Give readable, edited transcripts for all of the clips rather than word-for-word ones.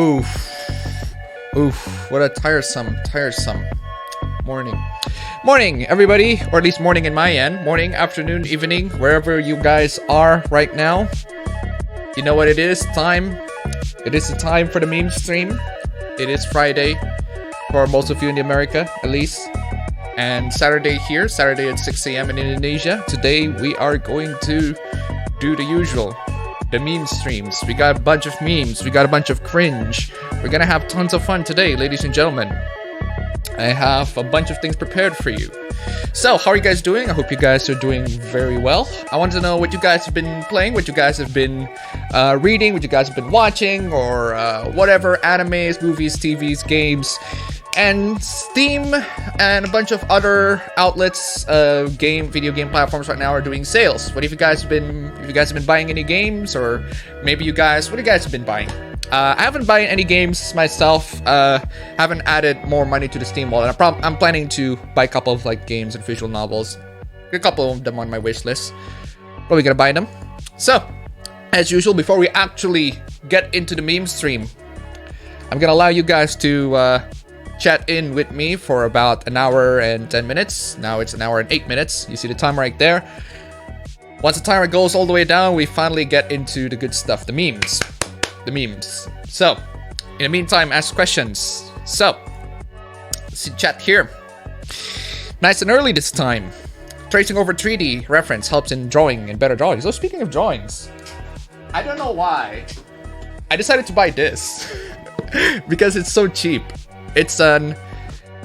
Oof. Oof. What a tiresome morning. Morning, everybody. Or at least morning in my end. Morning, afternoon, evening, wherever you guys are right now. You know what it is? Time. It is the time for the meme stream. It is Friday for most of you in America, at least. And Saturday here, Saturday at 6 a.m. in Indonesia. Today we are going to do the usual, the meme streams. We got a bunch of memes, we got a bunch of cringe. We're gonna have tons of fun today, ladies and gentlemen. I have a bunch of things prepared for you. So, how are you guys doing? I hope you guys are doing very well. I want to know what you guys have been playing, what you guys have been reading, what you guys have been watching, or whatever, animes, movies, TVs, games, and Steam, and a bunch of other outlets, video game platforms right now are doing sales. What have you guys been? If you guys have been buying any games, or maybe what you guys have been buying? I haven't bought any games myself. Haven't added more money to the Steam wallet. I'm planning to buy a couple of games and visual novels. A couple of them on my wish list. Probably gonna buy them. So, as usual, before we actually get into the meme stream, I'm gonna allow you guys to chat in with me for about an hour and 10 minutes. Now it's an hour and 8 minutes. You see the timer right there. Once the timer goes all the way down, we finally get into the good stuff, the memes. The memes. So, in the meantime, ask questions. So, see chat here. Nice and early this time. Tracing over 3D reference helps in drawing and better drawings. So, speaking of drawings, I don't know why I decided to buy this because it's so cheap. It's a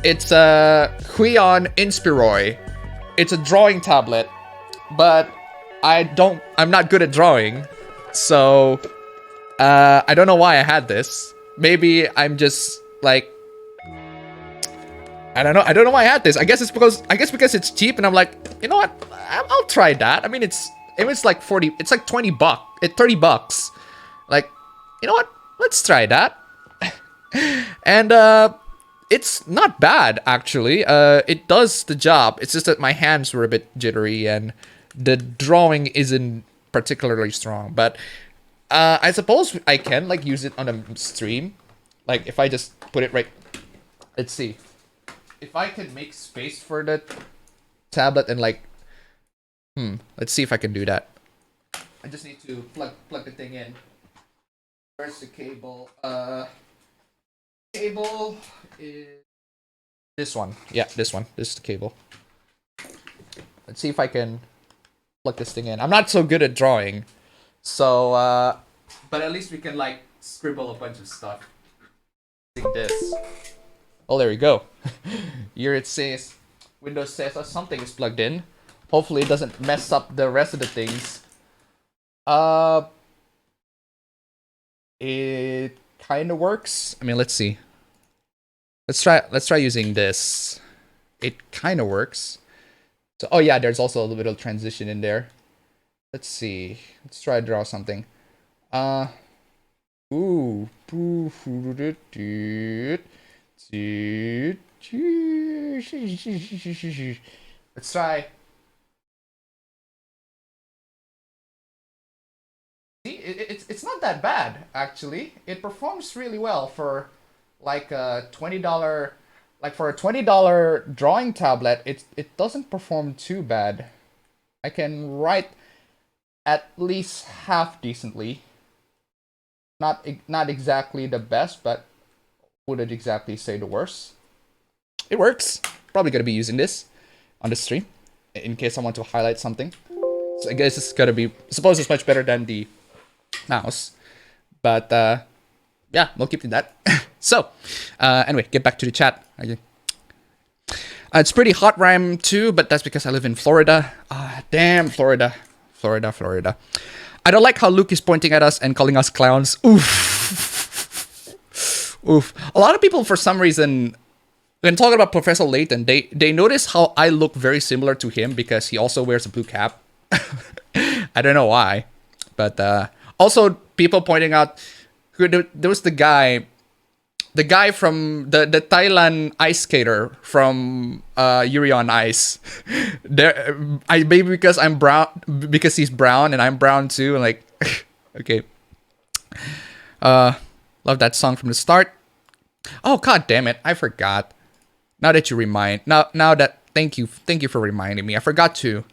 Huion Inspiroi. It's a drawing tablet, but I'm not good at drawing, so I don't know why I had this. Maybe I'm just like, I don't know why I had this. I guess because it's cheap, and I'm like, you know what? I'll try that. I mean, it's like 40. It's like 20 bucks. It's 30 bucks. Like, you know what? Let's try that. And it's not bad, actually. It does the job. It's just that my hands were a bit jittery and the drawing isn't particularly strong. But I suppose I can use it on a stream. Like if I just put it right. Let's see. If I can make space for the tablet and let's see if I can do that. I just need to plug the thing in. Where's the cable? Cable is this one. Yeah, this one. This is the cable. Let's see if I can plug this thing in. I'm not so good at drawing, so but at least we can scribble a bunch of stuff. Like this. Oh, there we go. Here it says, Windows says something is plugged in. Hopefully it doesn't mess up the rest of the things. It kind of works. I mean, let's see. Let's try using this. It kind of works. So, oh yeah, there's also a little bit of transition in there. Let's see. Let's try to draw something. Ooh. Let's try. See, it's not that bad, actually. It performs really well for a $20, for a $20 drawing tablet. It doesn't perform too bad. I can write at least half decently. Not exactly the best, but wouldn't exactly say the worst. It works. Probably gonna be using this on the stream in case I want to highlight something. So I guess it's gonna be. Suppose it's much better than the mouse, but yeah, we'll keep doing that. So anyway, get back to the chat. It's pretty hot where I'm too, but that's because I live in Florida. Damn, Florida. I don't like how Luke is pointing at us and calling us clowns. Oof. Oof. A lot of people, for some reason, when talking about Professor Layton, they notice how I look very similar to him because he also wears a blue cap. I don't know why, but also people pointing out there was the guy from the Thailand ice skater from Yuri on Ice. Maybe because I'm brown, because he's brown and I'm brown too. And okay. Love that song from the start. Oh, god damn it. I forgot. Now that you remind... Now that... Thank you for reminding me. I forgot to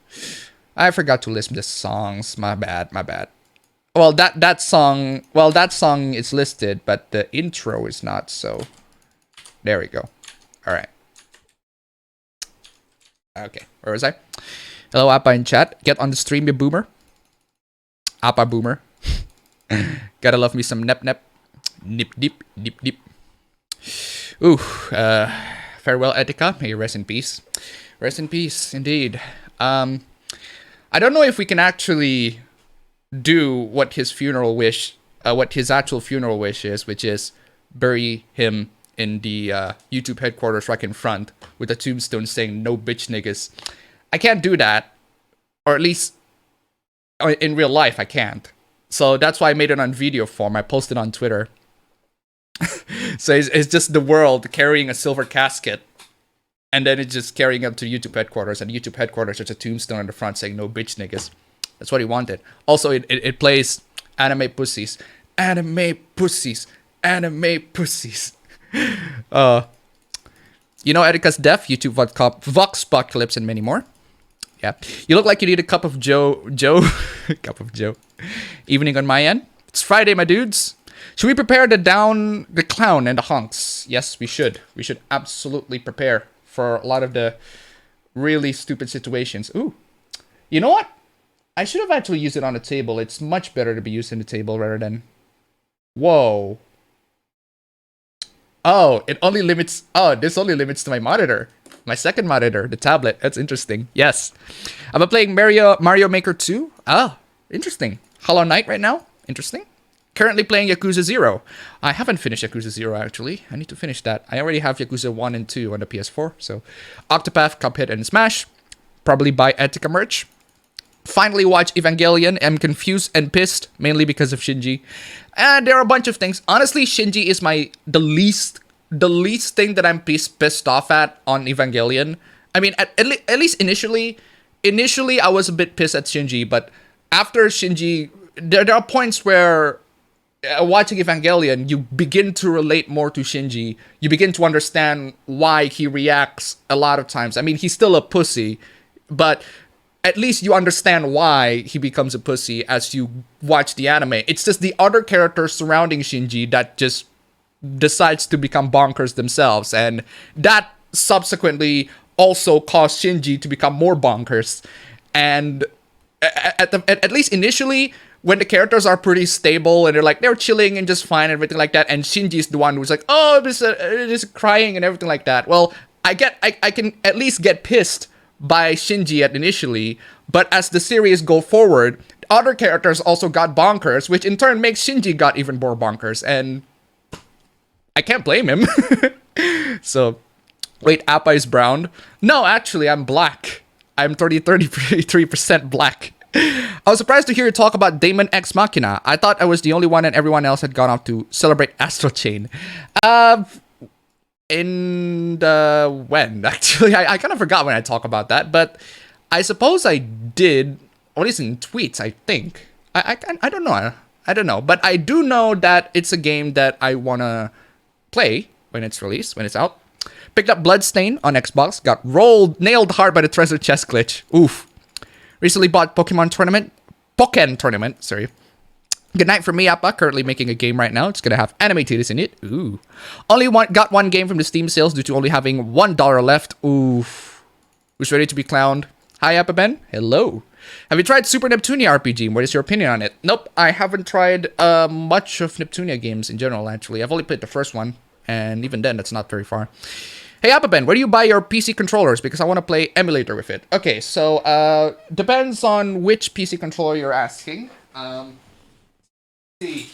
list the songs. My bad. Well, that song is listed, but the intro is not, so... There we go. Alright. Okay, where was I? Hello, Appa in chat. Get on the stream, you boomer. Appa boomer. Gotta love me some nep. Nip. Ooh, farewell, Etika. May you rest in peace. Rest in peace, indeed. I don't know if we can actually do what his funeral wish, what his actual funeral wish is, which is bury him in the YouTube headquarters right in front with a tombstone saying "No bitch niggas." I can't do that, or at least in real life I can't. So that's why I made it on video form. I posted on Twitter. So it's just the world carrying a silver casket, and then it's just carrying up to YouTube headquarters, and YouTube headquarters there's a tombstone on the front saying "No bitch niggas." That's what he wanted. Also, it plays anime pussies. You know Erika's deaf, YouTube Vox Apocalypse, and many more. Yeah. You look like you need a cup of Joe. Cup of Joe. Evening on my end. It's Friday, my dudes. Should we prepare to down the clown and the hunks? Yes, we should. We should absolutely prepare for a lot of the really stupid situations. Ooh. You know what? I should have actually used it on the table. It's much better to be used on the table rather than... Whoa. Oh, it only limits... Oh, this only limits to my monitor. My second monitor, the tablet. That's interesting. Yes. I'm playing Mario Maker 2. Ah, interesting. Hollow Knight right now. Interesting. Currently playing Yakuza 0. I haven't finished Yakuza 0, actually. I need to finish that. I already have Yakuza 1 and 2 on the PS4. So, Octopath, Cuphead, and Smash. Probably buy Etika merch. Finally watch Evangelion. Am confused and pissed, mainly because of Shinji. And there are a bunch of things. Honestly, Shinji is the least thing that I'm pissed off at on Evangelion. I mean, at least initially I was a bit pissed at Shinji, but after Shinji, there are points where watching Evangelion, you begin to relate more to Shinji. You begin to understand why he reacts a lot of times. I mean, he's still a pussy, but at least you understand why he becomes a pussy as you watch the anime. It's just the other characters surrounding Shinji that just decides to become bonkers themselves, and that subsequently also caused Shinji to become more bonkers. And at least initially, when the characters are pretty stable and they're chilling and just fine and everything like that, and Shinji's the one who's like, oh, this crying and everything like that. Well, I can at least get pissed by Shinji initially, but as the series go forward, other characters also got bonkers, which in turn makes Shinji got even more bonkers, and I can't blame him. So, wait, Appa is brown? No, actually, I'm black. I'm 33% black. I was surprised to hear you talk about Daemon X Machina. I thought I was the only one and everyone else had gone off to celebrate Astral Chain. When? Actually, I kind of forgot when I talk about that, but I suppose I did, or at least in tweets, I think. I don't know. I don't know. But I do know that it's a game that I want to play when it's released, when it's out. Picked up Bloodstain on Xbox. Got nailed hard by the treasure chest glitch. Oof. Recently bought Pokken Tournament, sorry. Good night from me, Appa. Currently making a game right now. It's gonna have anime titties in it. Ooh. Got one game from the Steam sales due to only having $1 left. Oof. Who's ready to be clowned? Hi, Appa Ben. Hello. Have you tried Super Neptunia RPG? What is your opinion on it? Nope, I haven't tried much of Neptunia games in general, actually. I've only played the first one, and even then, that's not very far. Hey, Appa Ben, where do you buy your PC controllers? Because I want to play emulator with it. Okay, so, depends on which PC controller you're asking. See,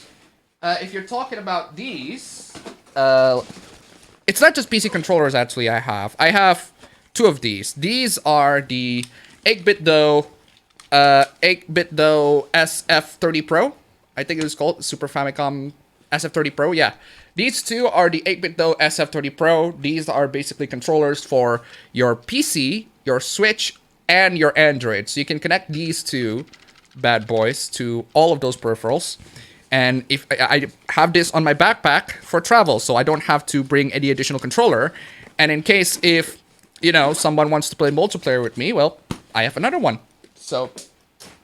if you're talking about these, it's not just PC controllers, actually, I have two of these. These are the 8BitDo SF30 Pro. I think it was called Super Famicom SF30 Pro, yeah. These two are the 8BitDo SF30 Pro. These are basically controllers for your PC, your Switch, and your Android. So you can connect these two bad boys to all of those peripherals. And if I have this on my backpack for travel, so I don't have to bring any additional controller. And in case if, you know, someone wants to play multiplayer with me, well, I have another one. So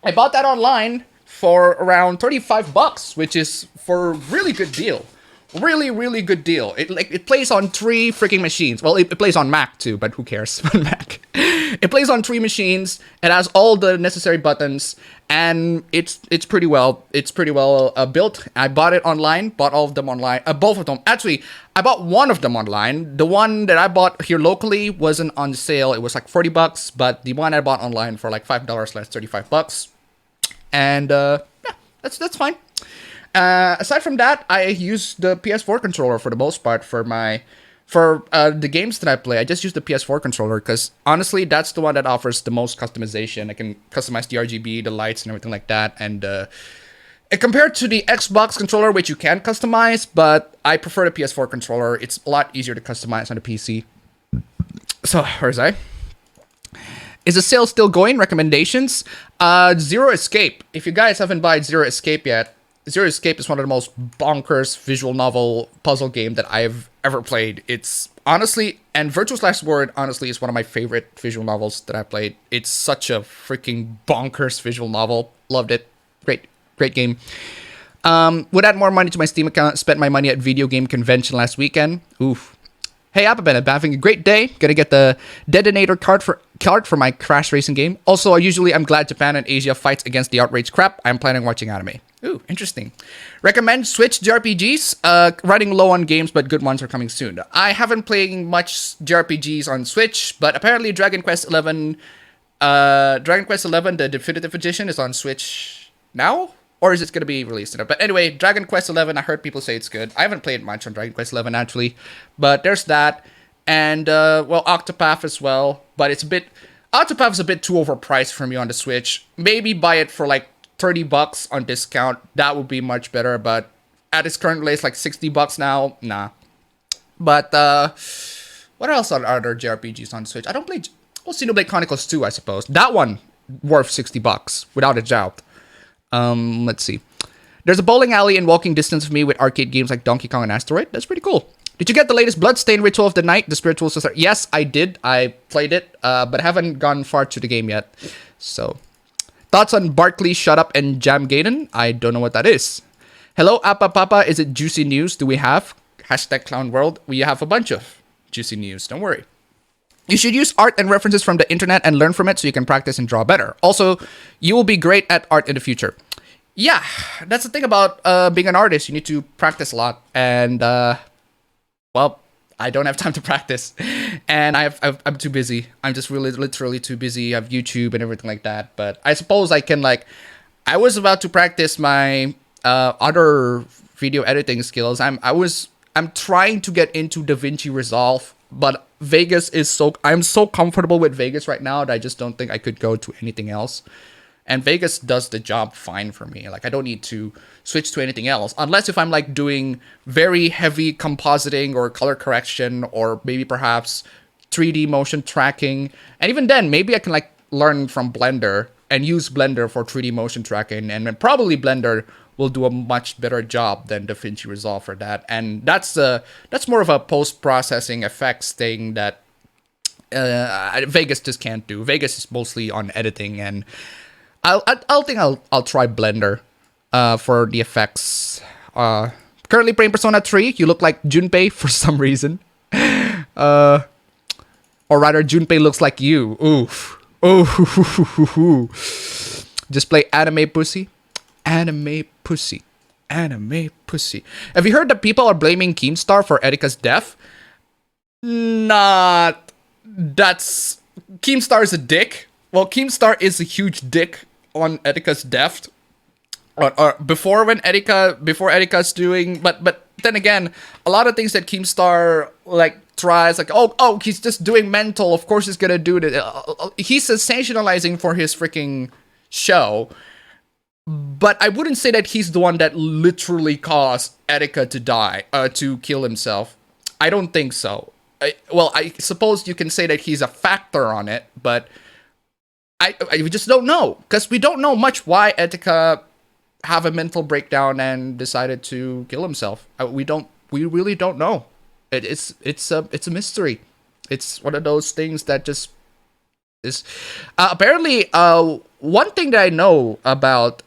I bought that online for around $35, which is for a really good deal. Really, really good deal. It plays on 3 freaking machines. Well, it plays on Mac too, but who cares on Mac? It plays on 3 machines. It has all the necessary buttons, and it's pretty well built. I bought it online. Bought all of them online. Both of them. Actually, I bought one of them online. The one that I bought here locally wasn't on sale. It was like $40, but the one I bought online for like $5 less, $35. And yeah, that's fine. Aside from that, I use the PS4 controller for the most part for the games that I play. I just use the PS4 controller because honestly, that's the one that offers the most customization. I can customize the RGB, the lights, and everything like that. And compared to the Xbox controller, which you can customize, but I prefer the PS4 controller. It's a lot easier to customize on the PC. So, where's I? Is the sale still going? Recommendations? Zero Escape. If you guys haven't bought Zero Escape yet, Zero Escape is one of the most bonkers visual novel puzzle game that I've ever played. It's honestly, and Virtuous Last Word honestly is one of my favorite visual novels that I played. It's such a freaking bonkers visual novel. Loved it. Great game. Would add more money to my Steam account. Spent my money at video game convention last weekend. Oof. Hey, appabendyt, having a great day. Gonna get the detonator card for my Crash Racing game. Also, I'm glad Japan and Asia fights against the outrage crap. I'm planning on watching anime. Ooh, interesting. Recommend Switch JRPGs. Running low on games, but good ones are coming soon. I haven't played much JRPGs on Switch, but apparently Dragon Quest XI, the definitive edition, is on Switch now? Or is it going to be released? But anyway, Dragon Quest XI, I heard people say it's good. I haven't played much on Dragon Quest XI, actually. But there's that. And, well, Octopath as well. But Octopath is a bit too overpriced for me on the Switch. Maybe buy it for, like, $30 on discount. That would be much better. But at its current rate, it's like $60 now. Nah. But, what else are there JRPGs on Switch? I don't play... Well, Xenoblade Chronicles 2, I suppose. That one, worth $60, without a doubt. Let's see. There's a bowling alley in walking distance of me with arcade games like Donkey Kong and Asteroid. That's pretty cool. Did you get the latest Bloodstained Ritual of the Night, the Spiritual Society? Yes, I did. I played it, but haven't gone far to the game yet. So, thoughts on Barkley, Shut Up, and Jam Gaiden? I don't know what that is. Hello, Appa Papa. Is it juicy news? Do we have? Hashtag Clown World. We have a bunch of juicy news. Don't worry. You should use art and references from the internet and learn from it so you can practice and draw better. Also, you will be great at art in the future. Yeah, that's the thing about being an artist. You need to practice a lot. And, well, I don't have time to practice. And I'm too busy. I'm just really literally too busy. I have YouTube and everything like that. But I suppose I can, like... I was about to practice my other video editing skills. I'm trying to get into DaVinci Resolve. But Vegas is I'm so comfortable with Vegas right now that I just don't think I could go to anything else. And Vegas does the job fine for me. Like, I don't need to switch to anything else. Unless if I'm, like, doing very heavy compositing or color correction or maybe perhaps 3D motion tracking. And even then, maybe I can, like, learn from Blender and use Blender for 3D motion tracking. And probably Blender will do a much better job than DaVinci Resolve for that. And that's more of a post-processing effects thing that Vegas just can't do. Vegas is mostly on editing, and I'll try Blender for the effects. Currently playing Persona 3. You look like Junpei for some reason. Or rather, Junpei looks like you. Oof. Ooh. Just play anime pussy. Anime pussy. Anime pussy. Have you heard that people are blaming Keemstar for Erika's death? That's... Keemstar is a dick. Well, Keemstar is a huge dick on Erika's death. Or before Erika's doing... But then again, a lot of things that Keemstar, like, tries, like, oh, he's just doing mental. Of course he's gonna do it. He's sensationalizing for his freaking show. But I wouldn't say that he's the one that literally caused Erika to die, to kill himself. I don't think so. I suppose you can say that he's a factor on it, but I just don't know. Because we don't know much why Erika have a mental breakdown and decided to kill himself. We really don't know. It's a mystery. It's one of those things that just is apparently one thing that I know about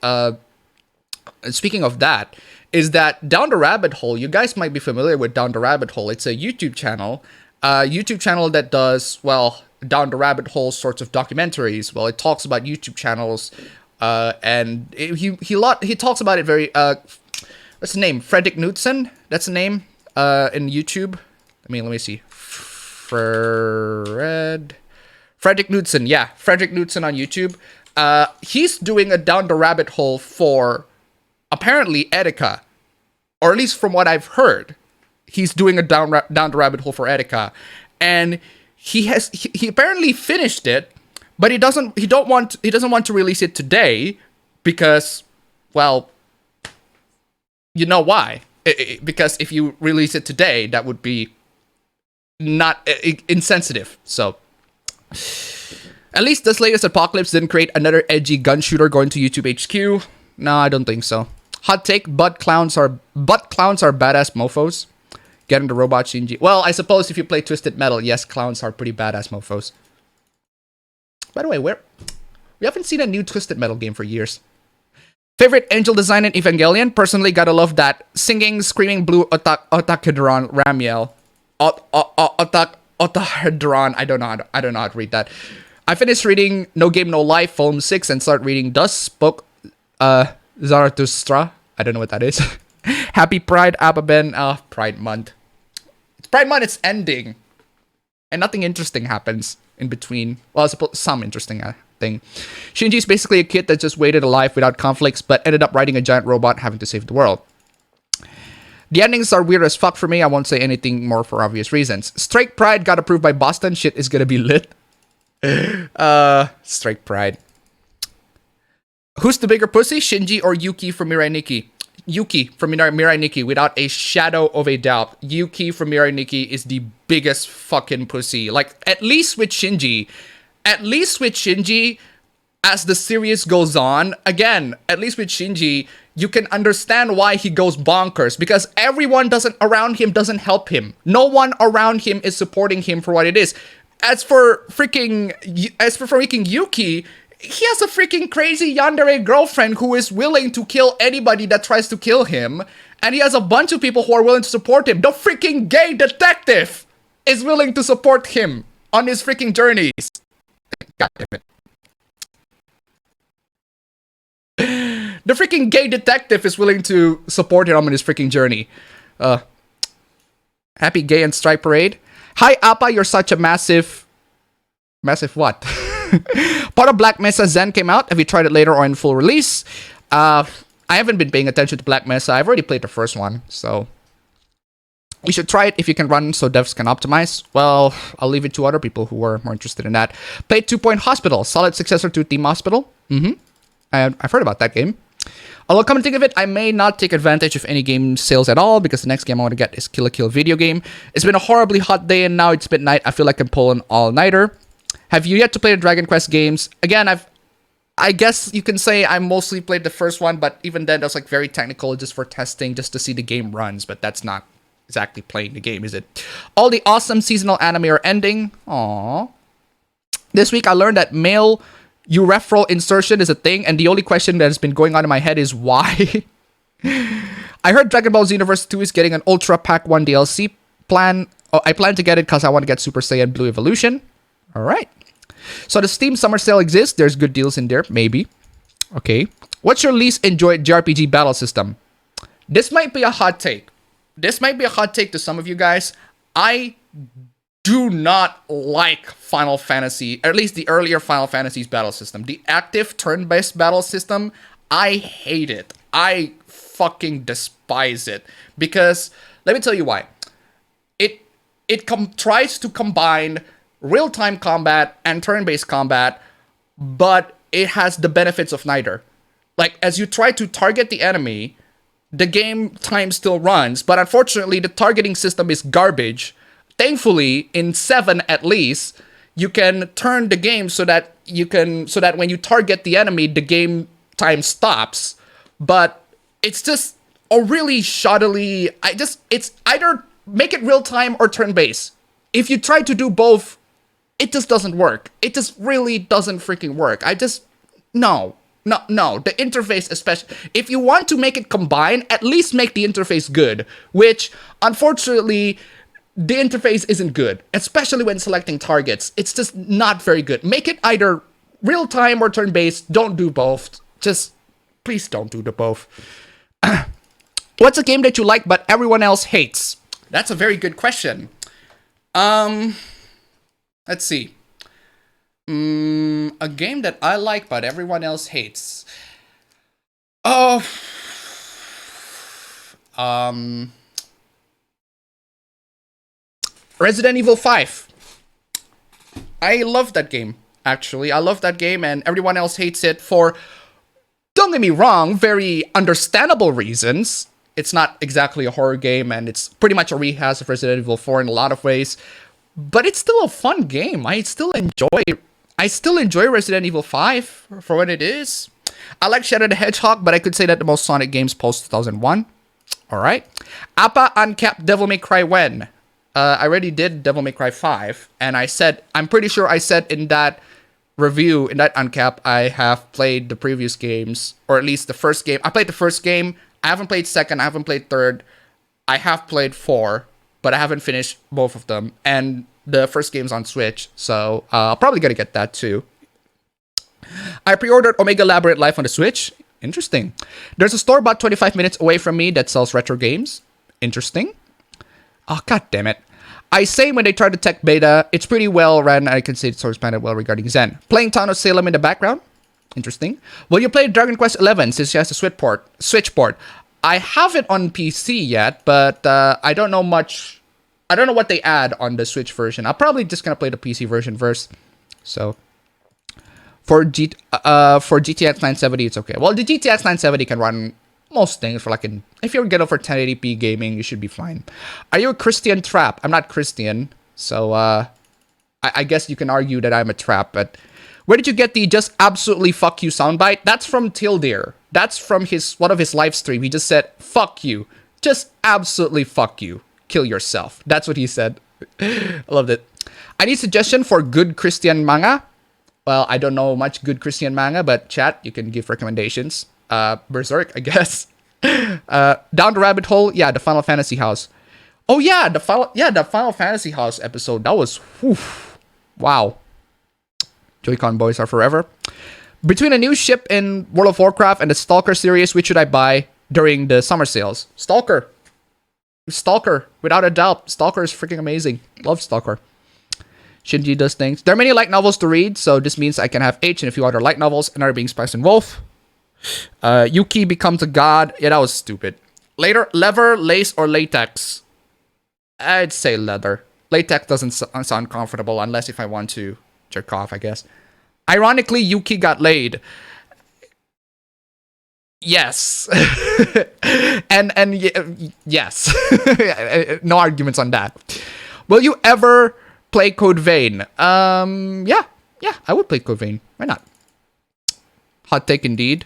speaking of that is that Down the Rabbit Hole, you guys might be familiar with Down the Rabbit Hole. It's a YouTube channel that does, well, Down the Rabbit Hole sorts of documentaries. Well, it talks about YouTube channels, he talks about it very, what's the name? Fredrik Knudsen? That's the name in YouTube. Let me see. Fredrik Knudsen, yeah. Fredrik Knudsen on YouTube. He's doing a Down the Rabbit Hole for apparently Etika, or at least from what I've heard, he's doing a down the rabbit hole for Etika, and he apparently finished it, but he doesn't want to release it today because, well, you know why? Because if you release it today, that would be not insensitive. So at least this latest apocalypse didn't create another edgy gun shooter going to YouTube HQ. No, I don't think so. Hot take: butt clowns are badass mofos. Getting the robot Shinji. Well, I suppose if you play Twisted Metal, yes, clowns are pretty badass mofos. By the way, we haven't seen a new Twisted Metal game for years. Favorite angel design in Evangelion? Personally, gotta love that singing, screaming blue otakedron Ramiel. Otahedron. I don't know how to read that. I finished reading No Game No Life Volume 6 and start reading Thus Spoke Zarathustra. I don't know what that is. Happy Pride, Apaben. Pride Month. It's Pride Month, it's ending. And nothing interesting happens in between. Well, I suppose some interesting thing. Shinji's basically a kid that just waited a life without conflicts, but ended up riding a giant robot having to save the world. The endings are weird as fuck for me. I won't say anything more for obvious reasons. Strike Pride got approved by Boston. Shit is gonna be lit. Strike Pride. Who's the bigger pussy, Shinji or Yuki from Mirai Nikki? Yuki from Mirai Nikki, without a shadow of a doubt. Yuki from Mirai Nikki is the biggest fucking pussy. Like, at least with Shinji, as the series goes on, again, at least with Shinji, you can understand why he goes bonkers, because everyone around him doesn't help him. No one around him is supporting him for what it is. As for freaking Yuki, he has a freaking crazy yandere girlfriend who is willing to kill anybody that tries to kill him. And he has a bunch of people who are willing to support him. The freaking gay detective is willing to support him on his freaking journeys. God damn it. The freaking gay detective is willing to support him on his freaking journey. Happy Gay and Stripe Parade. Hi, Appa, you're such a massive what? Part of Black Mesa Zen came out. Have you tried it later or in full release? I haven't been paying attention to Black Mesa. I've already played the first one, so you should try it if you can run so devs can optimize. Well, I'll leave it to other people who are more interested in that. Played 2 Point Hospital, solid successor to Team Hospital. I've heard about that game. Although, come to think of it, I may not take advantage of any game sales at all, because the next game I want to get is Kill la Kill video game. It's been a horribly hot day, and now it's midnight. I feel like I'm pulling all-nighter. Have you yet to play the Dragon Quest games? Again, I guess you can say I mostly played the first one, but even then, that's like very technical, just for testing, just to see the game runs. But that's not exactly playing the game, is it? All the awesome seasonal anime are ending. Aww. This week, I learned that male urethral insertion is a thing, and the only question that has been going on in my head is why. I heard Dragon Ball Xenoverse 2 is getting an Ultra Pack 1 DLC plan. Oh, I plan to get it because I want to get Super Saiyan Blue Evolution. Alright. So the Steam Summer Sale exists. There's good deals in there, maybe. Okay. What's your least enjoyed JRPG battle system? This might be a hot take. This might be a hot take to some of you guys. I do not like Final Fantasy, or at least the earlier Final Fantasy's battle system. The active turn-based battle system, I hate it. I fucking despise it. Because, let me tell you why. It tries to combine real-time combat and turn-based combat, but it has the benefits of neither. Like, as you try to target the enemy, the game time still runs, but unfortunately, the targeting system is garbage. Thankfully, in 7 at least, you can turn the game so that when you target the enemy, the game time stops. but it's just a really shoddily. It's either make it real time or turn based. If you try to do both, it just doesn't work. It just really doesn't freaking work. No. The interface, especially if you want to make it combine, at least make the interface good. Which, unfortunately, the interface isn't good, especially when selecting targets. It's just not very good. Make it either real time or turn based. Don't do both. Just please don't do the both. What's a game that you like but everyone else hates? That's a very good question. Let's see. A game that I like but everyone else hates. Oh. Resident Evil 5. I love that game, actually. I love that game, and everyone else hates it for, don't get me wrong, very understandable reasons. It's not exactly a horror game, and it's pretty much a rehash of Resident Evil 4 in a lot of ways. But it's still a fun game. I still enjoy Resident Evil 5 for what it is. I like Shadow the Hedgehog, but I could say that the most Sonic games post 2001. Alright. Appa uncapped Devil May Cry when? I already did Devil May Cry 5, and I'm pretty sure I said in that review, in that uncap, I have played the previous games, or at least the first game. I played the first game. I haven't played second. I haven't played third. I have played 4, but I haven't finished both of them. And the first game's on Switch, so I'll probably gonna get that too. I pre-ordered Omega Labyrinth Life on the Switch. Interesting. There's a store about 25 minutes away from me that sells retro games. Interesting. Oh, god damn it. I say when they tried the tech beta, it's pretty well ran. I can say it's expanded well regarding Zen. Playing Town of Salem in the background. Interesting. Will you play Dragon Quest 11 since it has a Switch port? I have it on PC yet, but I don't know much. I don't know what they add on the Switch version. I'm probably just gonna play the PC version first. So for GTX 970, it's okay. Well, the GTX 970 can run most things for if you're getting for 1080p gaming, you should be fine. Are you a Christian trap? I'm not Christian, so I guess you can argue that I'm a trap. But where did you get the just absolutely fuck you soundbite? That's from Tildeer. That's from one of his live stream. He just said fuck you, just absolutely fuck you, kill yourself. That's what he said. I loved it. I need suggestion for good Christian manga. Well, I don't know much good Christian manga, but chat, you can give recommendations. Berserk, I guess. Down the rabbit hole, yeah, the Final Fantasy House. Oh yeah, the Final Fantasy House episode. That was, wow. Joy-Con boys are forever. Between a new ship in World of Warcraft and the Stalker series, which should I buy during the summer sales? Stalker, without a doubt. Stalker is freaking amazing. Love Stalker. Shinji does things. There are many light novels to read, so this means I can have H and a few other light novels, another being Spice and Wolf. Yuki becomes a god. Yeah, that was stupid. Leather, lace, or latex? I'd say leather. Latex doesn't sound comfortable unless if I want to jerk off, I guess. Ironically, Yuki got laid. Yes. and yes. No arguments on that. Will you ever play Code Vein? Yeah, I would play Code Vein. Why not? Hot take indeed.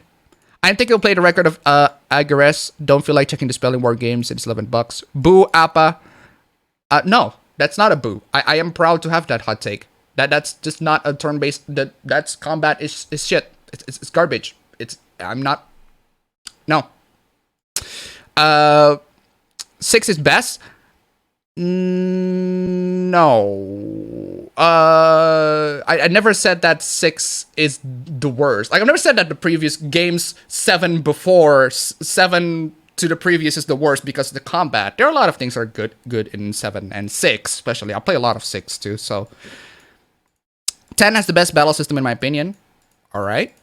I think you'll play the record of Agares. Don't feel like checking the spelling war games. It's $11. Boo, Appa. No, that's not a boo. I am proud to have that hot take. That's just not a turn-based. That's combat is shit. It's garbage. I'm not. No. 6 is best. No. I never said that 6 is the worst. I've never said that the previous games 7 before 7 to the previous is the worst because of the combat. There are a lot of things that are good in 7 and 6, especially. I'll play a lot of 6 too. So 10 has the best battle system in my opinion. All right.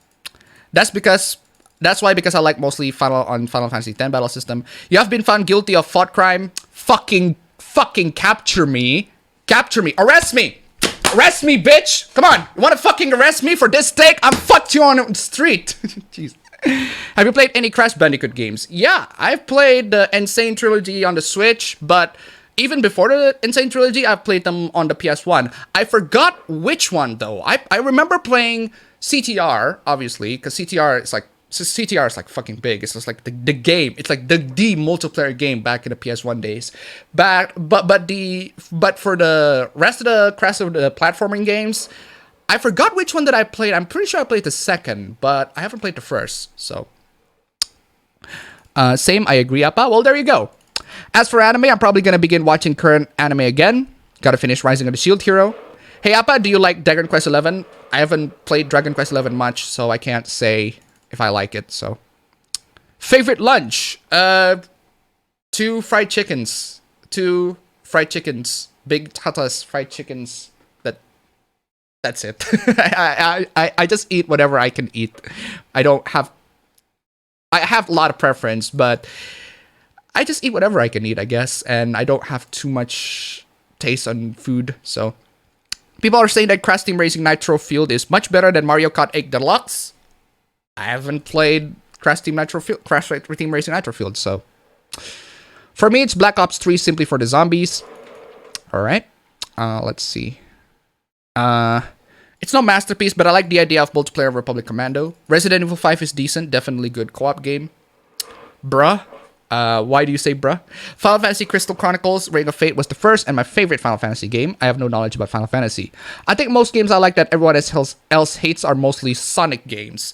That's why I like mostly Final Fantasy X battle system. You have been found guilty of thought crime. Fucking capture me. Arrest me, bitch. Come on. You want to fucking arrest me for this take? I'm fucked you on the street. Jeez. Have you played any Crash Bandicoot games? Yeah, I've played the Insane Trilogy on the Switch, but even before the Insane Trilogy, I've played them on the PS1. I forgot which one, though. I remember playing CTR, obviously, because CTR is like CTR is like fucking big. It's just like the game. It's like the multiplayer game back in the PS1 days. But for the rest of the platforming games, I forgot which one that I played. I'm pretty sure I played the second, but I haven't played the first. So same, I agree, Appa. Well, there you go. As for anime, I'm probably gonna begin watching current anime again. Gotta finish Rising of the Shield Hero. Hey Appa, do you like Dragon Quest 11? I haven't played Dragon Quest 11 much, so I can't say if I like it. So, favorite lunch? 2 fried chickens. 2 fried chickens. Big tatas fried chickens. That's it. I just eat whatever I can eat. I have a lot of preference, but I just eat whatever I can eat, I guess, and I don't have too much taste on food. So, people are saying that Crash Team Racing Nitro Field is much better than Mario Kart 8 Deluxe. I haven't played Crash Team Racing Nitro Field, so for me, it's Black Ops 3 simply for the zombies. All right, let's see. It's no masterpiece, but I like the idea of multiplayer of Republic Commando. Resident Evil 5 is decent, definitely good co-op game. Bruh. Why do you say bruh? Final Fantasy Crystal Chronicles Ring of Fate was the first and my favorite Final Fantasy game. I have no knowledge about Final Fantasy. I think most games I like that everyone else hates are mostly Sonic games.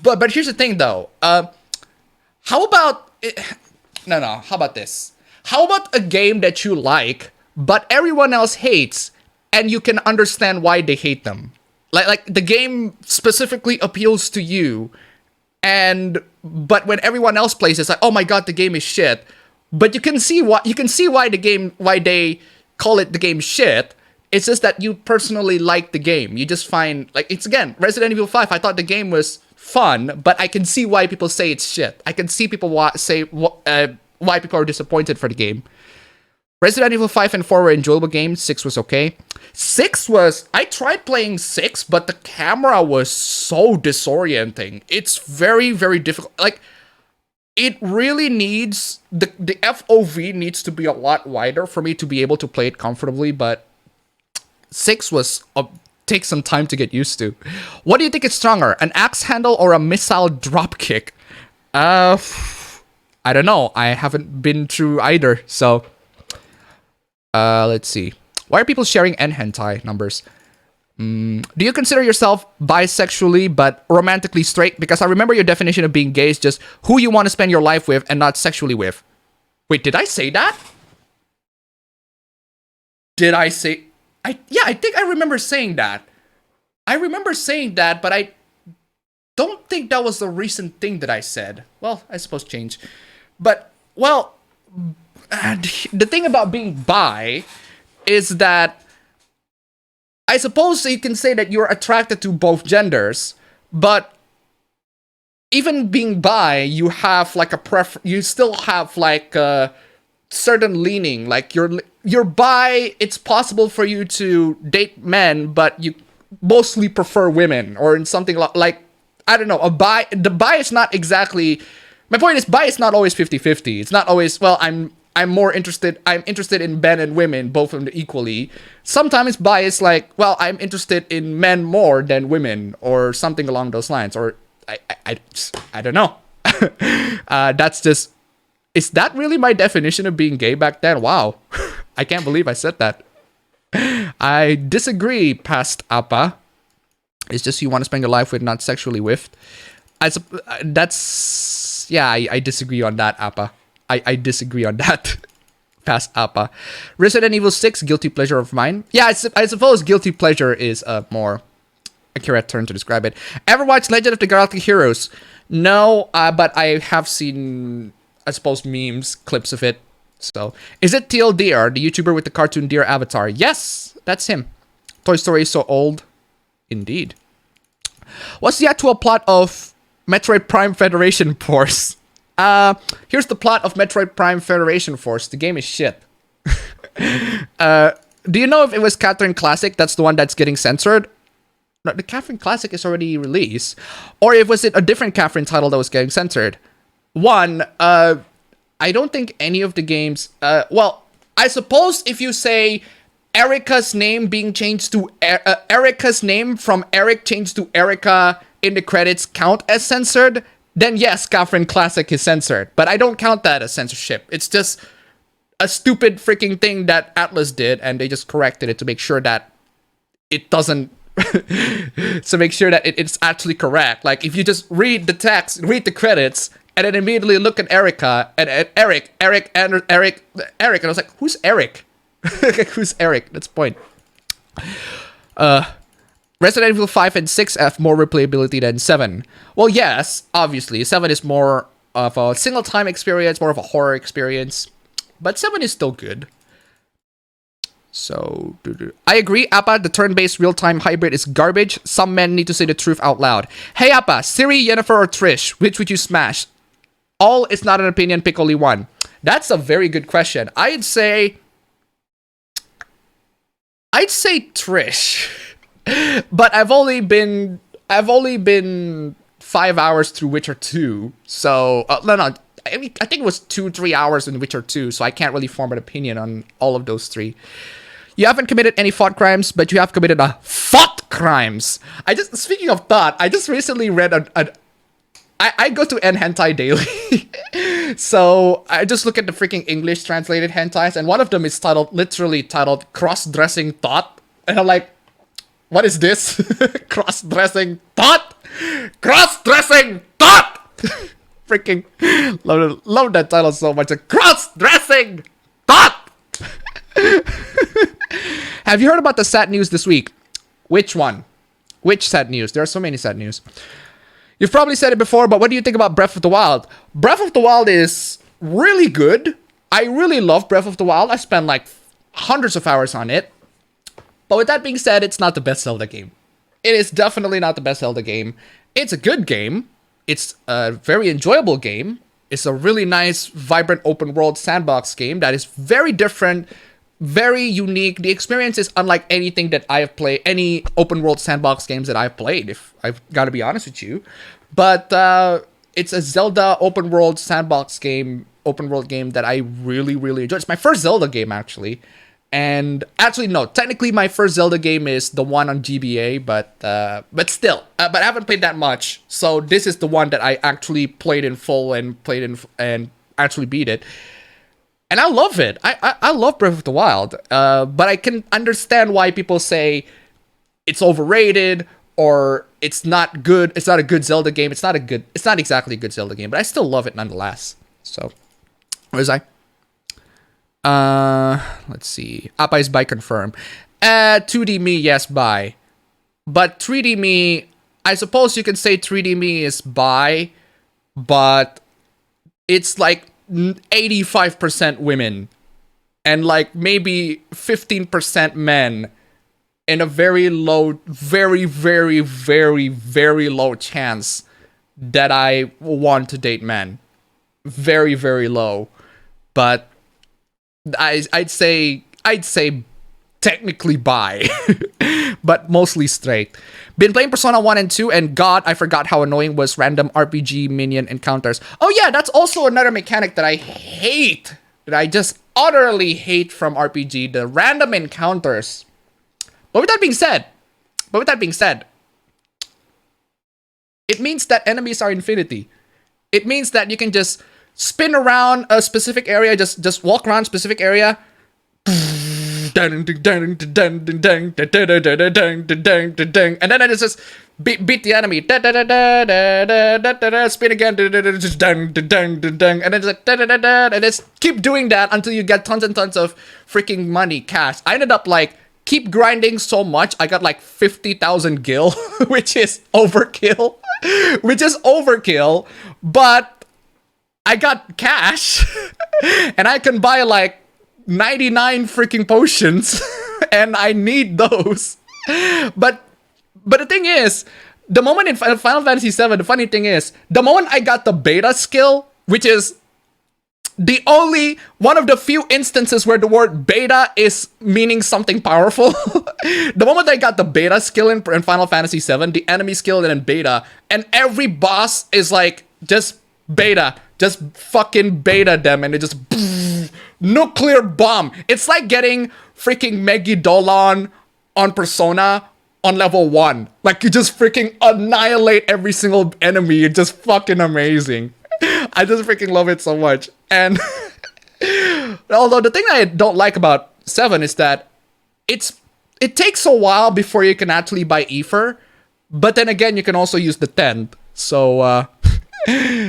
But here's the thing though. How about how about this? How about a game that you like but everyone else hates and you can understand why they hate them? Like the game specifically appeals to you, but when everyone else plays, it's like, oh my god, the game is shit. But you can see why why they call it the game shit. It's just that you personally like the game. You just find, like, it's again Resident Evil 5. I thought the game was fun, but I can see why people say it's shit. I can see people why people are disappointed for the game. Resident Evil 5 and 4 were enjoyable games. 6 was okay. I tried playing 6, but the camera was so disorienting. It's very, very difficult. Like, it really needs, the FOV needs to be a lot wider for me to be able to play it comfortably, but 6 was, takes some time to get used to. What do you think is stronger, an axe handle or a missile dropkick? I don't know. I haven't been through either, so... let's see. Why are people sharing hentai numbers? Do you consider yourself bisexually but romantically straight? Because I remember your definition of being gay is just who you want to spend your life with and not sexually with. Wait, did I say that? Did I say... Yeah, I think I remember saying that. I remember saying that, but I don't think that was the recent thing that I said. Well, I suppose change. But, well... the thing about being bi is that I suppose you can say that you're attracted to both genders, but even being bi, you have like you still have like a certain leaning. Like you're bi, it's possible for you to date men, but you mostly prefer women, or in something like I don't know, the bi is not exactly, my point is bi is not always 50-50. It's not always, well, I'm interested in men and women, both of them equally. Sometimes bi is like, well, I'm interested in men more than women, or something along those lines. Or I don't know. That's just, is that really my definition of being gay back then? Wow. I can't believe I said that. I disagree, past Appa. It's just you want to spend your life with, not sexually with. I disagree on that, Appa. I disagree on that. Past Appa. Resident Evil 6, guilty pleasure of mine. Yeah, I suppose guilty pleasure is a more accurate term to describe it. Ever watched Legend of the Galactic Heroes? No, but I have seen, I suppose, memes, clips of it. So, is it TLDR, the YouTuber with the cartoon deer avatar? Yes, that's him. Toy Story is so old. Indeed. What's the actual plot of Metroid Prime Federation Force? Here's the plot of Metroid Prime Federation Force. The game is shit. Do you know if it was Catherine Classic? That's the one that's getting censored. No, the Catherine Classic is already released. Or if was it a different Catherine title that was getting censored? One, I don't think any of the games... well, I suppose if you say Erica's name being changed to... Erica's name from Eric changed to Erica in the credits count as censored, then yes, Catherine Classic is censored. But I don't count that as censorship. It's just a stupid freaking thing that Atlas did, and they just corrected it to make sure that it doesn't to make sure that it's actually correct. Like, if you just read the text, read the credits, and then immediately look at Erica and Eric, and I was like, who's Eric? Who's Eric? That's the point. Resident Evil 5 and 6 have more replayability than 7. Well, yes, obviously. 7 is more of a single-time experience, more of a horror experience. But 7 is still good. So, I agree, Appa, the turn-based real-time hybrid is garbage. Some men need to say the truth out loud. Hey, Appa, Siri, Yennefer, or Trish, which would you smash? All is not an opinion, pick only one. That's a very good question. I'd say Trish. But I've only been 5 hours through Witcher 2. So, no. I think it was 2-3 hours in Witcher 2, so I can't really form an opinion on all of those three. You haven't committed any thought crimes, but you have committed a thought crimes. Speaking of thought, I just recently read I go to N Hentai Daily. So I just look at the freaking English translated hentais, and one of them is literally titled Cross-Dressing Thought. And I'm like, what is this? Cross-dressing thought? Cross-dressing thought! Freaking love that title so much. A cross-dressing thought! Have you heard about the sad news this week? Which one? Which sad news? There are so many sad news. You've probably said it before, but what do you think about Breath of the Wild? Breath of the Wild is really good. I really love Breath of the Wild. I spent like hundreds of hours on it. But with that being said, it's not the best Zelda game. It is definitely not the best Zelda game. It's a good game. It's a very enjoyable game. It's a really nice, vibrant, open world sandbox game that is very different, very unique. The experience is unlike anything that I have played, any open world sandbox games that I've played, if I've got to be honest with you. But it's a Zelda open world sandbox game, open world game that I really, really enjoy. It's my first Zelda game, actually. And actually, no, technically my first Zelda game is the one on GBA, but still, but I haven't played that much. So this is the one that I actually played in full and actually beat it. And I love it. I love Breath of the Wild. But I can understand why people say it's overrated or it's not good. It's not a good Zelda game. It's not exactly a good Zelda game, but I still love it nonetheless. So, where was I? Let's see. Appa is by confirm. 2D me, yes, by. But 3D me, I suppose you can say 3D me is by, but it's like 85% women and like maybe 15% men and a very low, very, very, very, very low chance that I want to date men. Very, very low. But I'd say technically bi, but mostly straight. Been playing Persona 1 and 2, and God, I forgot how annoying was random RPG minion encounters. Oh yeah, that's also another mechanic that I hate. That I just utterly hate from RPG, the random encounters. But with that being said, it means that enemies are infinity. It means that you can just spin around a specific area, just walk around a specific area. And then I just beat the enemy. Spin again. And then just keep doing that until you get tons and tons of freaking money, cash. I ended up like keep grinding so much, I got like 50,000 gil, which is overkill. But I got cash and I can buy like 99 freaking potions and I need those. But the thing is, the moment in Final Fantasy VII, the funny thing is, the moment I got the beta skill, which is the only one of the few instances where the word beta is meaning something powerful. The moment I got the beta skill in Final Fantasy VII, the enemy skill and then beta, and every boss is like just beta. Just fucking beta them and it just nuclear bomb. It's like getting freaking Megidolon on Persona on level 1. Like, you just freaking annihilate every single enemy. It's just fucking amazing. I just freaking love it so much. And although the thing I don't like about 7 is that it takes a while before you can actually buy Ether, but then again you can also use the 10th. So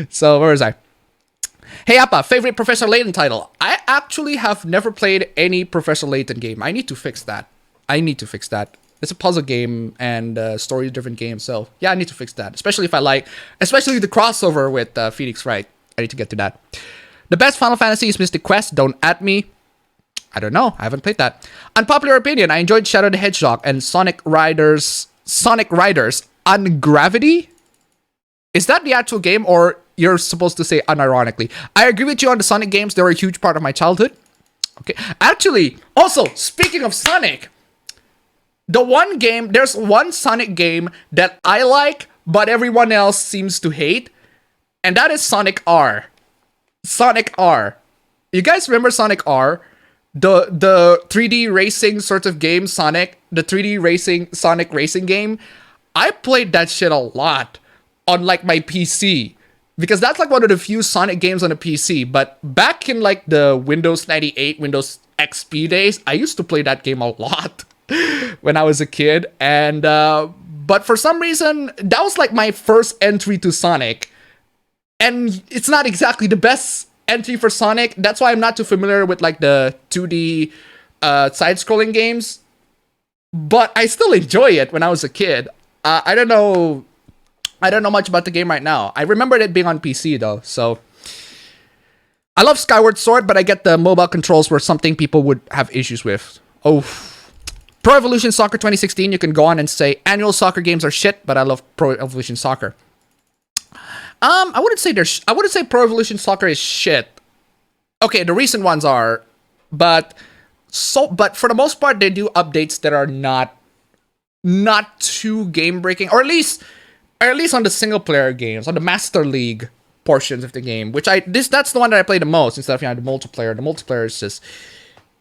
so where is I? Hey Appa, favorite Professor Layton title? I actually have never played any Professor Layton game. I need to fix that. It's a puzzle game and story-driven game, so yeah, I need to fix that. Especially the crossover with Phoenix Wright. I need to get to that. The best Final Fantasy is Mystic Quest. Don't at me. I don't know. I haven't played that. Unpopular opinion. I enjoyed Shadow the Hedgehog and Sonic Riders Ungravity? Is that the actual game, or you're supposed to say unironically? I agree with you on the Sonic games. They were a huge part of my childhood. Okay. Actually, also, speaking of Sonic, there's one Sonic game that I like, but everyone else seems to hate, and that is Sonic R. Sonic R. You guys remember Sonic R? The 3D racing sort of game, Sonic, the 3D racing Sonic racing game. I played that shit a lot on like my PC, because that's like one of the few Sonic games on a PC. But back in like the Windows 98, Windows XP days, I used to play that game a lot when I was a kid. And but for some reason, that was like my first entry to Sonic, and it's not exactly the best entry for Sonic. That's why I'm not too familiar with like the 2D side-scrolling games, but I still enjoy it when I was a kid. I don't know much about the game right now. I remembered it being on PC though, so I love Skyward Sword, but I get the mobile controls were something people would have issues with. Oh, Pro Evolution Soccer 2016. You can go on and say annual soccer games are shit, but I love Pro Evolution Soccer. I wouldn't say Pro Evolution Soccer is shit. Okay, the recent ones are, but for the most part, they do updates that are not too game breaking, or at least on the single player games, on the Master League portions of the game, which that's the one that I play the most instead of the multiplayer. The multiplayer is just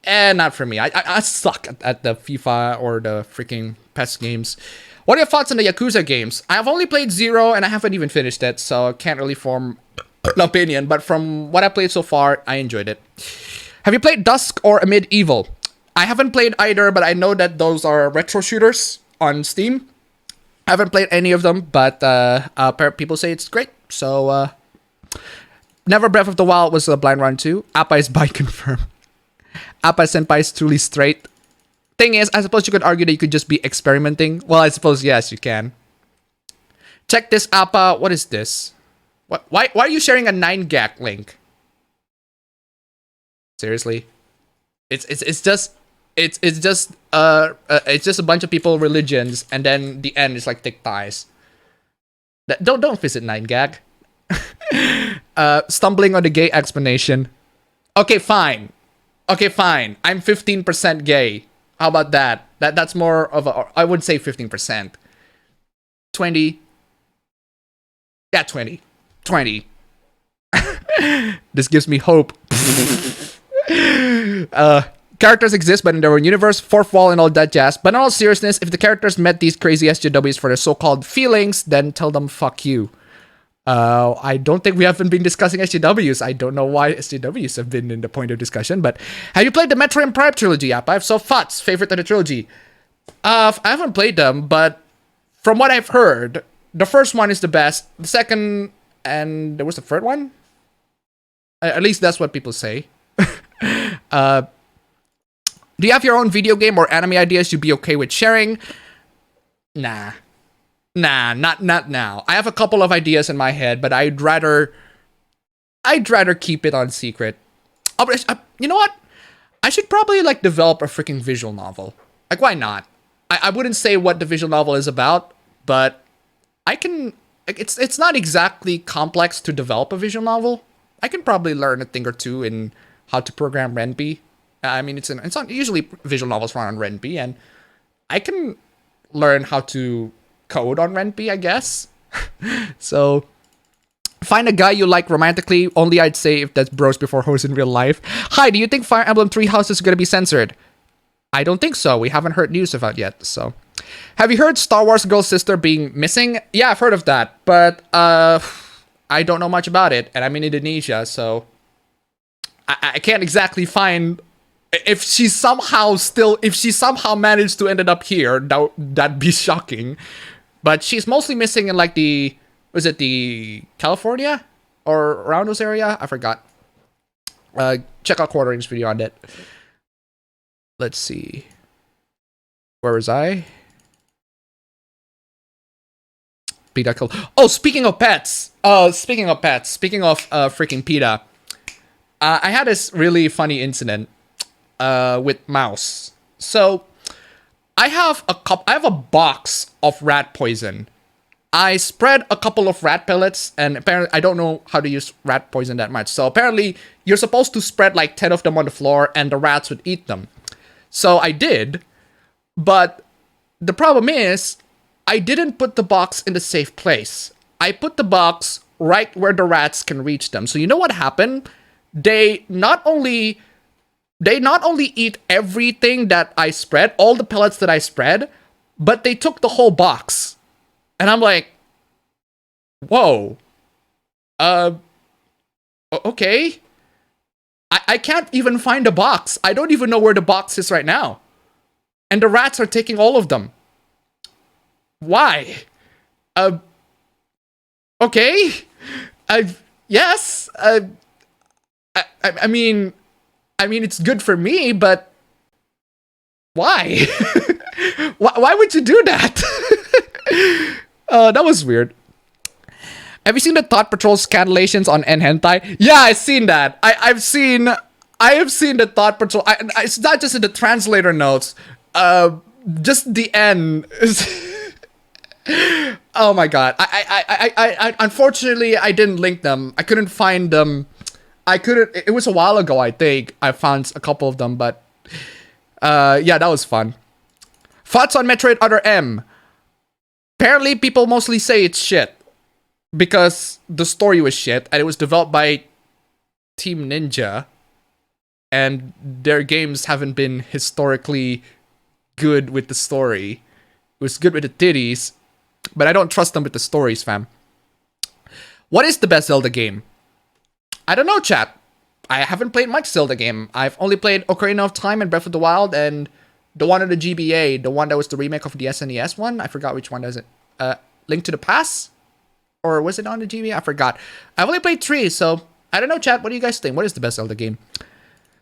not for me. I suck at the FIFA or the freaking PES games. What are your thoughts on the Yakuza games? I have only played 0 and I haven't even finished it, so I can't really form an opinion, but from what I played so far, I enjoyed it. Have you played Dusk or Amid Evil? I haven't played either, but I know that those are retro shooters on Steam. I haven't played any of them, but people say it's great, so Never Breath of the Wild was a blind run too. Appa is by confirm. Appa Senpai is truly straight. Thing is, I suppose you could argue that you could just be experimenting. Well, I suppose, yes, you can. Check this, Appa. What is this? Why are you sharing a 9gag link? Seriously? It's just a bunch of people, religions, and then the end is like thick thighs. Don't visit 9gag. Stumbling on the gay explanation. Okay, fine. I'm 15% gay. How about that? That's more of a... I wouldn't say 15%. 20. Yeah, 20. 20. This gives me hope. Characters exist, but in their own universe, fourth wall and all that jazz. But in all seriousness, if the characters met these crazy SJWs for their so-called feelings, then tell them fuck you. I don't think we haven't been discussing SJWs. I don't know why SJWs have been in the point of discussion, but have you played the Metroid Prime trilogy app? I have so thoughts, favorite of the trilogy. I haven't played them, but from what I've heard, the first one is the best. The second, and there was the third one? At least that's what people say. Do you have your own video game or anime ideas you'd be okay with sharing? Nah, not now. I have a couple of ideas in my head, but I'd rather keep it on secret. You know what? I should probably like develop a freaking visual novel. Like, why not? I wouldn't say what the visual novel is about, but I can. Like, it's not exactly complex to develop a visual novel. I can probably learn a thing or two in how to program RenP. I mean, it's not usually visual novels run on RenP, and I can learn how to code on RenP, I guess. So, find a guy you like romantically. Only I'd say if that's bros before hoes in real life. Hi, do you think Fire Emblem Three Houses is gonna be censored? I don't think so. We haven't heard news of that yet. So, have you heard Star Wars Girl Sister being missing? Yeah, I've heard of that, but I don't know much about it, and I'm in Indonesia, so I can't exactly find if she somehow managed to end up here. That'd be shocking. But she's mostly missing in like the California or around those area? I forgot. Check out Quartering's video on that. Let's see. Where was I? PETA. Oh, speaking of pets. Speaking of freaking PETA. I had this really funny incident with Mouse. So I have a box of rat poison. I spread a couple of rat pellets, and apparently I don't know how to use rat poison that much. So apparently you're supposed to spread like 10 of them on the floor, and the rats would eat them. So I did, but the problem is I didn't put the box in the safe place. I put the box right where the rats can reach them. So you know what happened? They not only eat everything that I spread, all the pellets that I spread, but they took the whole box. And I'm like, whoa. Okay. I can't even find the box. I don't even know where the box is right now. And the rats are taking all of them. Why? Okay. Yes. I mean, it's good for me, but why? Why would you do that? That was weird. Have you seen the Thought Patrol scanlations on Hentai? Yeah, I've seen that. I have seen the Thought Patrol. It's not just in the translator notes. Just the end. Oh my god. I unfortunately I didn't link them. I couldn't find them. It was a while ago, I think. I found a couple of them, but yeah, that was fun. Thoughts on Metroid Other M? Apparently, people mostly say it's shit because the story was shit, and it was developed by Team Ninja, and their games haven't been historically good with the story. It was good with the titties, but I don't trust them with the stories, fam. What is the best Zelda game? I don't know, chat. I haven't played much Zelda game. I've only played Ocarina of Time and Breath of the Wild, and the one on the GBA, the one that was the remake of the SNES one. I forgot which one is it. Link to the Past? Or was it on the GBA? I forgot. I've only played 3, so I don't know, chat. What do you guys think? What is the best Zelda game?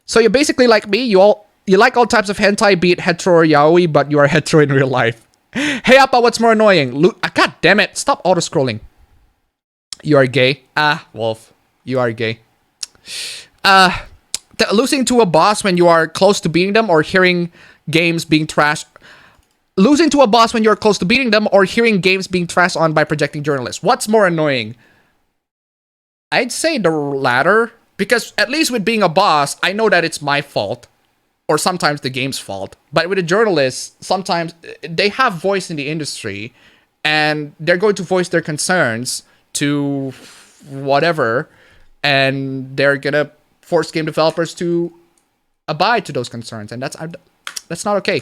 So you're basically like me. You like all types of hentai, be it hetero or yaoi, but you are hetero in real life. Hey, Appa, what's more annoying? God damn it. Stop auto-scrolling. You are gay. Ah, Wolf. You are gay. Losing to a boss when you are close to beating them, or hearing games being trashed. Losing to a boss when you're close to beating them, or hearing games being trashed on by projecting journalists. What's more annoying? I'd say the latter, because at least with being a boss, I know that it's my fault, or sometimes the game's fault. But with a journalist, sometimes they have voice in the industry, and they're going to voice their concerns to whatever, and they're gonna force game developers to abide to those concerns, and that's not okay.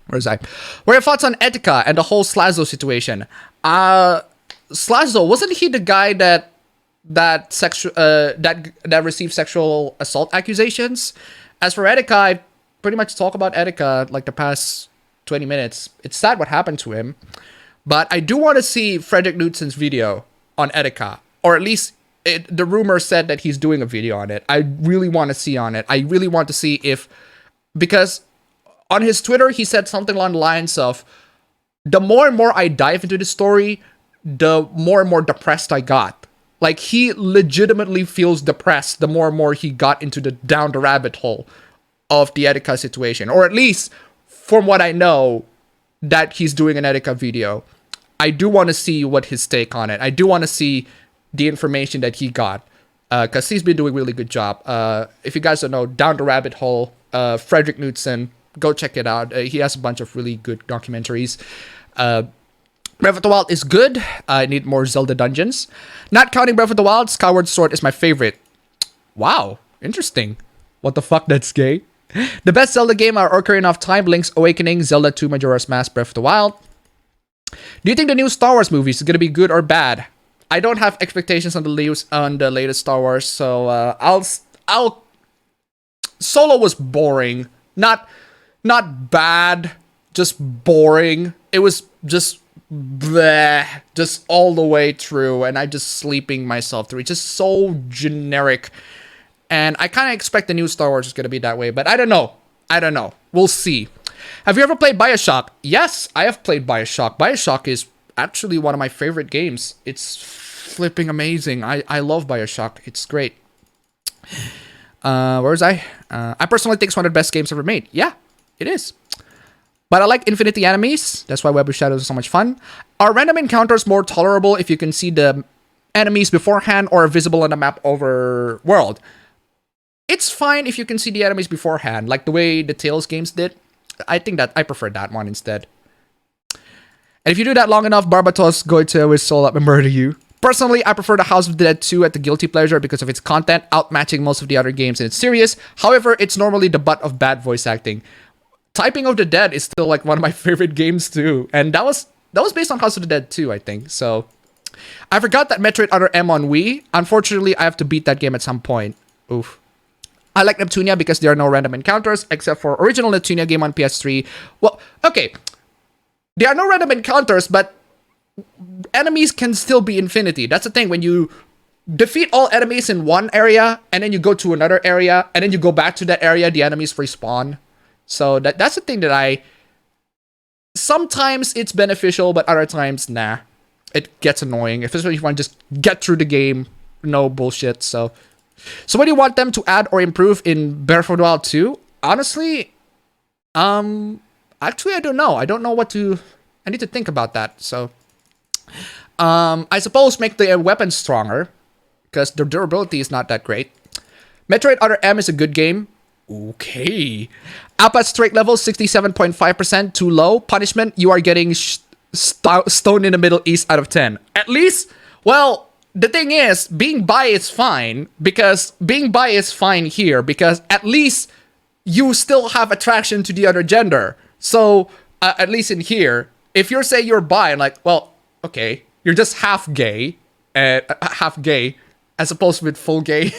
Where's I? What are your thoughts on Etika and the whole Slazo situation? Slazo, wasn't he the guy that received sexual assault accusations? As for Etika, I pretty much talk about Etika like the past 20 minutes. It's sad what happened to him, but I do want to see Frederick Knutson's video on Etika, or at least the rumor said that he's doing a video on it. I really want to see on it. I really want to see because on his Twitter, he said something along the lines of, the more and more I dive into the story, the more and more depressed I got. Like, he legitimately feels depressed the more and more he got into down the rabbit hole of the Etika situation. Or at least, from what I know, that he's doing an Etika video. I do want to see what his take on it. I do want to see the information that he got, because he's been doing a really good job. If you guys don't know, Down the Rabbit Hole, Frederick Knutson, go check it out. He has a bunch of really good documentaries. Breath of the Wild is good. I need more Zelda dungeons. Not counting Breath of the Wild, Skyward Sword is my favorite. Wow, interesting. What the fuck, that's gay? The best Zelda game are Ocarina of Time, Link's Awakening, Zelda 2, Majora's Mask, Breath of the Wild. Do you think the new Star Wars movies is gonna be good or bad? I don't have expectations on the latest Star Wars, so I'll. Solo was boring, not bad, just boring. It was just bleh, just all the way through, and I just sleeping myself through. It's just so generic, and I kind of expect the new Star Wars is gonna be that way, but I don't know. We'll see. Have you ever played BioShock? Yes, I have played BioShock. BioShock is actually one of my favorite games. It's flipping amazing. I love BioShock. It's great. Where was I? I personally think it's one of the best games ever made. Yeah, it is. But I like infinity enemies. That's why Web of Shadows is so much fun. Are random encounters more tolerable if you can see the enemies beforehand or are visible on the map over world? It's fine if you can see the enemies beforehand, like the way the Tales games did. I think that I prefer that one instead. And if you do that long enough, Barbatos going to always soul up and murder you. Personally, I prefer the House of the Dead 2 at the Guilty Pleasure because of its content, outmatching most of the other games, and it's serious. However, it's normally the butt of bad voice acting. Typing of the Dead is still like one of my favorite games too, and that was based on House of the Dead 2, I think. So I forgot that Metroid Other M on Wii. Unfortunately, I have to beat that game at some point. Oof. I like Neptunia because there are no random encounters, except for original Neptunia game on PS3. Well, okay. There are no random encounters, but enemies can still be infinity. That's the thing. When you defeat all enemies in one area, and then you go to another area, and then you go back to that area, the enemies respawn. So that's the thing that I... Sometimes it's beneficial, but other times, nah. It gets annoying. Especially if you want to just get through the game. No bullshit, so... So what do you want them to add or improve in Breath of the Wild 2? Honestly, actually I don't know. I don't know what to... I need to think about that, so... I suppose make the weapons stronger, because the durability is not that great. Metroid Other M is a good game. Okay. Appa straight level 67.5%, too low. Punishment, you are getting stoned in the Middle East out of 10. At least, well... The thing is, being bi is fine, because being bi is fine here, because at least you still have attraction to the other gender. So, at least in here, if you're saying you're bi, and like, well, okay, you're just half gay, as opposed with full gay.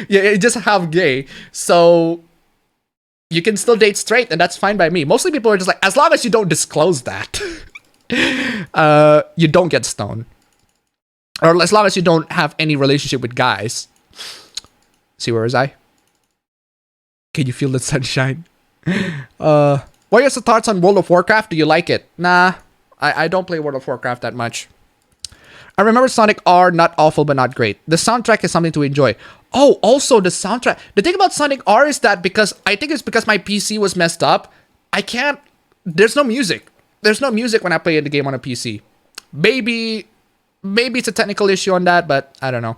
Yeah, you're just half gay. So, you can still date straight, and that's fine by me. Mostly people are just like, as long as you don't disclose that, you don't get stoned. Or as long as you don't have any relationship with guys. See, where was I? Can you feel the sunshine? What are your thoughts on World of Warcraft? Do you like it? Nah, I don't play World of Warcraft that much. I remember Sonic R, not awful but not great. The soundtrack is something to enjoy. Oh, also the soundtrack. The thing about Sonic R is that I think it's because my PC was messed up, I can't... There's no music. There's no music when I play the game on a PC. Maybe it's a technical issue on that, but I don't know.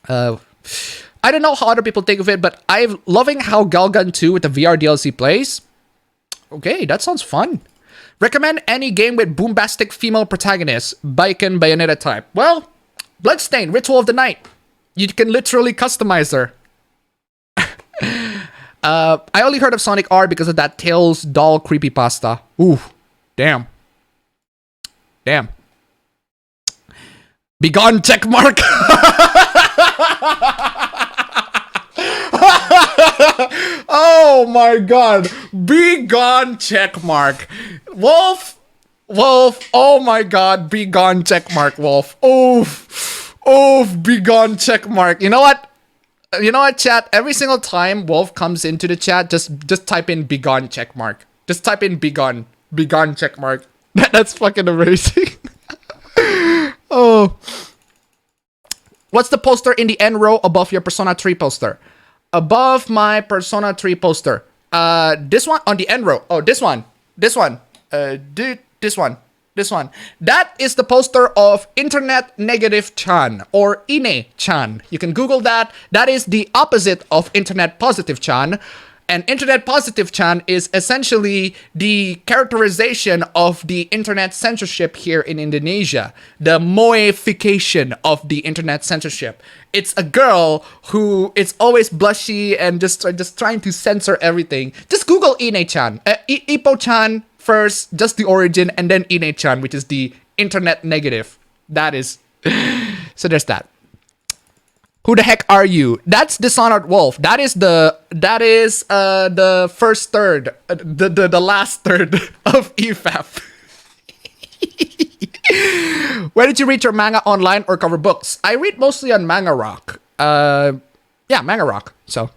I don't know how other people think of it, but I'm loving how Galgun 2 with the VR DLC plays. Okay, that sounds fun. Recommend any game with bombastic female protagonist, Baiken Bayonetta type. Well, Bloodstained, Ritual of the Night. You can literally customize her. I only heard of Sonic R because of that Tails doll creepypasta. Ooh, damn. Damn. Begone checkmark. Oh my god. Begone checkmark. Wolf. Oh my god. Begone checkmark, Wolf. Oof. Begone checkmark. You know what, chat? Every single time Wolf comes into the chat, just type in begone checkmark. Just type in begone checkmark. That's fucking amazing. Oh. What's the poster in the end row above your Persona 3 poster? Above my Persona 3 poster. This one on the end row. Oh, this one. This one. This one. That is the poster of Internet Negative Chan, or Ine Chan. You can Google that. That is the opposite of Internet Positive Chan. And Internet Positive Chan is essentially the characterization of the internet censorship here in Indonesia. The moification of the internet censorship. It's a girl who is always blushy and just trying to censor everything. Just Google Ine-chan. Ipo-chan first, just the origin, and then Ine-chan, which is the internet negative. That is... So there's that. Who the heck are you? That's Dishonored Wolf. That is the first third, the last third of EFAP. Where did you read your manga, online or cover books? I read mostly on Manga Rock. Yeah, Manga Rock. So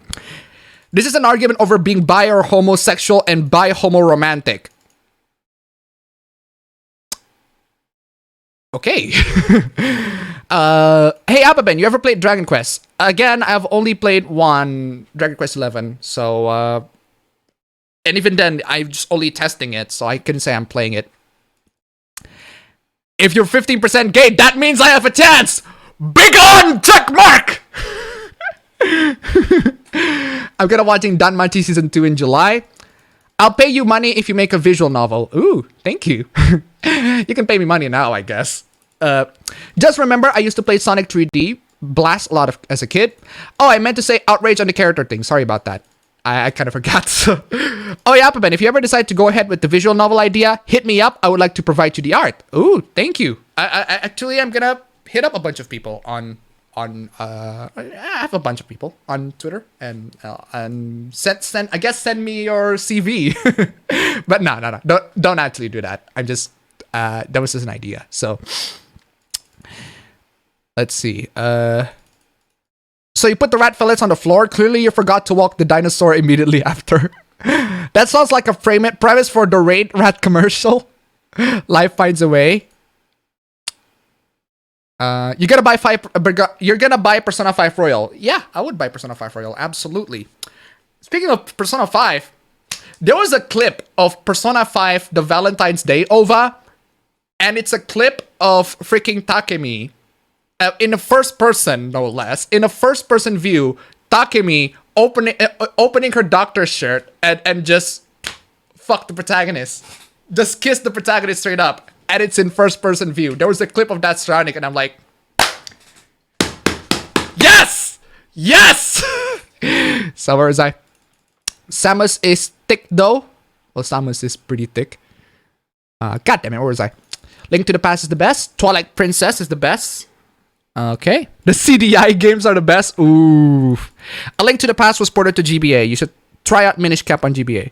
this is an argument over being bi or homosexual and bi homo-romantic. Okay. Hey Apaben, you ever played Dragon Quest? Again, I've only played one, Dragon Quest 11. So, and even then, I'm just only testing it, so I couldn't say I'm playing it. If you're 15% gay, that means I have a chance! Big on! Check mark! I'm gonna watching Danmachi Season 2 in July. I'll pay you money if you make a visual novel. Ooh, thank you. You can pay me money now, I guess. Just remember, I used to play Sonic 3D Blast a lot as a kid. Oh, I meant to say outrage on the character thing. Sorry about that. I kind of forgot. So. Oh, yeah, Papan, if you ever decide to go ahead with the visual novel idea, hit me up. I would like to provide you the art. Ooh, thank you. Actually, I'm gonna hit up a bunch of people on I have a bunch of people on Twitter and send I guess send me your CV. But no, don't actually do that. I'm just that was just an idea. So let's see. So you put the rat fillets on the floor. Clearly you forgot to walk the dinosaur immediately after. That sounds like a premise for the Raid Rat commercial. Life finds a way. You're gonna buy Persona 5 Royal. Yeah, I would buy Persona 5 Royal. Absolutely. Speaking of Persona 5, there was a clip of Persona 5 the Valentine's Day OVA, and it's a clip of freaking Takemi in a first person, no less, in a first person view. Takemi opening her doctor's shirt and just fuck the protagonist, just kiss the protagonist straight up. And it's in first person view. There was a clip of that surrounding, and I'm like, yes! Yes! So where is I? Samus is thick though. Well, Samus is pretty thick. God damn it, where was I? Link to the Past is the best. Twilight Princess is the best. Okay. The CDI games are the best. Ooh. A Link to the Past was ported to GBA. You should try out Minish Cap on GBA.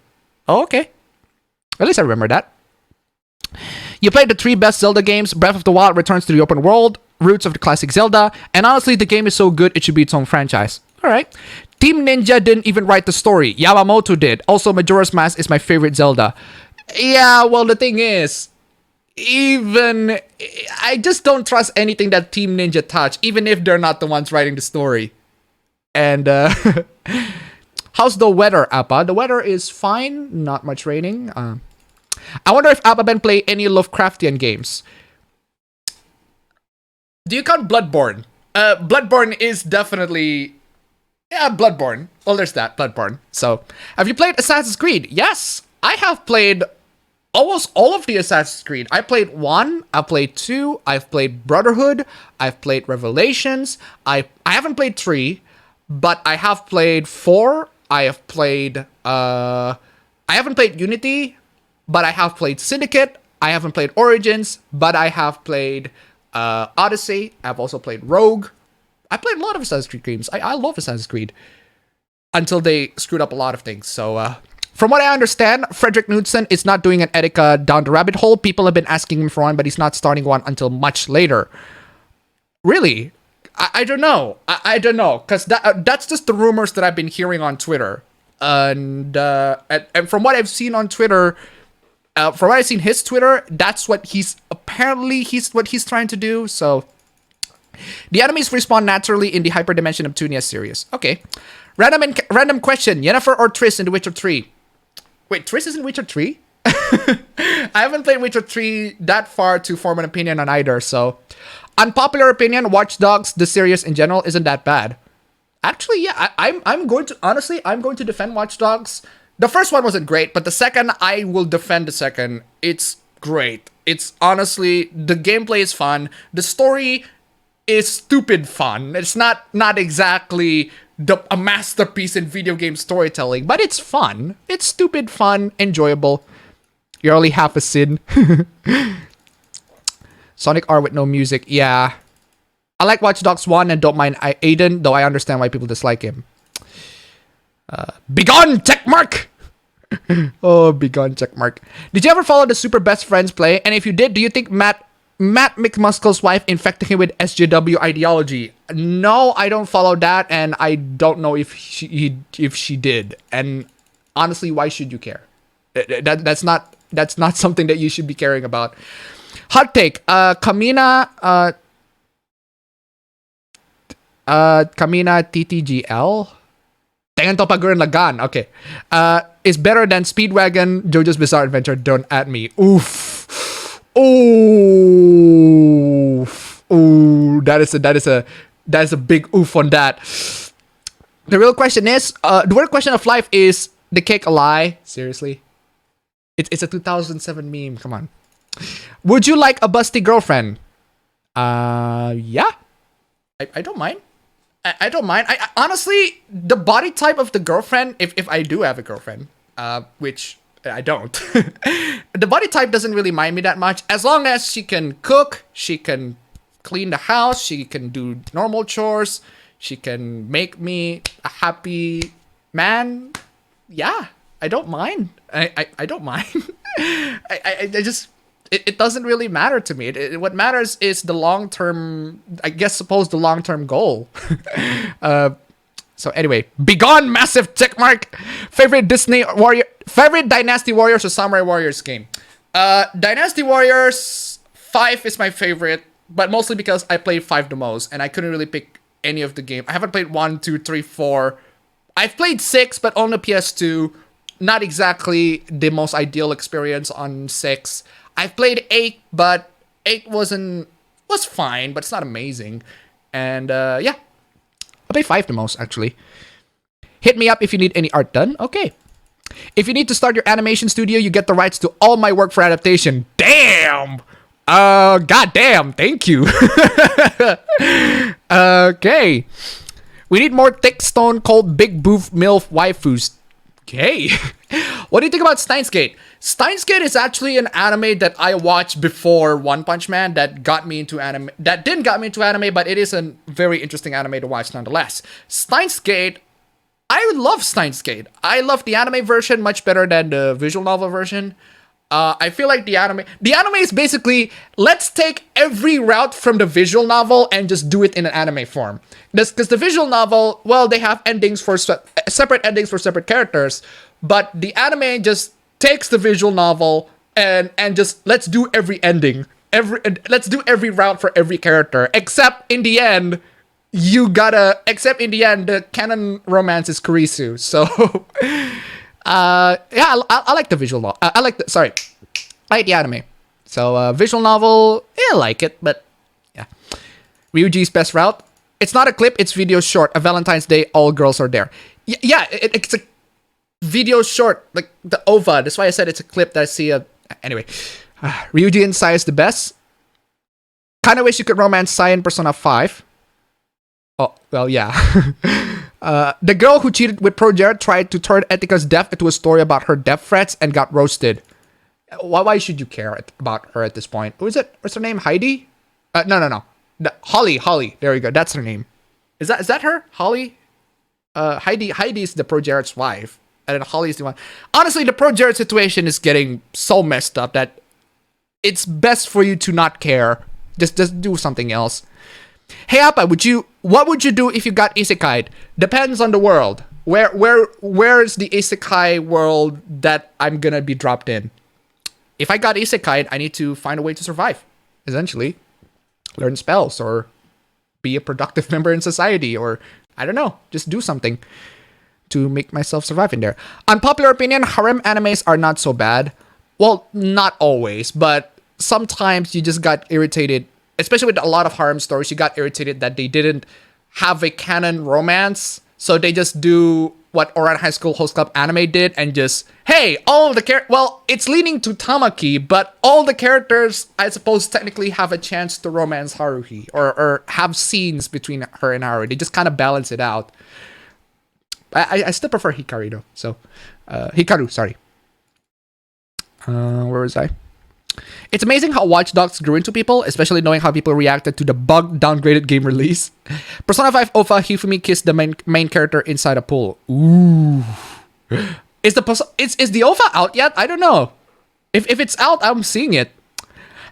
Oh, okay. At least I remember that. You played the 3 best Zelda games. Breath of the Wild returns to the open world, roots of the classic Zelda, and honestly, the game is so good it should be its own franchise. Alright. Team Ninja didn't even write the story. Yamamoto did. Also, Majora's Mask is my favorite Zelda. Yeah, well, the thing is, I just don't trust anything that Team Ninja touch, even if they're not the ones writing the story. And, how's the weather, Appa? The weather is fine. Not much raining. I wonder if Apaben play any Lovecraftian games. Do you count Bloodborne? Bloodborne is definitely... Yeah, Bloodborne. Well, there's that, Bloodborne. So, have you played Assassin's Creed? Yes, I have played almost all of the Assassin's Creed. I played 1, I played 2, I've played Brotherhood, I've played Revelations, I haven't played 3, but I have played 4, I have played... I haven't played Unity, but I have played Syndicate. I haven't played Origins, but I have played Odyssey. I've also played Rogue. I played a lot of Assassin's Creed games. I love Assassin's Creed. Until they screwed up a lot of things. So, from what I understand, Frederick Knudsen is not doing an Etika Down the Rabbit Hole. People have been asking him for one, but he's not starting one until much later. Really? I don't know. I don't know. Because that's just the rumors that I've been hearing on Twitter. And from what I've seen on Twitter... from what I've seen his Twitter, that's what he's trying to do. So the enemies respawn naturally in the Hyperdimension Neptunia series. Okay. Random question. Yennefer or Triss in The Witcher 3? Wait, Triss is in Witcher 3? I haven't played Witcher 3 that far to form an opinion on either. So unpopular opinion, Watch Dogs, the series in general, isn't that bad. Actually, yeah, I'm going to honestly, I'm going to defend Watch Dogs. The first one wasn't great, but the second, I will defend the second. It's great. It's honestly, the gameplay is fun. The story is stupid fun. It's not exactly a masterpiece in video game storytelling, but it's fun. It's stupid fun, enjoyable. You're only half a sin. Sonic R with no music. Yeah. I like Watch Dogs 1 and don't mind Aiden, though I understand why people dislike him. Begone, checkmark! Oh, begone, checkmark. Did you ever follow the Super Best Friends play? And if you did, do you think Matt McMuscle's wife infected him with SJW ideology? No, I don't follow that, and I don't know if she did. And honestly, why should you care? That's not something that you should be caring about. Hot take. Kamina TTGL. Tengan to pagurang lagan. Okay. Is better than Speedwagon, JoJo's Bizarre Adventure. Don't at me. Oof. Oof. Ooh. That is a big oof on that. The real question is, the real question of life is the cake a lie? Seriously? It's a 2007 meme. Come on. Would you like a busty girlfriend? Yeah. I don't mind. I don't mind. I honestly, the body type of the girlfriend, if I do have a girlfriend, which I don't, the body type doesn't really mind me that much. As long as she can cook, she can clean the house, she can do normal chores, she can make me a happy man. Yeah, I don't mind. I don't mind. I just... It doesn't really matter to me. What matters is the long-term, the long-term goal. So anyway, begone, massive checkmark. Favorite Dynasty Warriors or Samurai Warriors game? Dynasty Warriors 5 is my favorite, but mostly because I played 5 the most, and I couldn't really pick any of the game. I haven't played 1, 2, 3, 4. I've played 6, but on the PS2. Not exactly the most ideal experience on 6. I've played 8, but 8 was fine, but it's not amazing. And yeah, I played 5 the most, actually. Hit me up if you need any art done. Okay. If you need to start your animation studio, you get the rights to all my work for adaptation. Damn! Goddamn, thank you. Okay. We need more thick stone cold big boof MILF waifus. Okay. What do you think about Steins Gate? Steins Gate is actually an anime that I watched before One Punch Man that got me into anime. That didn't got me into anime, but it is a very interesting anime to watch nonetheless. Steins Gate, I love Steins Gate. I love the anime version much better than the visual novel version. I feel like the anime is basically, let's take every route from the visual novel and just do it in an anime form. Because the visual novel, well, they have endings for separate endings for separate characters, but the anime just takes the visual novel and just let's do every ending, let's do every route for every character, except in the end, the canon romance is Kurisu. So, yeah, I like the visual novel. I like the anime. So, visual novel, I like it, but yeah. Ryuji's best route. It's not a clip, it's video short. A Valentine's Day, all girls are there. Yeah, it's a video short, like the OVA. That's why I said it's a clip that I see. Anyway, Ryuji and Sai is the best. Kind of wish you could romance Sai in Persona 5. Oh, well, yeah. The girl who cheated with Project tried to turn Etika's death into a story about her death threats and got roasted. Why should you care about her at this point? Who is it? What's her name? Heidi? No. Holly. There you go. That's her name. Is that her? Holly? Heidi is the Project's wife. And then Holly's the one. Honestly, the Project situation is getting so messed up that it's best for you to not care. Just do something else. Hey Appa, what would you do if you got isekai'd? Depends on the world. Where's the isekai world that I'm gonna be dropped in? If I got isekai'd, I need to find a way to survive. Essentially. Learn spells or be a productive member in society, or I don't know, just do something to make myself survive in there. Unpopular opinion, harem animes are not so bad. Well, not always, but sometimes you just got irritated, especially with a lot of harem stories, you got irritated that they didn't have a canon romance, so they just do what Ouran High School Host Club anime did and just, hey, all the well, it's leaning to Tamaki, but all the characters, I suppose, technically have a chance to romance Haruhi or have scenes between her and Haruhi. They just kind of balance it out. I still prefer Hikaru though. So, Hikaru, sorry. Where was I? It's amazing how Watch Dogs grew into people, especially knowing how people reacted to the bug downgraded game release. Persona 5 Ofa Hifumi kissed the main character inside a pool. Ooh. Is the Ofa out yet? I don't know. If it's out, I'm seeing it.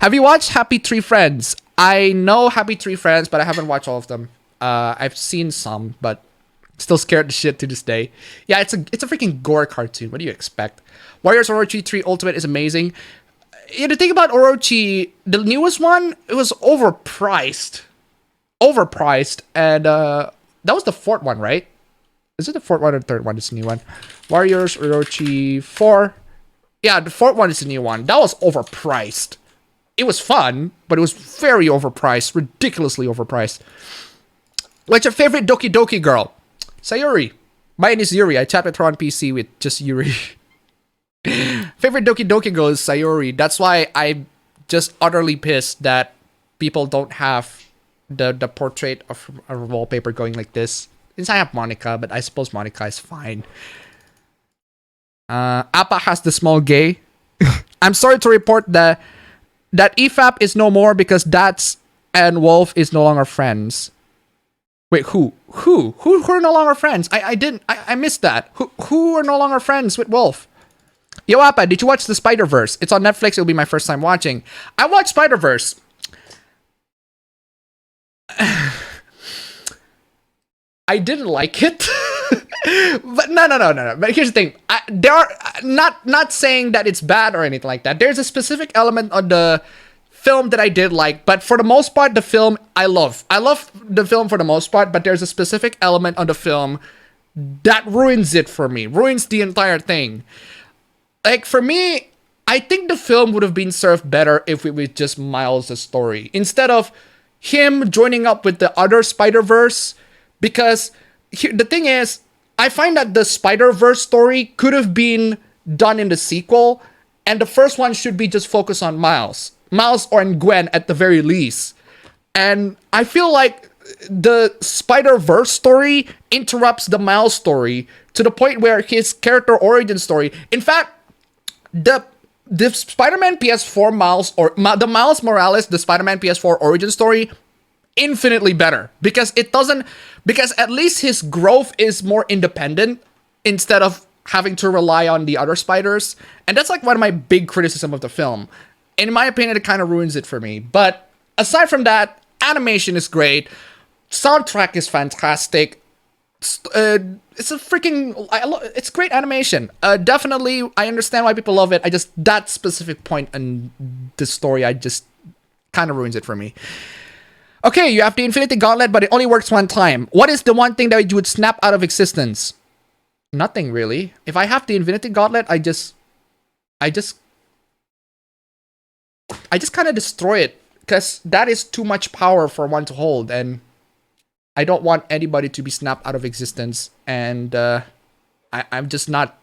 Have you watched Happy Tree Friends? I know Happy Tree Friends, but I haven't watched all of them. I've seen some, but still scared the shit to this day. Yeah, it's a freaking gore cartoon. What do you expect? Warriors Orochi 3 Ultimate is amazing. Yeah, the thing about Orochi, the newest one, it was overpriced. And that was the fourth one, right? Is it the fourth one or the third one? It's the new one. Warriors Orochi 4. Yeah, the fourth one is the new one. That was overpriced. It was fun, but it was very overpriced. Ridiculously overpriced. What's your favorite Doki Doki girl? Sayuri. Mine is Yuri. I chat with her on PC with just Yuri. Favorite Doki Doki girl is Sayuri. That's why I'm just utterly pissed that people don't have the portrait of a wallpaper going like this. Since I have Monica, but I suppose Monica is fine. Appa has the small gay. I'm sorry to report that EFAP is no more because Dats and Wolf is no longer friends. Wait, who are no longer friends? I missed that. Who are no longer friends with Wolf? Yo, Appa, did you watch the Spider-Verse? It's on Netflix. It'll be my first time watching. I watched Spider-Verse. I didn't like it. But no. But here's the thing. There are not saying that it's bad or anything like that. There's a specific element on the film that I did like, but for the most part, the film I love. I love the film for the most part, but there's a specific element on the film that ruins it for me. Ruins the entire thing. Like, for me, I think the film would have been served better if it was just Miles' story. Instead of him joining up with the other Spider-Verse. Because the thing is, I find that the Spider-Verse story could have been done in the sequel. And the first one should be just focused on Miles. Miles or Gwen at the very least. And I feel like the Spider-Verse story interrupts the Miles story to the point where his character origin story... In fact, the Spider-Man PS4 Miles, or the Miles Morales, the Spider-Man PS4 origin story, infinitely better. Because at least his growth is more independent instead of having to rely on the other spiders. And that's like one of my big criticism of the film. In my opinion, it kind of ruins it for me. But aside from that, animation is great. Soundtrack is fantastic. It's a freaking... it's great animation. Definitely, I understand why people love it. That specific point in the story, I just kind of ruins it for me. Okay, you have the Infinity Gauntlet, but it only works one time. What is the one thing that you would snap out of existence? Nothing, really. If I have the Infinity Gauntlet, I just kind of destroy it. Because that is too much power for one to hold, and I don't want anybody to be snapped out of existence. And I'm just not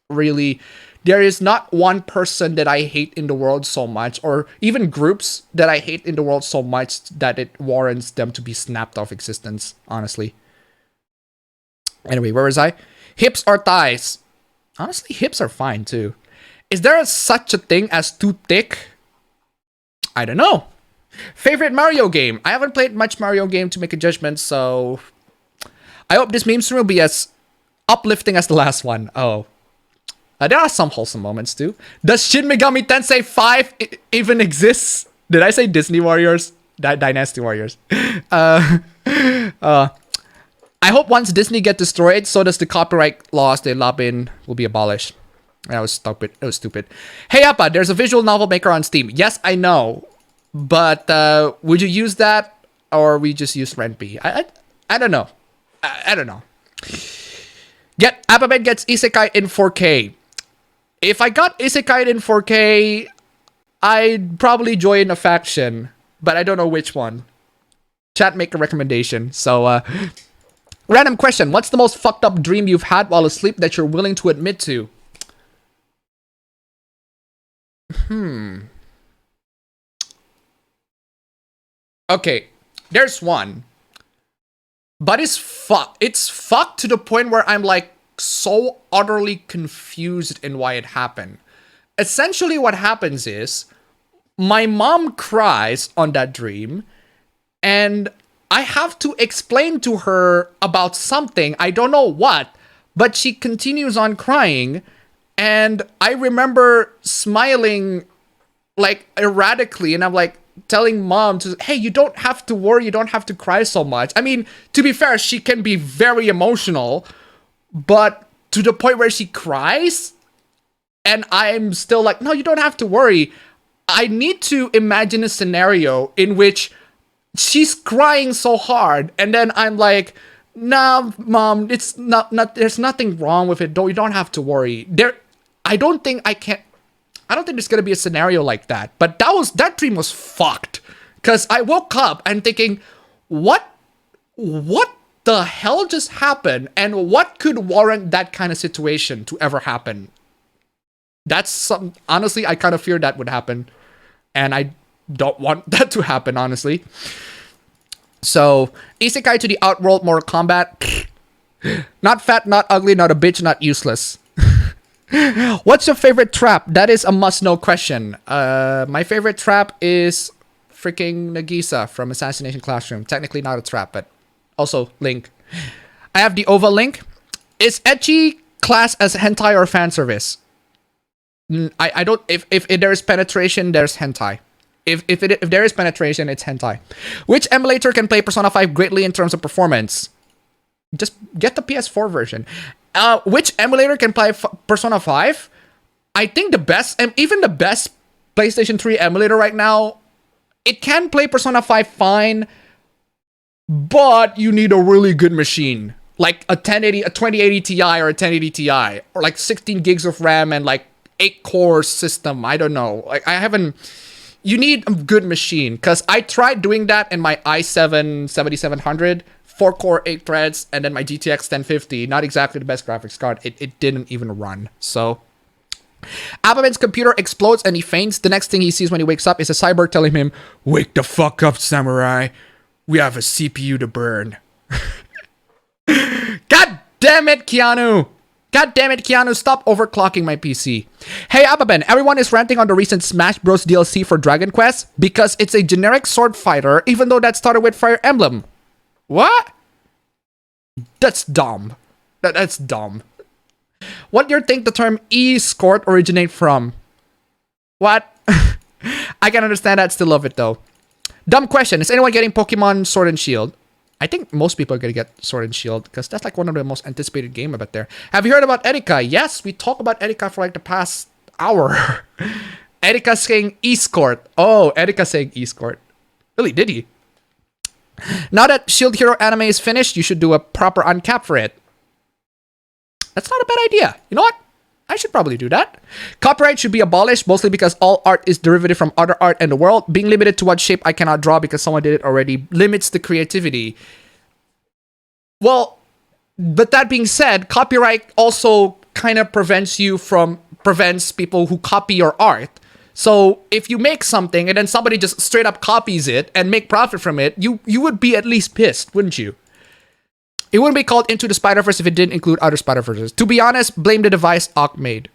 really... There is not one person that I hate in the world so much, or even groups that I hate in the world so much that it warrants them to be snapped off existence, honestly. Anyway, where was I? Hips or thighs? Honestly, hips are fine too. Is there such a thing as too thick? I don't know. Favorite Mario game? I haven't played much Mario game to make a judgment, so... I hope this meme stream will be as uplifting as the last one. Oh. There are some wholesome moments too. Does Shin Megami Tensei 5 even exist? Did I say Disney Warriors? Dynasty Warriors. I hope once Disney get destroyed, so does the copyright laws they lob in will be abolished. That was stupid. It was stupid. Hey Appa, there's a visual novel maker on Steam. Yes, I know. But would you use that, or we just use Ren'Py? I don't know. I don't know. Appaben gets Isekai in 4K. If I got Isekai in 4K, I'd probably join a faction, but I don't know which one. Chat, make a recommendation. So, random question. What's the most fucked up dream you've had while asleep that you're willing to admit to? Okay, there's one. But it's fucked to the point where I'm like so utterly confused in why it happened. Essentially what happens is my mom cries on that dream and I have to explain to her about something. I don't know what, but she continues on crying. And I remember smiling like erratically. And I'm like telling mom to, hey, you don't have to worry. You don't have to cry so much. I mean, to be fair, she can be very emotional, but to the point where she cries. And I'm still like, no, you don't have to worry. I need to imagine a scenario in which she's crying so hard, and then I'm like, nah, mom, it's not there's nothing wrong with it. You don't have to worry. I don't think there's gonna be a scenario like that. But that dream was fucked. Cause I woke up and thinking, what the hell just happened? And what could warrant that kind of situation to ever happen? Honestly, I kind of feared that would happen. And I don't want that to happen, honestly. So, isekai to the outworld, Mortal Kombat. Not fat, not ugly, not a bitch, not useless. What's your favorite trap? That is a must-know question. My favorite trap is freaking Nagisa from Assassination Classroom. Technically not a trap, but also Link. I have the OVA Link. Is ecchi class as hentai or fan service? I don't. If there is penetration, there's hentai. If there is penetration, it's hentai. Which emulator can play Persona 5 greatly in terms of performance? Just get the PS4 version. Which emulator can play Persona 5? I think the best, and even the best PlayStation 3 emulator right now, it can play Persona 5 fine, but you need a really good machine. Like a 2080 Ti or a 1080 Ti, or like 16 gigs of RAM and like 8-core system. I don't know. Like you need a good machine, because I tried doing that in my i7 7700, 4-core 8 threads, and then my GTX 1050. Not exactly the best graphics card. It didn't even run. So Appleman's computer explodes and he faints. The next thing he sees when he wakes up is a cyborg telling him, "Wake the fuck up, samurai. We have a CPU to burn." God damn it, Keanu! God damn it, Keanu, stop overclocking my PC. Hey, Ababen, everyone is ranting on the recent Smash Bros. DLC for Dragon Quest because it's a generic sword fighter, even though that started with Fire Emblem. What? That's dumb. That's dumb. What do you think the term e-escort originate from? What? I can understand that, still love it though. Dumb question, is anyone getting Pokemon Sword and Shield? I think most people are going to get Sword and Shield, because that's like one of the most anticipated game about there. Have you heard about Erika? Yes, we talked about Erika for like the past hour. Erika saying escort. Oh, Erika saying escort. Really, did he? Now that Shield Hero anime is finished, you should do a proper uncap for it. That's not a bad idea. You know what? I should probably do that. Copyright should be abolished, mostly because all art is derivative from other art in the world. Being limited to what shape I cannot draw because someone did it already limits the creativity. Well, but that being said, copyright also kind of prevents people who copy your art. So if you make something and then somebody just straight up copies it and make profit from it, you would be at least pissed, wouldn't you? It wouldn't be called Into the Spider-Verse if it didn't include other Spider-Verses. To be honest, blame the device Ock made.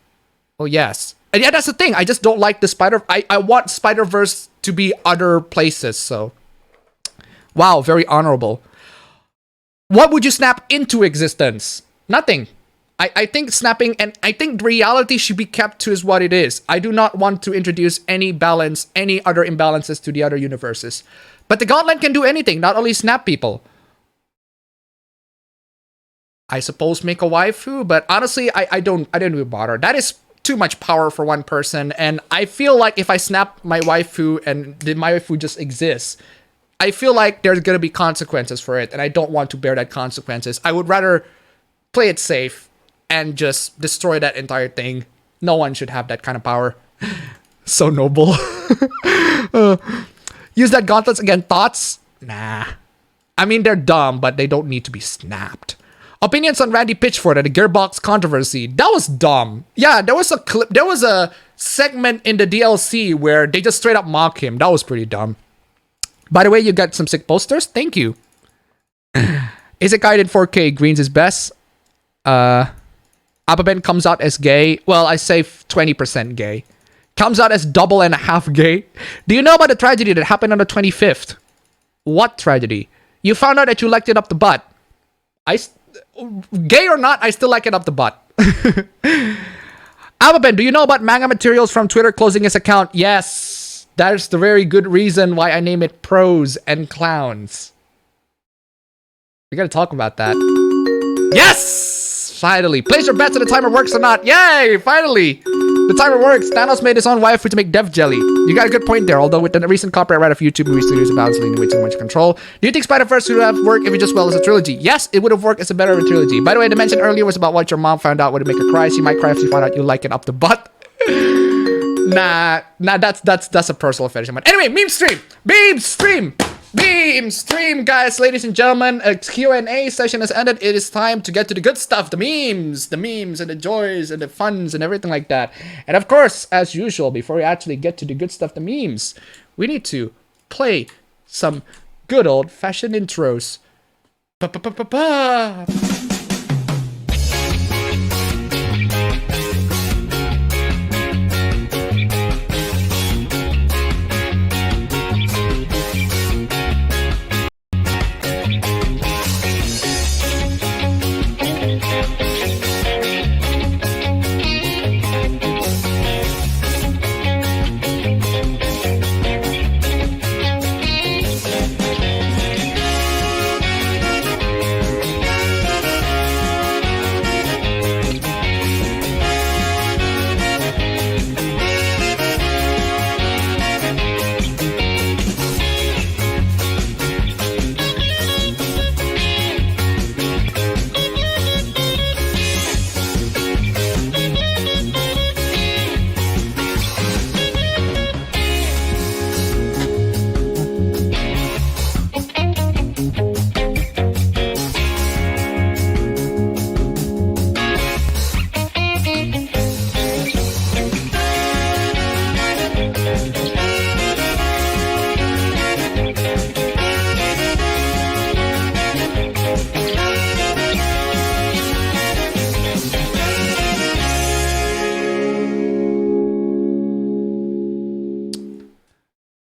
Oh, yes. And yeah, that's the thing. I just don't like the I want Spider-Verse to be other places, so. Wow, very honorable. What would you snap into existence? Nothing. I think snapping, and I think reality should be kept to is what it is. I do not want to introduce any other imbalances to the other universes. But the Gauntlet can do anything, not only snap people. I suppose make a waifu, but honestly, I don't even bother. That is too much power for one person, and I feel like if I snap my waifu and my waifu just exists, I feel like there's gonna be consequences for it, and I don't want to bear that consequences. I would rather play it safe and just destroy that entire thing. No one should have that kind of power. So noble. Use that gauntlets again. Thoughts? Nah. I mean, they're dumb, but they don't need to be snapped. Opinions on Randy Pitchford and the Gearbox controversy. That was dumb. Yeah, there was a clip. There was a segment in the DLC where they just straight up mock him. That was pretty dumb. By the way, you got some sick posters. Thank you. Is it guided 4K? Green's is best. Appabendyt comes out as gay. Well, I say 20% gay. Comes out as double and a half gay. Do you know about the tragedy that happened on the 25th? What tragedy? You found out that you liked it up the butt. Gay or not, I still like it up the butt. Appabendyt, do you know about manga materials from Twitter closing his account? Yes. That's the very good reason why I name it Pros and Clowns. We gotta talk about that. Yes! Finally. Place your bets on the timer works or not. Yay! Finally! The timer works. Thanos made his own waifu to make Dev Jelly. You got a good point there, although with the recent copyright right of YouTube movie studios about leaning way too much control. Do you think Spider-Verse would have worked if it just well as a trilogy? Yes, it would have worked as a better trilogy. By the way, the mention earlier was about what your mom found out would make her cry. She might cry if she found out you like it up the butt. Nah, that's a personal fetish. Anyway, meme stream! Meme stream! Meme stream, guys, ladies and gentlemen. A Q&A session has ended. It is time to get to the good stuff, the memes and the joys and the funs and everything like that. And of course, as usual, before we actually get to the good stuff, the memes, we need to play some good old-fashioned intros. Pa-pa-pa-pa-pa!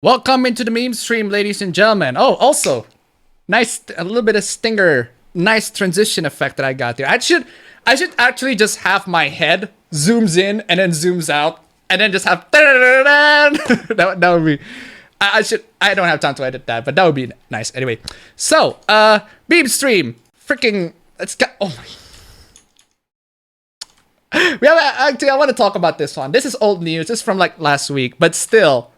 Welcome into the meme stream, ladies and gentlemen. Oh, also, nice, a little bit of stinger, nice transition effect that I got there. I should actually just have my head zooms in and then zooms out, and then just have that would be. I don't have time to edit that, but that would be nice. Anyway, so meme stream, freaking, let's go. Oh my. We have actually. I want to talk about this one. This is old news. This is from like last week, but still.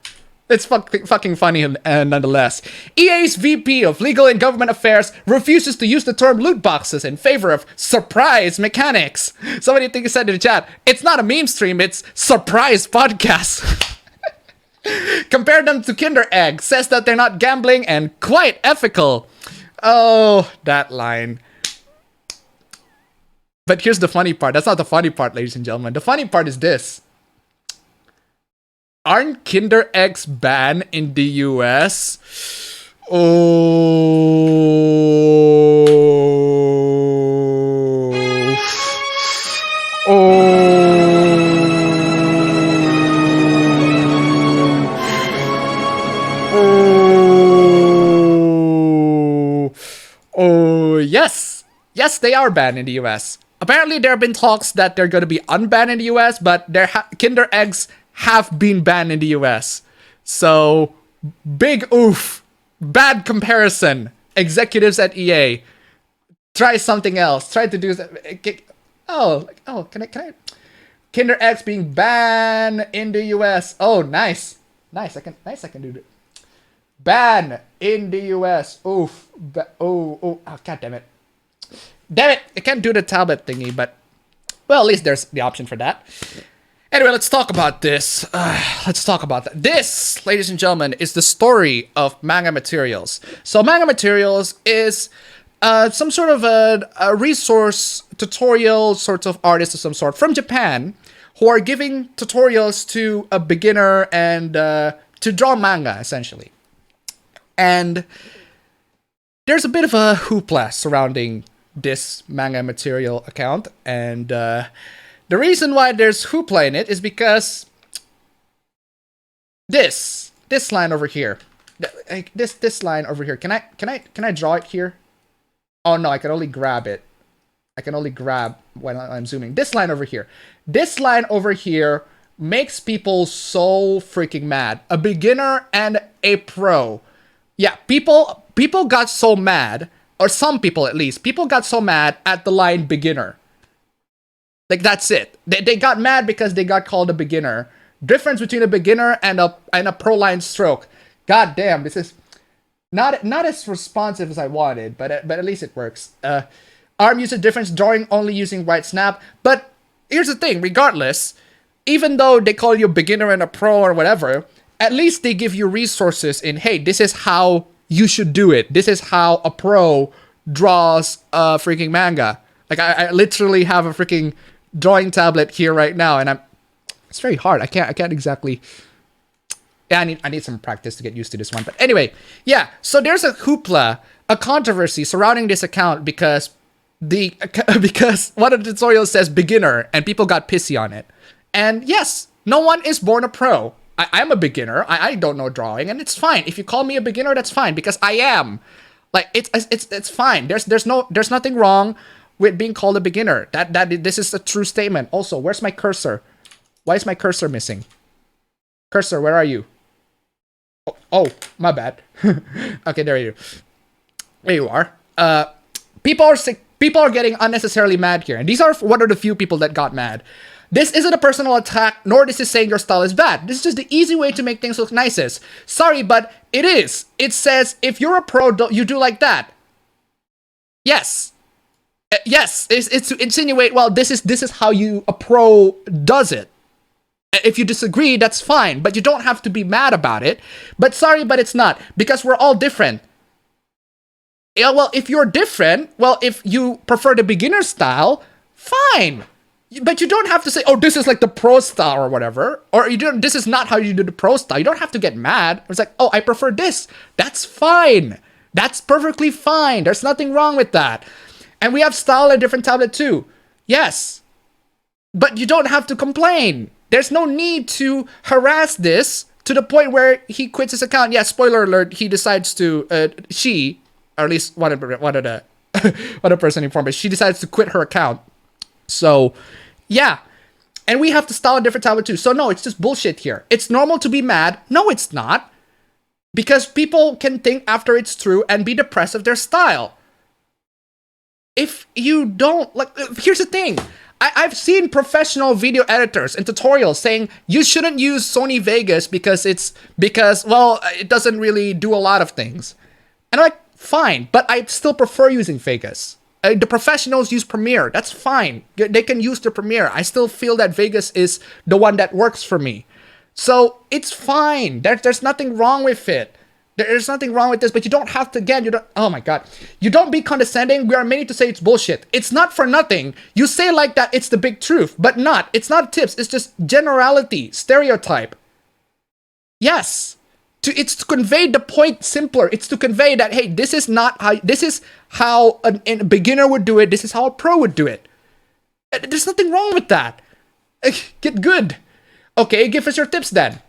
It's fucking funny nonetheless. EA's VP of Legal and Government Affairs refuses to use the term loot boxes in favor of surprise mechanics. Somebody think said in the chat, it's not a meme stream, it's surprise podcast. Compare them to Kinder Egg, says that they're not gambling and quite ethical. Oh, that line. But here's the funny part. That's not the funny part, ladies and gentlemen. The funny part is this. Aren't Kinder Eggs banned in the US? Oh. Oh, yes. Yes, they are banned in the US. Apparently, there have been talks that they're going to be unbanned in the US, but their Kinder Eggs have been banned in the US. So, big oof. Bad comparison. Executives at EA. Try something else. Try to do... can I... Kinder Eggs being banned in the US. Oh, nice. Nice, I can do that. Ban in the US. Oof. Oh, god damn it. Damn it! I can't do the tablet thingy, but... Well, at least there's the option for that. Anyway, let's talk about this. Let's talk about that. This, ladies and gentlemen, is the story of manga materials. So manga materials is some sort of a resource tutorial sort of artist of some sort from Japan who are giving tutorials to a beginner and to draw manga, essentially. And there's a bit of a hoopla surrounding this manga material account, and the reason why there's hoopla in it is because this line over here, this line over here. Can I draw it here? Oh no, I can only grab it. I can only grab when I'm zooming. This line over here. This line over here makes people so freaking mad. A beginner and a pro. Yeah, people got so mad, or some people at least, people got so mad at the line beginner. Like, that's it. They got mad because they got called a beginner. Difference between a beginner and a pro line stroke. God damn, this is not as responsive as I wanted, but at least it works. Arm usage difference, drawing only using right snap. But here's the thing, regardless, even though they call you a beginner and a pro or whatever, at least they give you resources in, hey, this is how you should do it. This is how a pro draws a freaking manga. Like, I literally have a freaking drawing tablet here right now, and it's very hard. I can't exactly. Yeah, I need some practice to get used to this one. But anyway, yeah. So there's a hoopla, a controversy surrounding this account because one of the tutorials says beginner, and people got pissy on it. And yes, no one is born a pro. I'm a beginner. I don't know drawing, and it's fine. If you call me a beginner, that's fine because I am. Like, it's fine. There's nothing wrong with being called a beginner. This is a true statement. Also, where's my cursor? Why is my cursor missing? Cursor, where are you? Oh, my bad. Okay, there you are. People are getting unnecessarily mad here, and these are one of the few people that got mad. This isn't a personal attack, nor this is saying your style is bad. This is just the easy way to make things look nicest. Sorry, but it is. It says, if you're a pro, you do like that. Yes. Yes, it's to insinuate, well, this is how a pro does it. If you disagree, that's fine, but you don't have to be mad about it. But sorry, but it's not, because we're all different. Yeah, well, if you're different, well, if you prefer the beginner style, fine. But you don't have to say, oh, this is like the pro style or whatever. Or this is not how you do the pro style. You don't have to get mad. It's like, oh, I prefer this. That's fine. That's perfectly fine. There's nothing wrong with that. And we have style on a different tablet too. Yes. But you don't have to complain. There's no need to harass this to the point where he quits his account. Yeah, spoiler alert, he decides to, she, or at least one of the person informed me, she decides to quit her account. So, yeah. And we have to style a different tablet too. So no, it's just bullshit here. It's normal to be mad. No, it's not. Because people can think after it's true and be depressed of their style. If you don't, like, here's the thing. I've seen professional video editors and tutorials saying you shouldn't use Sony Vegas because well, it doesn't really do a lot of things. And I'm like, fine, but I still prefer using Vegas. The professionals use Premiere. That's fine. They can use the Premiere. I still feel that Vegas is the one that works for me. So it's fine. There's nothing wrong with it. There's nothing wrong with this, but you don't have to, again, oh my god. You don't be condescending. We are many to say it's bullshit. It's not for nothing. You say like that, it's the big truth, but not. It's not tips. It's just generality, stereotype. Yes. It's to convey the point simpler. It's to convey that, hey, this is how a beginner would do it. This is how a pro would do it. There's nothing wrong with that. Get good. Okay, give us your tips then.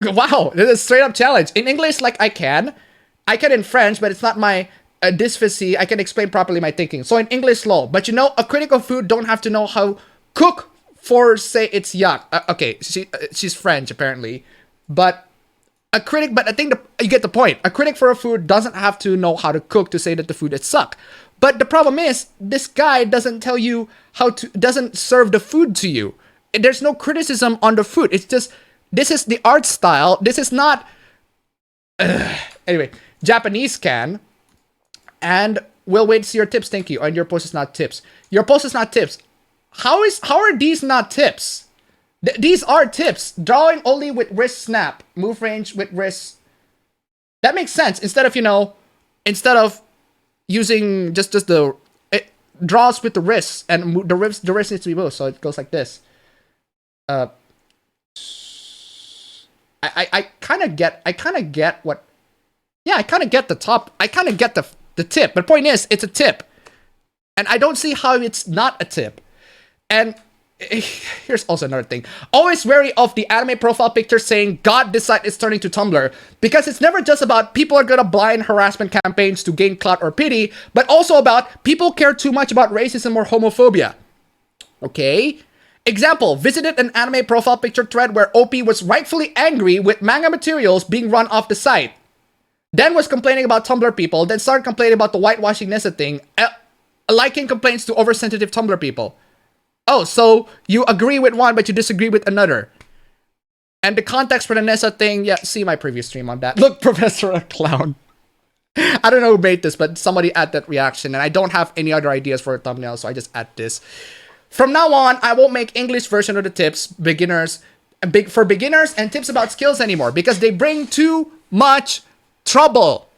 Wow, this is a straight up challenge. In English, like I can in French, but it's not my dysphasia. I can explain properly my thinking. So in English, low. But you know, a critic of food don't have to know how cook for say it's yuck. Okay, she's French apparently. But a critic, but I think you get the point. A critic for a food doesn't have to know how to cook to say that the food is suck. But the problem is, this guy doesn't tell you doesn't serve the food to you. There's no criticism on the food. It's just, this is the art style. This is not, anyway, Japanese can. And we'll wait to see your tips. Thank you. And your post is not tips. Your post is not tips. How are these not tips? These are tips. Drawing only with wrist snap, move range with wrist. That makes sense. Instead of using just the it draws with the wrists, and the wrist needs to be moved, so it goes like this. I kind of get what. Yeah, I kind of get the top. I kind of get the tip. But the point is, it's a tip, and I don't see how it's not a tip. And here's also another thing. Always wary of the anime profile picture saying God this site is turning to Tumblr, because it's never just about people are gonna blind harassment campaigns to gain clout or pity, but also about people care too much about racism or homophobia. Okay? Example, visited an anime profile picture thread where OP was rightfully angry with manga materials being run off the site. Then was complaining about Tumblr people, then started complaining about the whitewashing Nessa thing, liking complaints to oversensitive Tumblr people. Oh, so you agree with one, but you disagree with another. And the context for the Nessa thing, yeah, see my previous stream on that. Look, Professor a Clown. I don't know who made this, but somebody add that reaction, and I don't have any other ideas for a thumbnail, so I just add this. From now on, I won't make English version of the tips, for beginners and tips about skills anymore, because they bring too much trouble.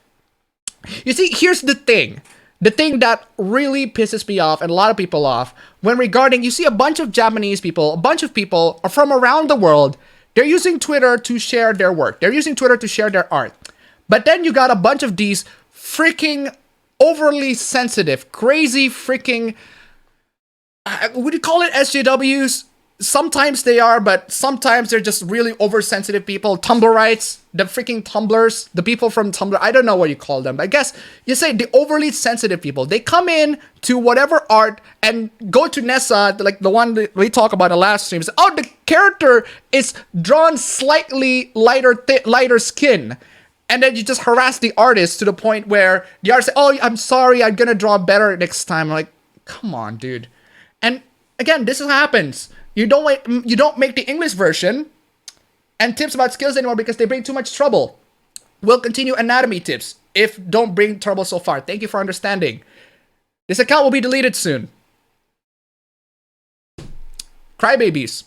You see, here's the thing. The thing that really pisses me off, and a lot of people off, you see a bunch of Japanese people, a bunch of people from around the world, they're using Twitter to share their work. They're using Twitter to share their art. But then you got a bunch of these freaking overly sensitive, crazy freaking, would you call it SJWs? Sometimes they are, but sometimes they're just really oversensitive people. Tumblrites, the freaking Tumblers, the people from Tumblr, I don't know what you call them. I guess you say the overly sensitive people. They come in to whatever art and go to Nessa, like the one that we talk about in the last stream. Say, oh, the character is drawn slightly lighter skin. And then you just harass the artist to the point where the artist say, oh, I'm sorry, I'm gonna draw better next time. I'm like, come on, dude. And again, this happens. You don't make the English version and tips about skills anymore because they bring too much trouble. We'll continue anatomy tips if don't bring trouble so far. Thank you for understanding. This account will be deleted soon. Crybabies.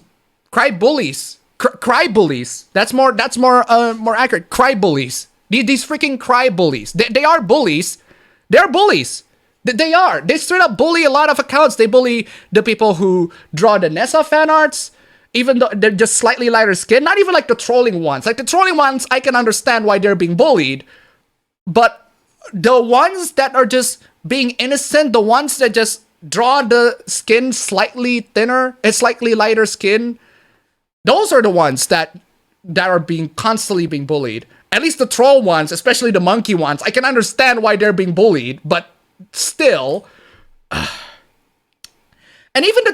Cry bullies. Cry bullies. That's more accurate. Cry bullies. These freaking cry bullies. They are bullies. They're bullies. They are. They straight up bully a lot of accounts. They bully the people who draw the Nessa fan arts, even though they're just slightly lighter skin. Not even like the trolling ones. Like the trolling ones, I can understand why they're being bullied. But the ones that are just being innocent, the ones that just draw the skin slightly thinner, slightly lighter skin, those are the ones that are constantly being bullied. At least the troll ones, especially the monkey ones, I can understand why they're being bullied, but still. And even the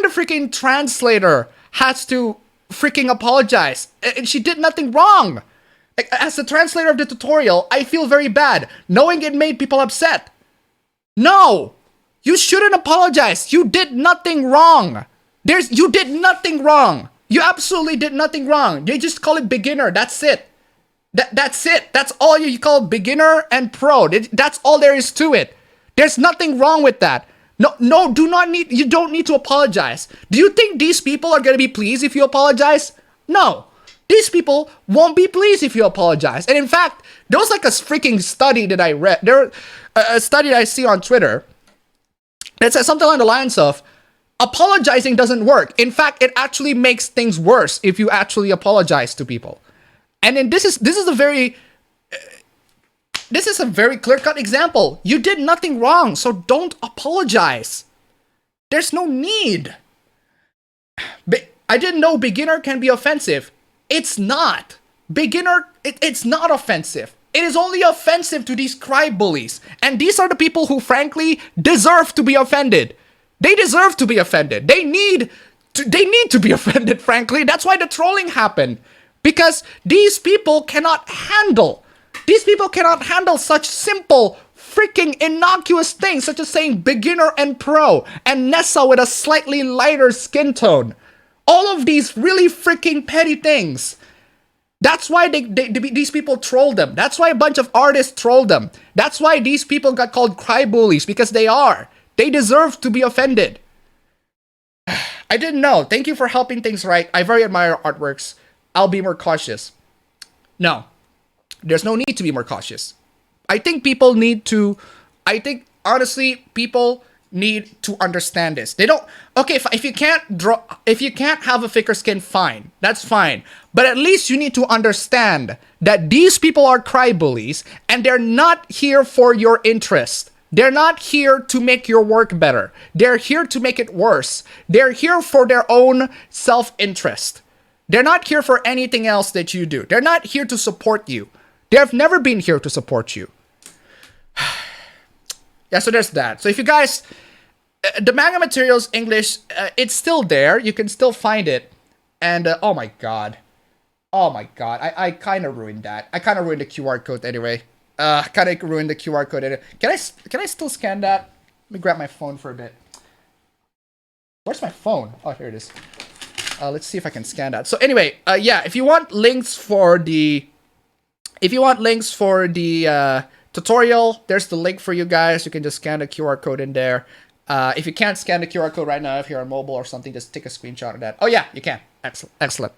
freaking translator has to freaking apologize. And she did nothing wrong. As the translator of the tutorial, I feel very bad, knowing it made people upset. No! You shouldn't apologize. You did nothing wrong. You did nothing wrong. You absolutely did nothing wrong. You just call it beginner. That's it. That's it. That's all you call beginner and pro. That's all there is to it. There's nothing wrong with that. No, you don't need to apologize. Do you think these people are going to be pleased if you apologize? No. These people won't be pleased if you apologize. And in fact, there was like a freaking study that I read. A study that I see on Twitter that says something along the lines of, apologizing doesn't work. In fact, it actually makes things worse if you actually apologize to people. And then this is a very clear-cut example. You did nothing wrong, so don't apologize. There's no need. I didn't know beginner can be offensive. It's not. Beginner, it's not offensive. It is only offensive to these cry bullies. And these are the people who, frankly, deserve to be offended. They deserve to be offended. They need to be offended, frankly. That's why the trolling happened. Because these people cannot handle such simple, freaking innocuous things, such as saying beginner and pro, and Nessa with a slightly lighter skin tone. All of these really freaking petty things. That's why these people trolled them. That's why a bunch of artists trolled them. That's why these people got called cry bullies, because they are. They deserve to be offended. I didn't know. Thank you for helping things right. I very admire artworks. I'll be more cautious. No, there's no need to be more cautious. I think people need to. I think honestly, people need to understand this. They don't. Okay, if you can't draw, if you can't have a thicker skin, fine. That's fine. But at least you need to understand that these people are cry-bullies, and they're not here for your interest. They're not here to make your work better. They're here to make it worse. They're here for their own self-interest. They're not here for anything else that you do. They're not here to support you. They have never been here to support you. Yeah, so there's that. So if you guys, the manga materials English, it's still there. You can still find it. And oh my god. Oh my god. I kind of ruined that. I kind of ruined the QR code anyway. Kind of ruined the QR code anyway. Can I still scan that? Let me grab my phone for a bit. Where's my phone? Oh, here it is. Let's see if I can scan that. So anyway, yeah, if you want links for the tutorial, there's the link for you guys. You can just scan the QR code in there. If you can't scan the QR code right now, if you're on mobile or something, just take a screenshot of that. Oh yeah, you can. Excellent, excellent.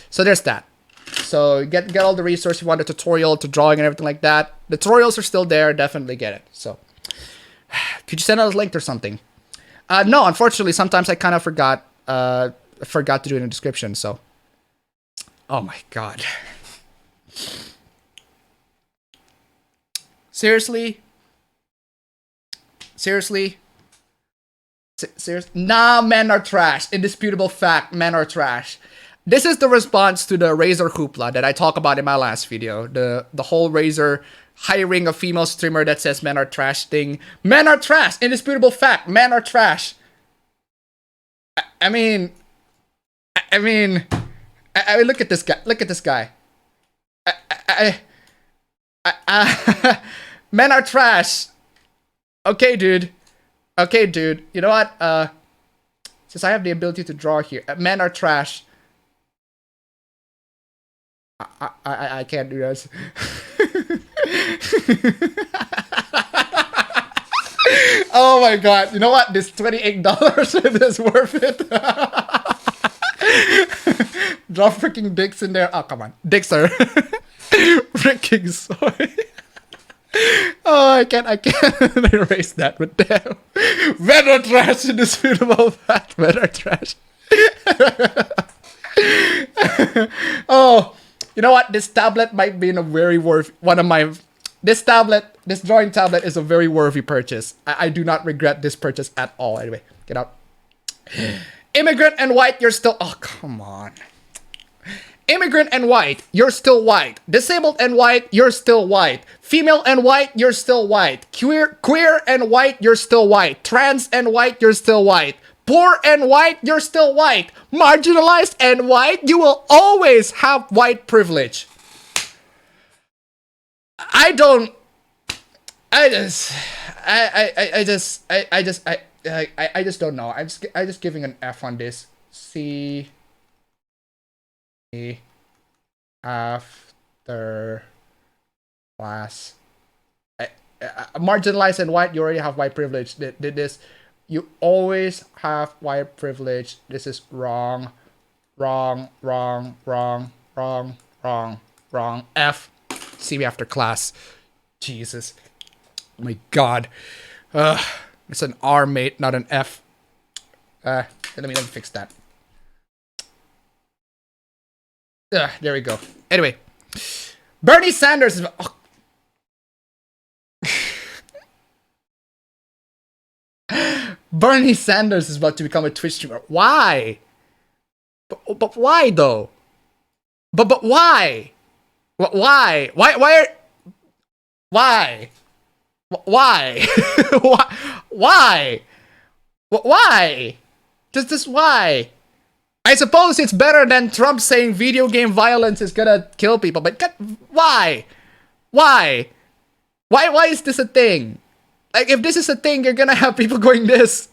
So there's that. So get all the resources you want, the tutorial to drawing and everything like that. The tutorials are still there. Definitely get it. So could you send out a link or something? No, unfortunately, sometimes I kind of forgot to do it in the description. So, oh my god. Seriously? Seriously? Nah, men are trash. Indisputable fact, men are trash. This is the response to the Razor hoopla that I talked about in my last video. The whole Razor hiring a female streamer that says men are trash thing. Men are trash. Indisputable fact, men are trash. I mean, look at this guy. Look at this guy. Men are trash. Okay, dude. Okay, dude. You know what? Since I have the ability to draw here, men are trash. I can't do this. Oh my god. You know what? This $28 is worth it. Draw freaking dicks in there. Oh, come on. Dicks are freaking soy. Oh, I can't erase that with them. Men are trash, indisputable fact. Men are trash. Oh, you know what? This tablet might be in a very worthy this drawing tablet is a very worthy purchase. I do not regret this purchase at all. Anyway, get out. Immigrant and white, you're still... Oh, come on. Immigrant and white, you're still white. Disabled and white, you're still white. Female and white, you're still white. Queer and white, you're still white. Trans and white, you're still white. Poor and white, you're still white. Marginalized and white, you will always have white privilege. I just don't know. I just giving an F on this. C after class. Marginalized and white, you already have white privilege. Did this. You always have white privilege. This is wrong. Wrong. F. See me after class. Jesus. Oh my god. It's an R, mate, not an F. Let me fix that. There we go. Anyway. Bernie Sanders is... Oh. Bernie Sanders is about to become a Twitch streamer. Why? But why though? But why? Why? Why? Why? Why? Why? Just why? I suppose it's better than Trump saying video game violence is gonna kill people, but why? Why? Why is this a thing? Like, if this is a thing, you're gonna have people going this.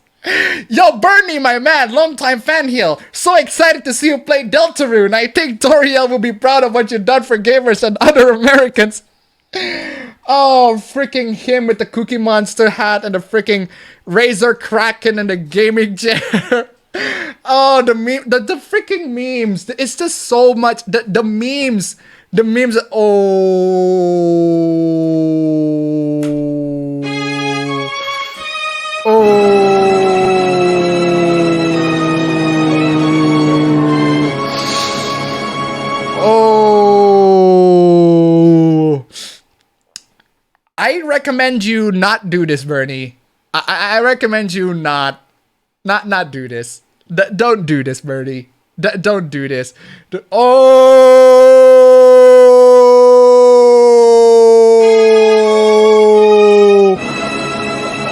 Yo, Bernie, my man, longtime fan here. So excited to see you play Deltarune. I think Toriel will be proud of what you've done for gamers and other Americans. Oh, freaking him with the Cookie Monster hat and the freaking Razor Kraken and the gaming chair. Oh, the meme, the freaking memes. It's just so much. The memes. The memes. Oh. Oh. I recommend you not do this, Bernie. I recommend you not do this. Don't do this, Bernie. Don't do this. Oh!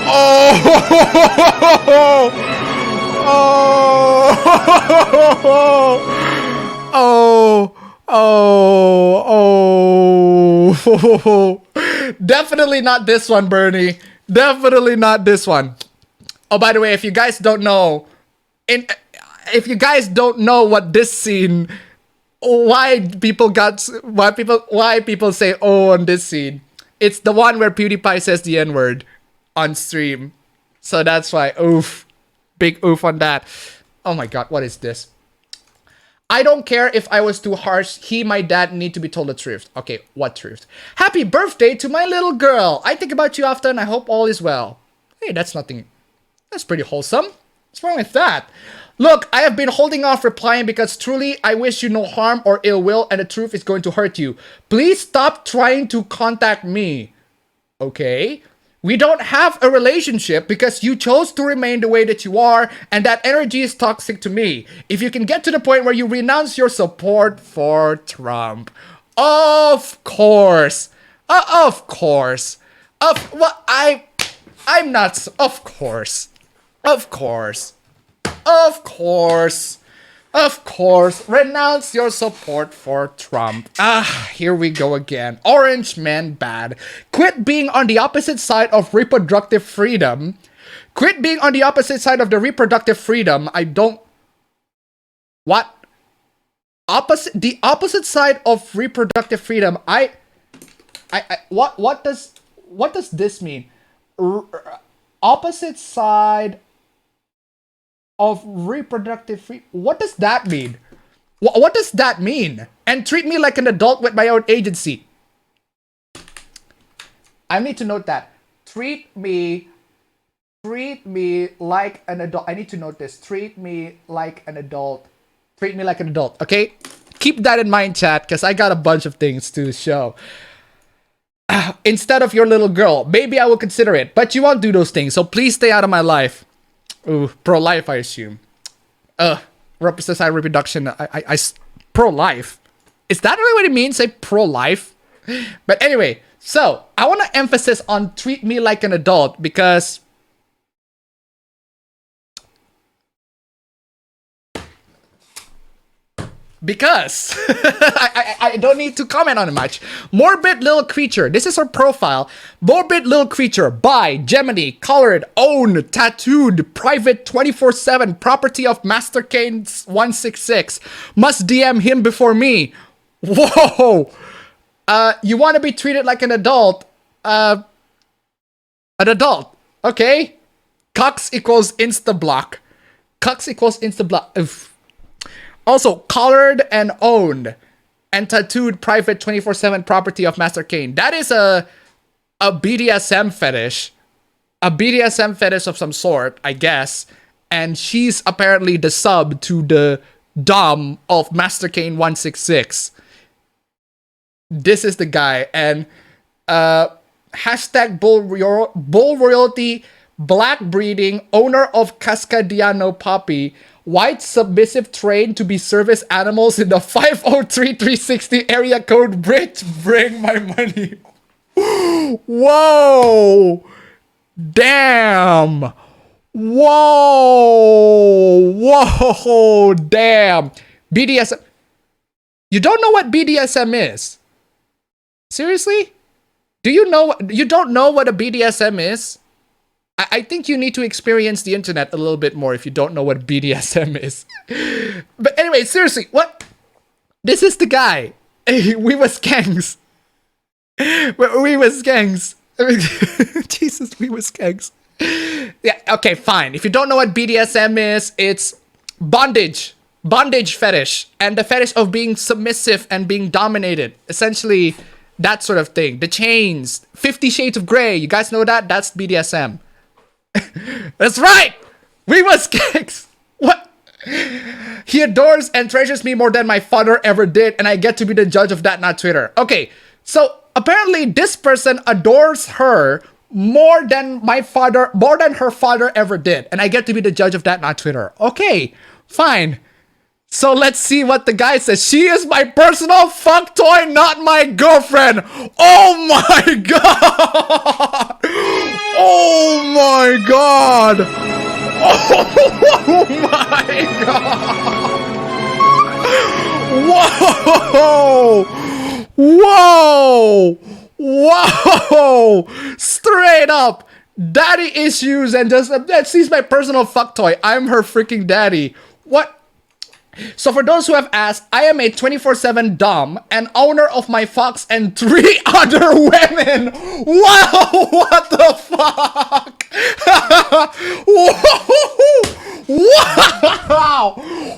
Oh! Oh! Definitely not this one, Bernie. Definitely not this one. Oh, by the way, if you guys don't know, what this scene, why people say oh on this scene, it's the one where PewDiePie says the N-word on stream. So that's why, oof. Big oof on that. Oh my god, what is this? I don't care if I was too harsh. My dad need to be told the truth. Okay, what truth? Happy birthday to my little girl. I think about you often. I hope all is well. Hey, that's nothing. That's pretty wholesome. What's wrong with that? Look, I have been holding off replying because truly I wish you no harm or ill will and the truth is going to hurt you. Please stop trying to contact me. Okay? We don't have a relationship because you chose to remain the way that you are, and that energy is toxic to me. If you can get to the point where you renounce your support for Trump. Of course. Of course. I'm not. Of course. Of course. Of course. Of course. Renounce your support for Trump. Ah, here we go again. Orange man bad. Quit being on the opposite side of reproductive freedom. Quit being on the opposite side of the reproductive freedom. I don't... What? The opposite side of reproductive freedom. What does this mean? Opposite side of reproductive freedom. What does that mean? What does that mean? And treat me like an adult with my own agency. I need to note that. Treat me like an adult. I need to note this. Treat me like an adult. Treat me like an adult, okay? Keep that in mind, chat, because I got a bunch of things to show. Instead of your little girl, maybe I will consider it, but you won't do those things, so please stay out of my life. Ooh, pro-life, I assume. Representative reproduction. I pro-life. Is that really what it means? Say pro-life? But anyway, so I want to emphasize on treat me like an adult because I don't need to comment on it much. Morbid Little Creature. This is her profile. Morbid Little Creature by Gemini, colored, owned, tattooed, private 24/7, property of Master Kane 166. Must DM him before me. Whoa. You want to be treated like an adult. An adult. Okay. Cox equals insta-block. Cox equals insta-block. Oof. Also, colored and owned and tattooed private 24/7 property of Master Kane. That is a BDSM fetish. A BDSM fetish of some sort, I guess. And she's apparently the sub to the dom of Master Kane 166. This is the guy. And hashtag bull royalty, black breeding, owner of Cascadiano puppy, white submissive trained to be service animals in the 503360 area code. Bitch, bring my money. Whoa. Damn. Whoa. Whoa. Damn. BDSM. You don't know what BDSM is? Seriously? You don't know what a BDSM is? I think you need to experience the internet a little bit more if you don't know what BDSM is. But anyway, seriously, what? This is the guy. We was gangs. We was gangs. Jesus, we was gangs. Yeah, okay, fine. If you don't know what BDSM is, it's bondage fetish, and the fetish of being submissive and being dominated. Essentially, that sort of thing. The chains, 50 Shades of Grey. You guys know that? That's BDSM. That's right. We was kicks. What? He adores and treasures me more than my father ever did, and I get to be the judge of that, not Twitter. Okay, so apparently this person adores her more than her father ever did, and I get to be the judge of that, not Twitter. Okay, fine. So let's see what the guy says. She is my personal fuck toy, not my girlfriend. Oh my god. Oh my god. Oh my god. Whoa. Whoa. Straight up. Daddy issues and just, she's my personal fuck toy. I'm her freaking daddy. What? So for those who have asked, I am a 24/7 dom and owner of my fox and 3 other women. Wow, what the fuck? Wow.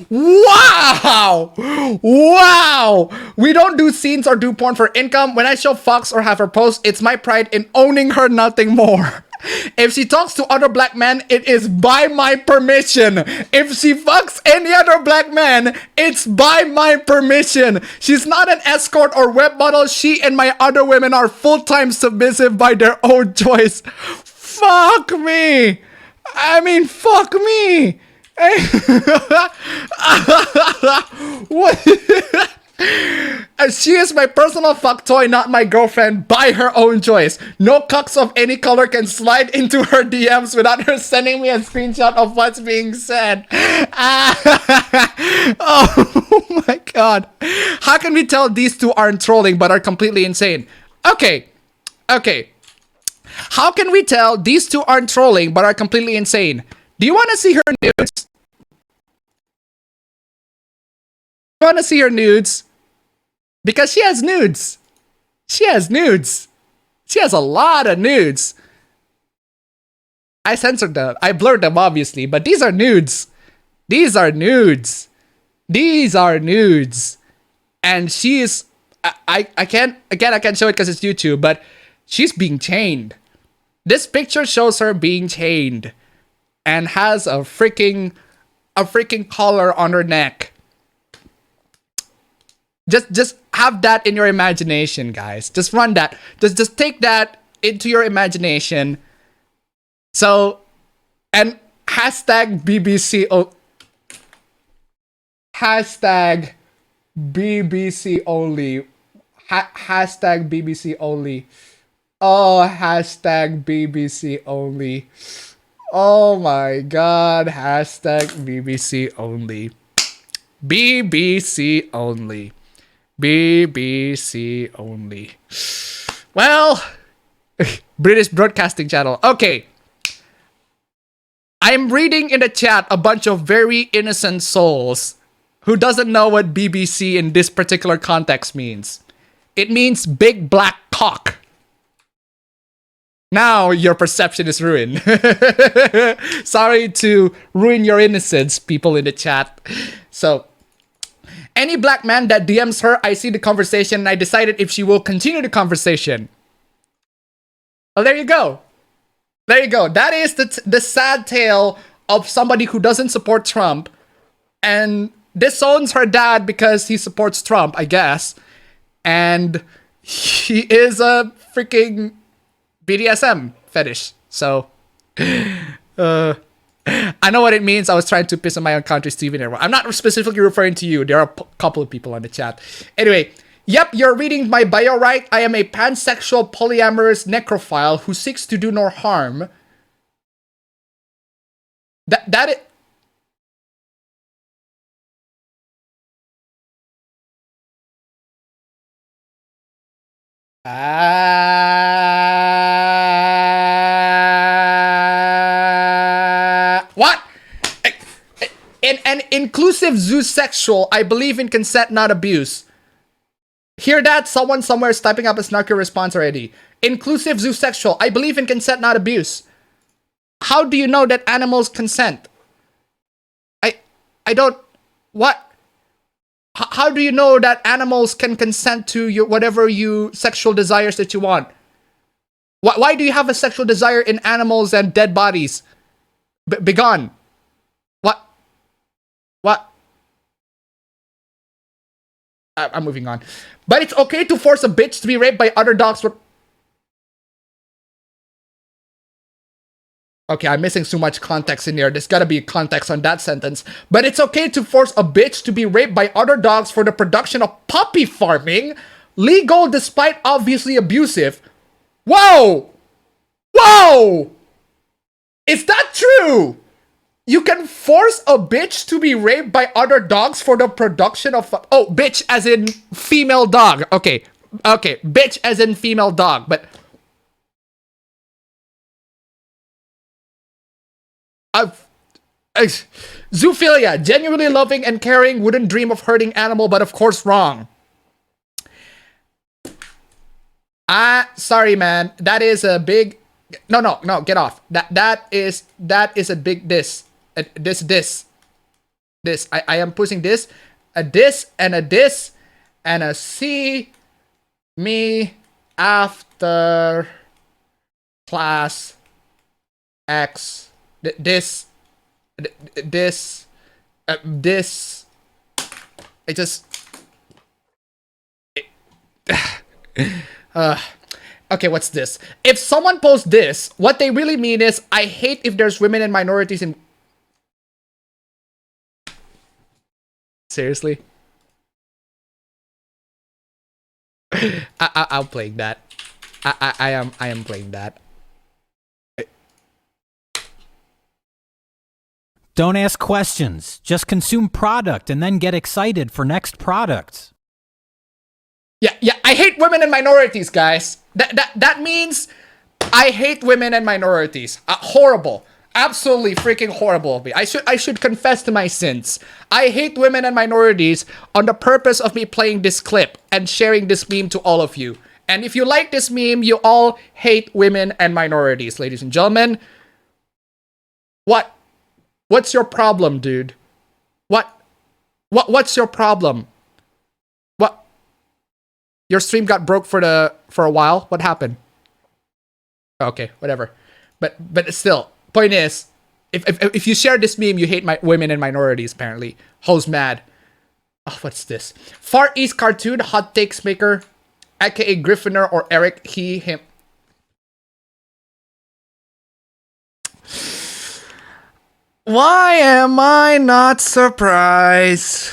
Wow. Wow. We don't do scenes or do porn for income. When I show fox or have her post, it's my pride in owning her, nothing more. If she talks to other black men, it is by my permission. If she fucks any other black man, it's by my permission. She's not an escort or web model. She and my other women are full-time submissive by their own choice. Fuck me. I mean, fuck me. What? She is my personal fuck toy, not my girlfriend, by her own choice. No cucks of any color can slide into her DMs without her sending me a screenshot of what's being said. Oh my god. How can we tell these two aren't trolling but are completely insane? Okay. How can we tell these two aren't trolling but are completely insane? Do you want to see her nudes? Do you want to see her nudes? Because she has nudes. She has nudes. She has a lot of nudes. I censored them. I blurred them, obviously. But these are nudes. These are nudes. These are nudes. And she is... I can't show it because it's YouTube. But she's being chained. This picture shows her being chained. And has a freaking collar on her neck. Just have that in your imagination, guys. Just run that. Just take that into your imagination. So, and hashtag BBC. Hashtag BBC only. Hashtag BBC only. Oh, hashtag BBC only. Oh my god. Hashtag BBC only. BBC only. BBC only. Well, British Broadcasting Channel. Okay. I'm reading in the chat a bunch of very innocent souls who doesn't know what BBC in this particular context means. It means big black cock. Now your perception is ruined. Sorry to ruin your innocence, people in the chat. So, any black man that DMs her, I see the conversation and I decided if she will continue the conversation. Well, there you go. There you go. That is the sad tale of somebody who doesn't support Trump and disowns her dad because he supports Trump, I guess. And he is a freaking BDSM fetish. So, I know what it means. I was trying to piss on my own country, Steven. I'm not specifically referring to you. There are a couple of people on the chat. Anyway, yep, you're reading my bio right. I am a pansexual polyamorous necrophile who seeks to do no harm. That it. What? An inclusive zoosexual, I believe in consent, not abuse. Hear that? Someone somewhere is typing up a snarky response already. Inclusive zoosexual, I believe in consent, not abuse. How do you know that animals consent? I don't... What? How do you know that animals can consent to your whatever sexual desires that you want? Why do you have a sexual desire in animals and dead bodies? Begone. What? What? I'm moving on. But it's okay to force a bitch to be raped by other dogs. Okay, I'm missing so much context in here. There's gotta be context on that sentence. But it's okay to force a bitch to be raped by other dogs for the production of puppy farming. Legal despite obviously abusive. Whoa! Whoa! Is that true? You can force a bitch to be raped by other dogs for the production of... Oh, bitch as in female dog. Okay. Okay, bitch as in female dog. But... zoophilia. Genuinely loving and caring. Wouldn't dream of hurting animal, but of course wrong. Sorry, man. That is a big... No, get off. That is a big diss. This. I am pushing this. A diss and a diss. And a see me after class X. This. I just... Okay, what's this? If someone posts this, what they really mean is, I hate if there's women and minorities in... Seriously? I'm playing that. I am playing that. Don't ask questions. Just consume product and then get excited for next product. Yeah, I hate women and minorities, guys. That means I hate women and minorities. Horrible. Absolutely freaking horrible of me. I should confess to my sins. I hate women and minorities on the purpose of me playing this clip and sharing this meme to all of you. And if you like this meme, you all hate women and minorities, ladies and gentlemen. What's your problem, dude? What's your problem? What? Your stream got broke for a while? What happened? Okay, whatever. But still, point is, if you share this meme, you hate women and minorities, apparently. Ho's mad. Oh, what's this? Far East Cartoon Hot Takes Maker, aka Griffiner or Eric, he, him. Why am I not surprised?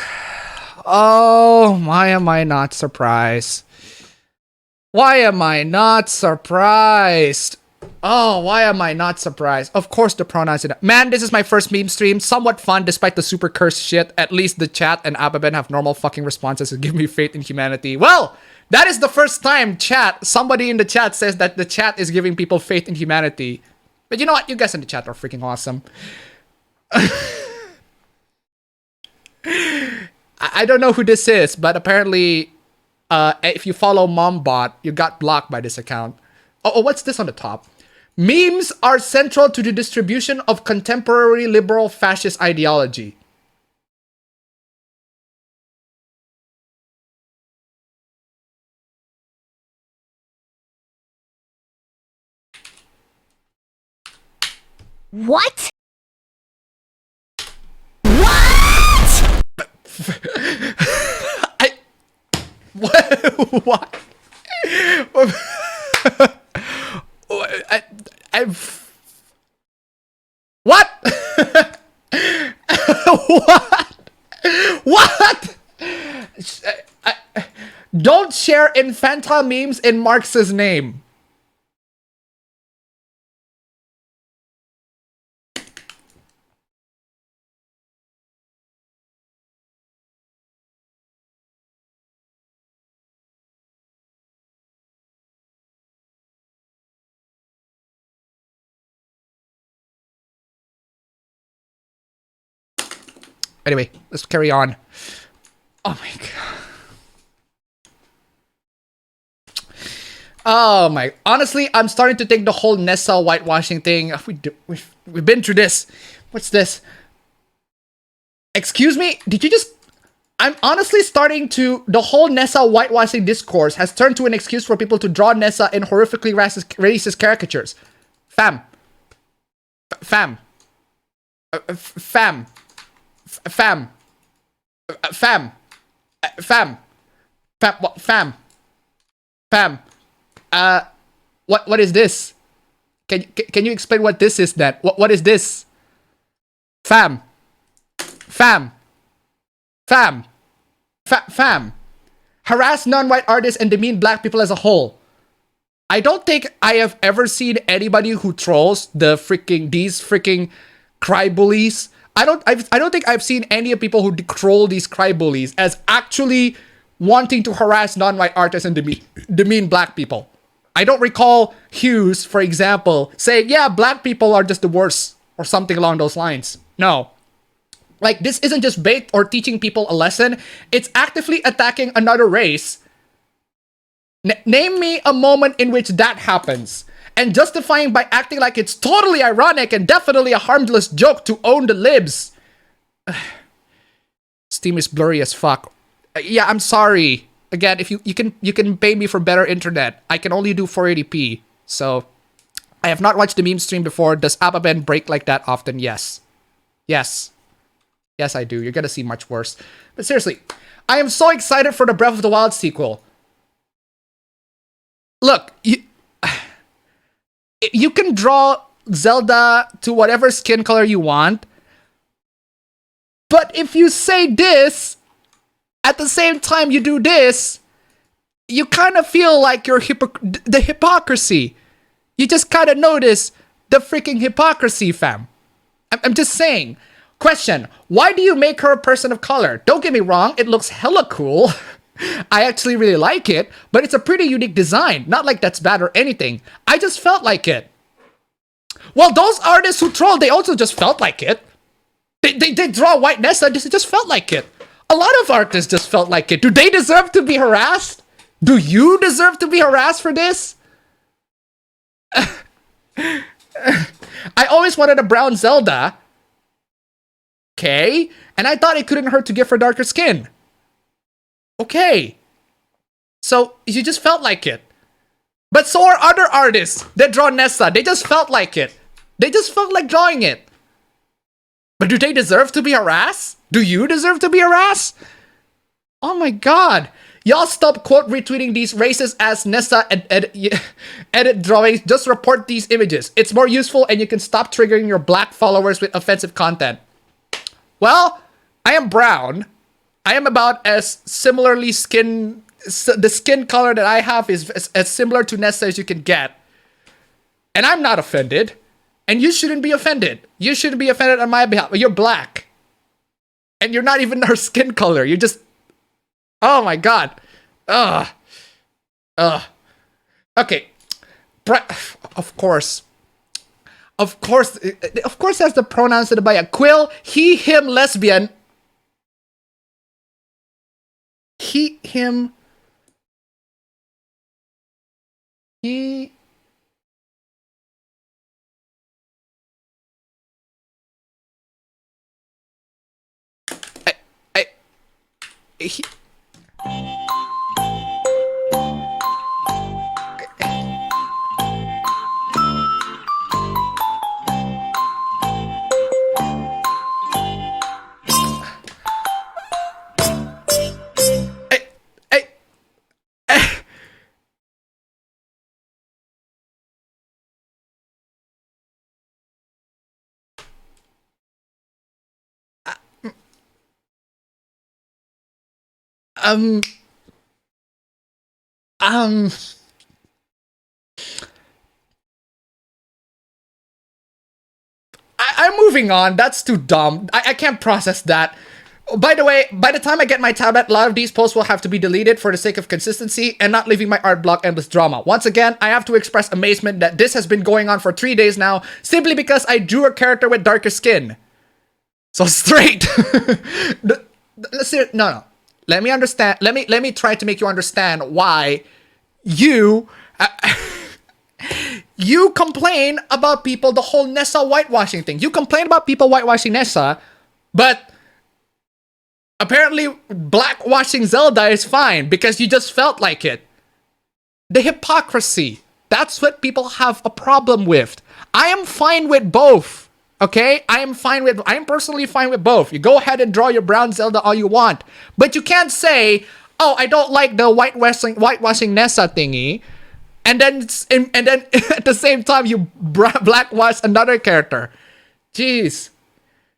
Oh, why am I not surprised? Why am I not surprised? Oh, why am I not surprised? Of course the pronouns... Man, this is my first meme stream. Somewhat fun despite the super cursed shit. At least the chat and appabendyt have normal fucking responses and give me faith in humanity. Well, that is the first time somebody in the chat says that the chat is giving people faith in humanity. But you know what? You guys in the chat are freaking awesome. I don't know who this is, but apparently if you follow MomBot, you got blocked by this account. Oh, what's this on the top? Memes are central to the distribution of contemporary liberal fascist ideology. What? What? What? What? Don't share infantile memes in Marx's name. Anyway, let's carry on. Oh my god. Oh my. Honestly, I'm starting to think the whole Nessa whitewashing thing. We've been through this. What's this? Excuse me? Did you just... I'm honestly starting to... The whole Nessa whitewashing discourse has turned to an excuse for people to draw Nessa in horrifically racist caricatures. Fam. Fam. Fam. Fam. Fam. Fam. Fam. Fam. What is this? Can you explain what this is then? What is this? Fam. Fam. Fam. Fam. Harass non-white artists and demean black people as a whole. I don't think I have ever seen anybody who trolls these freaking cry bullies. I don't think I've seen any people who troll these cry bullies as actually wanting to harass non-white artists and demean black people. I don't recall Hughes, for example, saying, yeah, black people are just the worst or something along those lines. No. Like, this isn't just bait or teaching people a lesson. It's actively attacking another race. Name me a moment in which that happens. And justifying by acting like it's totally ironic and definitely a harmless joke to own the libs. Steam is blurry as fuck. Yeah, I'm sorry. Again, if you can pay me for better internet. I can only do 480p. So, I have not watched the meme stream before. Does Appaben break like that often? Yes. Yes. Yes, I do. You're gonna see much worse. But seriously, I am so excited for the Breath of the Wild sequel. Look, you can draw Zelda to whatever skin color you want. But if you say this, at the same time you do this, you kind of feel like you're the hypocrisy. You just kind of notice the freaking hypocrisy, fam. I'm just saying. Question, why do you make her a person of color? Don't get me wrong, it looks hella cool. I actually really like it, but it's a pretty unique design. Not like that's bad or anything. I just felt like it. Well, those artists who troll, they also just felt like it. They draw white Nessa, they just felt like it. A lot of artists just felt like it. Do they deserve to be harassed? Do you deserve to be harassed for this? I always wanted a brown Zelda. Okay, and I thought it couldn't hurt to give her darker skin. Okay. So, you just felt like it. But so are other artists that draw Nessa. They just felt like it. They just felt like drawing it. But do they deserve to be harassed? Do you deserve to be harassed? Oh my god. Y'all stop quote retweeting these racist ass Nessa edit drawings. Just report these images. It's more useful and you can stop triggering your black followers with offensive content. Well, I am brown. I am about as similarly the skin color that I have is as similar to Nessa as you can get. And I'm not offended. And you shouldn't be offended. You shouldn't be offended on my behalf. You're black. And you're not even her skin color. You're just... Oh my god. Ugh. Ugh. Okay. Of course. Of course, that's the pronouns to the bio. Quill, he, him, lesbian. He, him. He. He. I'm moving on. That's too dumb. I can't process that. By the way, by the time I get my tablet, a lot of these posts will have to be deleted for the sake of consistency and not leaving my art block endless drama. Once again, I have to express amazement that this has been going on for 3 days now, simply because I drew a character with darker skin. So straight. Let's see. No. Let me understand. Let me try to make you understand why you you complain about people, the whole Nessa whitewashing thing. You complain about people whitewashing Nessa, but Apparently, blackwashing Zelda is fine because you just felt like it. The hypocrisy. That's what people have a problem with. I am fine with both. Okay? I'm personally fine with both. You go ahead and draw your brown Zelda all you want. But you can't say, oh, I don't like the whitewashing Nessa thingy. And then at the same time you blackwash another character. Jeez.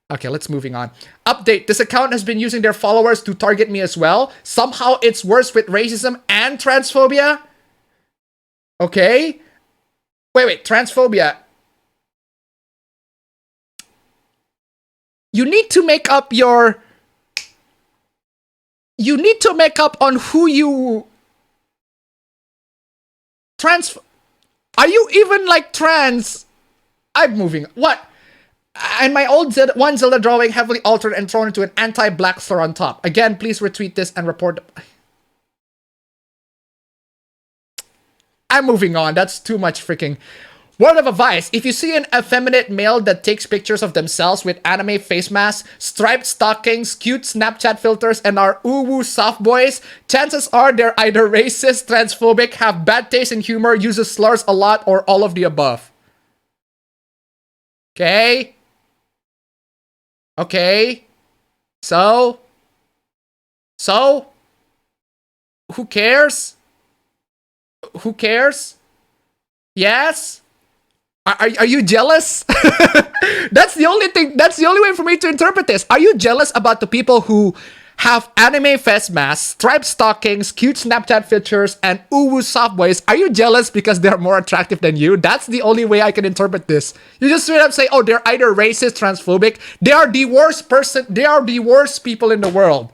Okay, let's moving on. Update. This account has been using their followers to target me as well. Somehow it's worse with racism and transphobia. Okay. Wait. Transphobia. You need to make up on who you... Are you even like trans? I'm moving. What? And my old Zelda drawing heavily altered and thrown into an anti-black slur on top. Again, please retweet this and report. I'm moving on. That's too much freaking... Word of advice. If you see an effeminate male that takes pictures of themselves with anime face masks, striped stockings, cute Snapchat filters, and are ooh-woo soft boys, chances are they're either racist, transphobic, have bad taste in humor, uses slurs a lot, or all of the above. Okay? Okay? So? Who cares? Who cares? Yes? Are you jealous? That's the only way for me to interpret this. Are you jealous about the people who have anime face masks, striped stockings, cute Snapchat filters, and uwu soft boys? Are you jealous because they're more attractive than you? That's the only way I can interpret this. You just straight up say, oh, they're either racist, transphobic. They are the worst person. They are the worst people in the world.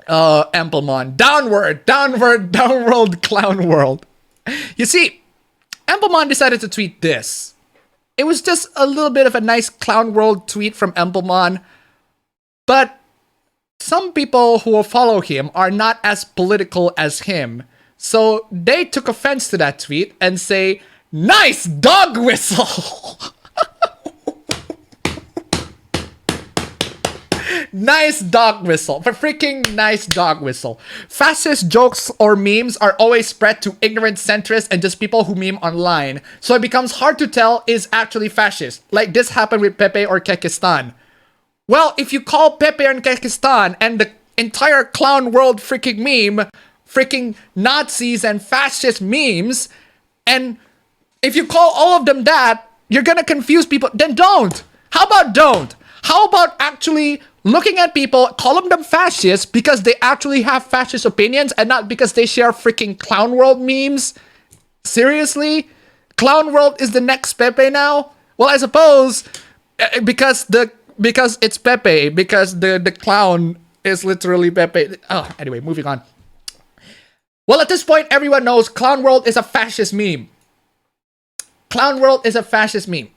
Amplemon. Downward, clown world. You see, Amplemon decided to tweet this. It was just a little bit of a nice clown world tweet from Amplemon, but some people who will follow him are not as political as him, so they took offense to that tweet and say, nice dog whistle! Nice dog whistle. A freaking nice dog whistle. Fascist jokes or memes are always spread to ignorant centrists and just people who meme online. So it becomes hard to tell is actually fascist. Like this happened with Pepe or Kekistan. Well, if you call Pepe and Kekistan and the entire clown world freaking meme, freaking Nazis and fascist memes, and if you call all of them that, you're gonna confuse people. Then don't. How about don't? How about actually looking at people, calling them fascists because they actually have fascist opinions and not because they share freaking Clown World memes? Seriously? Clown World is the next Pepe now? Well, I suppose because it's Pepe, because the clown is literally Pepe. Oh, anyway, moving on. Well, at this point, everyone knows Clown World is a fascist meme. Clown World is a fascist meme.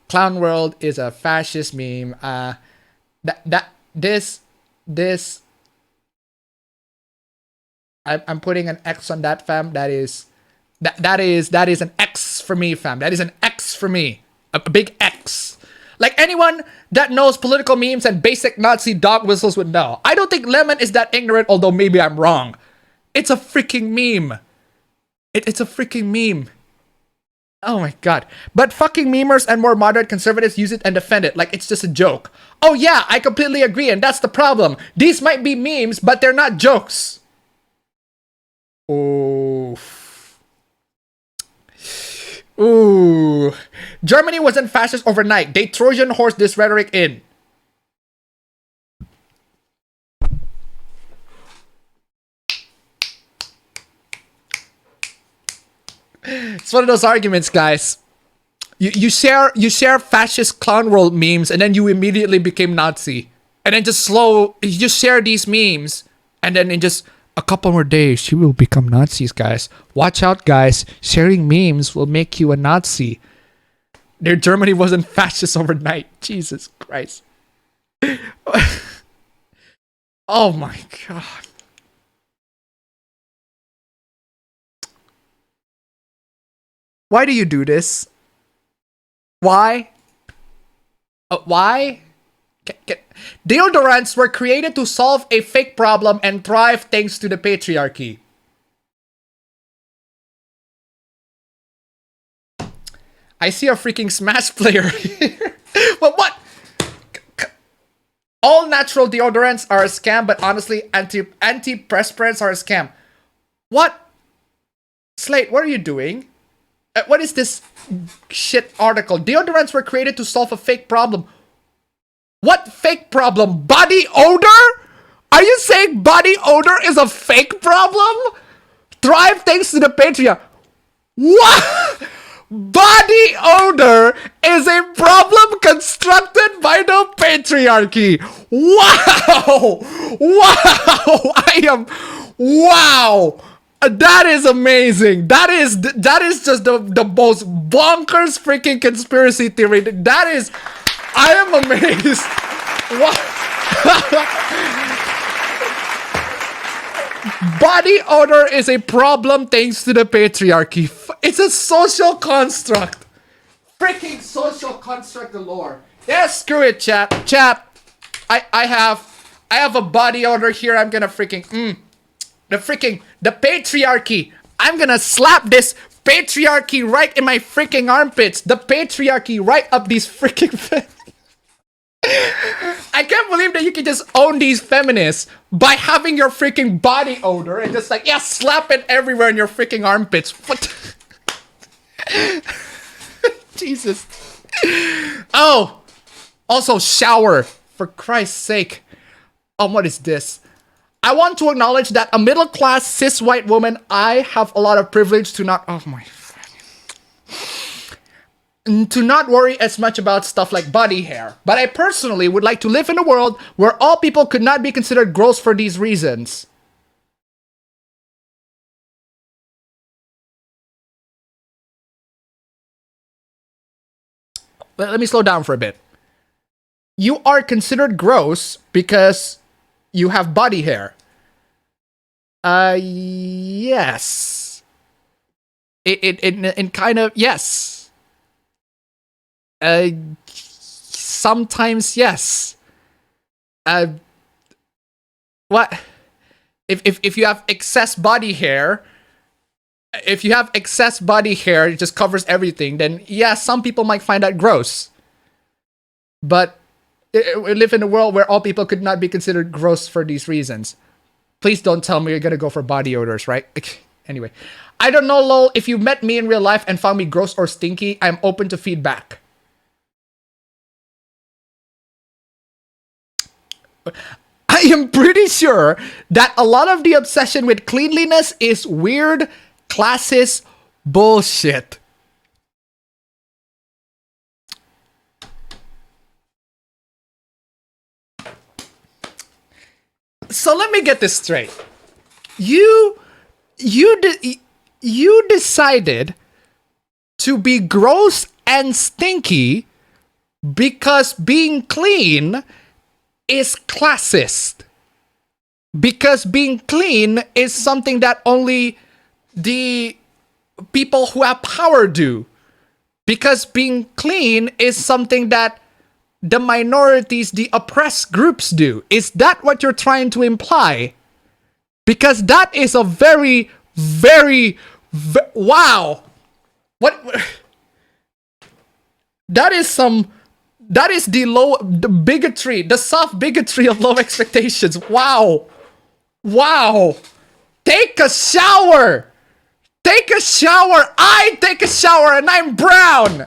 Clown World is a fascist meme. This I'm putting an X on that, fam. That is an X for me, fam. That is an X for me. A big X. Like anyone that knows political memes and basic Nazi dog whistles would know. I don't think Lemon is that ignorant, although maybe I'm wrong. It's a freaking meme. It's a freaking meme. Oh my god. But fucking memers and more moderate conservatives use it and defend it like it's just a joke. Oh yeah, I completely agree, and that's the problem. These might be memes, but they're not jokes. Oh. Ooh. Germany wasn't fascist overnight. They Trojan horse this rhetoric in. It's one of those arguments, guys. You share fascist clown world memes and then you immediately became Nazi. And then you just share these memes and then in just a couple more days you will become Nazis, guys. Watch out, guys. Sharing memes will make you a Nazi. Their Germany wasn't fascist overnight. Jesus Christ. Oh my god. Why do you do this? Why? Why? Deodorants were created to solve a fake problem and thrive thanks to the patriarchy. I see a freaking Smash player here. But what? All natural deodorants are a scam, but honestly, antiperspirants are a scam. What? Slate, what are you doing? What is this shit article? Deodorants were created to solve a fake problem. What fake problem? Body odor? Are you saying body odor is a fake problem? Thrive thanks to the patriarchy. What? Body odor is a problem constructed by the patriarchy. Wow! Wow! Wow! That is amazing. That is just the most bonkers freaking conspiracy theory. I am amazed. Body odor is a problem thanks to the patriarchy. It's a social construct. Freaking social construct galore. Yeah, screw it, chat. I have a body odor here. I'm gonna freaking the patriarchy. I'm gonna slap this patriarchy right in my freaking armpits. The patriarchy right up these freaking I can't believe that you can just own these feminists by having your freaking body odor and just like, yeah, slap it everywhere in your freaking armpits. What? Jesus. Oh, also shower, for Christ's sake. What is this? I want to acknowledge that a middle-class cis white woman, I have a lot of privilege to not, to not worry as much about stuff like body hair. But I personally would like to live in a world where all people could not be considered gross for these reasons. Let me slow down for a bit. You are considered gross because you have body hair. Yes. In kind of, yes. Sometimes yes. What? If you have excess body hair, it just covers everything, then yeah, some people might find that gross. But we live in a world where all people could not be considered gross for these reasons. Please don't tell me you're gonna go for body odors, right? Anyway, I don't know, lol. If you met me in real life and found me gross or stinky, I'm open to feedback. I am pretty sure that a lot of the obsession with cleanliness is weird, classist bullshit. So let me get this straight. You decided to be gross and stinky because being clean is classist. Because being clean is something that only the people who have power do. Because being clean is something that the minorities, the oppressed groups do. Is that what you're trying to imply? Because that is a very, wow. What? That is the bigotry, the soft bigotry of low expectations. Wow. Take a shower. I take a shower and I'm brown.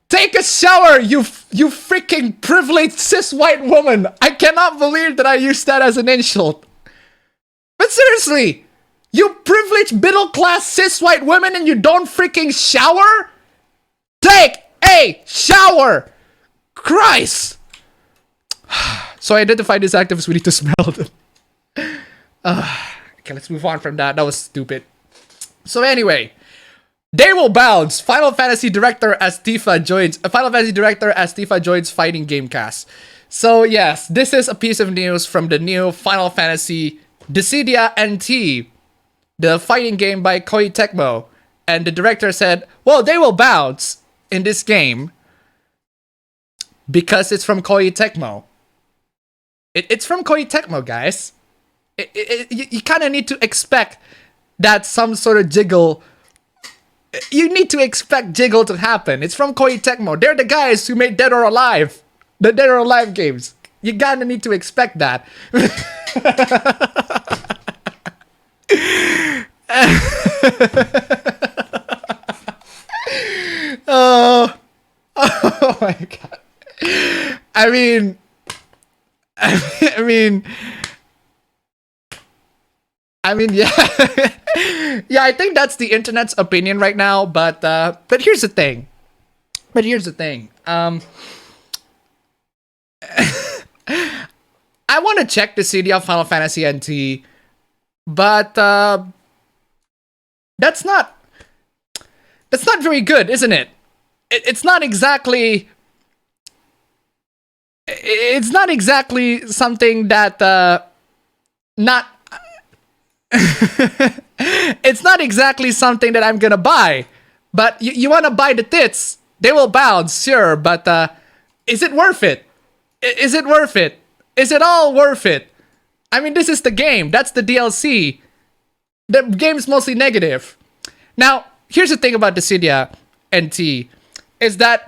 Take a shower, you freaking privileged cis white woman. I cannot believe that I used that as an insult. But seriously, you privileged middle class cis white women and you don't freaking shower? Take a shower. Christ. So I identified these activists, we need to smell them. Okay, let's move on from that. That was stupid. So anyway, they will bounce. Final Fantasy director as Tifa joins fighting game cast. So yes, this is a piece of news from the new Final Fantasy Dissidia NT, the fighting game by Koei Tecmo. And the director said, well, they will bounce in this game Because it's from Koei Tecmo. It's from Koei Tecmo, guys. You kind of need to expect that some sort of jiggle. You need to expect jiggle to happen. It's from Koei Tecmo. They're the guys who made Dead or Alive. The Dead or Alive games. You gotta need to expect that. Oh my god. I mean, yeah. Yeah, I think that's the internet's opinion right now, but here's the thing. I want to check the CD of Final Fantasy NT, but that's not very good, isn't it? It's not exactly something that not it's not exactly something that I'm gonna buy. But you want to buy the tits, they will bounce, sure, but is it worth it? Is it worth it? Is it all worth it? I mean, this is the game. That's the DLC. The game's mostly negative. Now, here's the thing about the Cydia NT, is that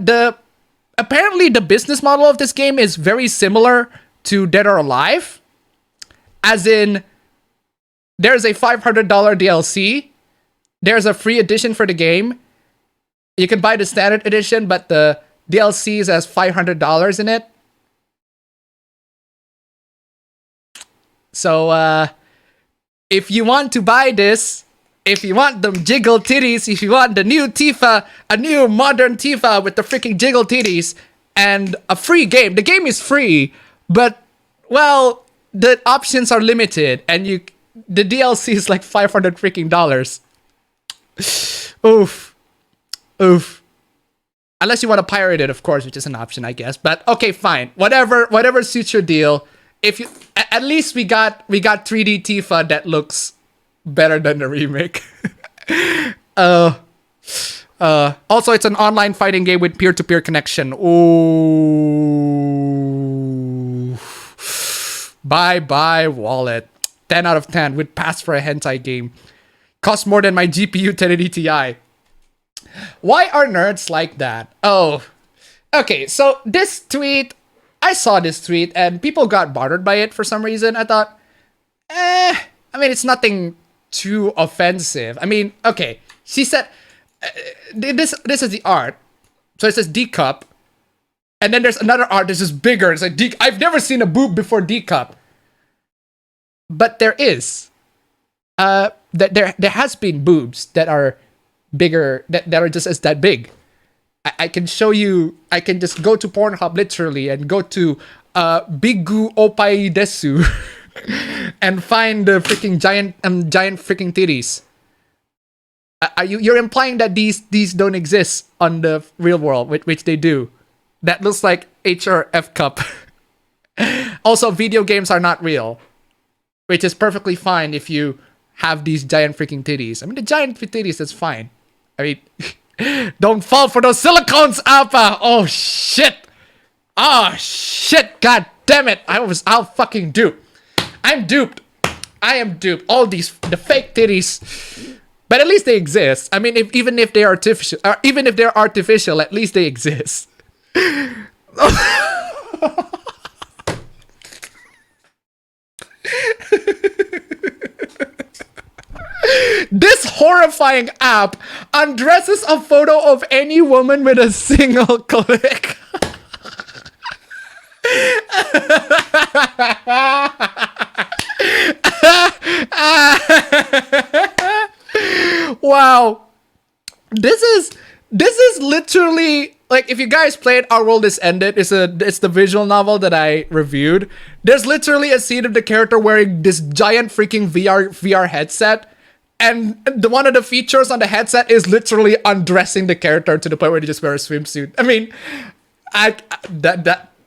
apparently the business model of this game is very similar to Dead or Alive. As in, there's a $500 DLC. There's a free edition for the game. You can buy the standard edition, but the DLCs has $500 in it. So, if you want to buy this, if you want them jiggle titties, if you want the new Tifa, a new modern Tifa with the freaking jiggle titties, and a free game. The game is free, but, well, the options are limited, and the DLC is like $500 freaking dollars. Oof. Unless you want to pirate it, of course, which is an option, I guess. But okay, fine. Whatever suits your deal. If you, at least we got 3D Tifa that looks better than the remake. Also, it's an online fighting game with peer-to-peer connection. Ooh. Bye wallet. 10 out of 10 with pass for a hentai game. Costs more than my GPU 1080 Ti. Why are nerds like that? Oh, okay. So this tweet, I saw this tweet and people got bothered by it for some reason. I thought, I mean, it's nothing too offensive. I mean, okay. She said, this is the art. So it says D cup. And then there's another art that's just bigger. It's like, I've never seen a boob before D cup. But there is. There has been boobs that are bigger, that are just as that big. I can show you. I can just go to Pornhub literally and go to Bigu Opai Desu and find the freaking giant freaking titties. You're implying that these don't exist on the real world, which they do. That looks like H or F cup. Also, video games are not real, which is perfectly fine if you have these giant freaking titties. I mean, the giant titties, that's fine. I mean, don't fall for those silicones, Appa! Oh, shit! Oh, shit! God damn it! I'll fucking dupe. I'm duped. I am duped. All the fake titties. But at least they exist. I mean, even if they're artificial, at least they exist. This horrifying app undresses a photo of any woman with a single click. Wow. This is literally, like, if you guys played Our World Is Ended, it's the visual novel that I reviewed. There's literally a scene of the character wearing this giant freaking VR headset. And one of the features on the headset is literally undressing the character to the point where they just wear a swimsuit. I mean,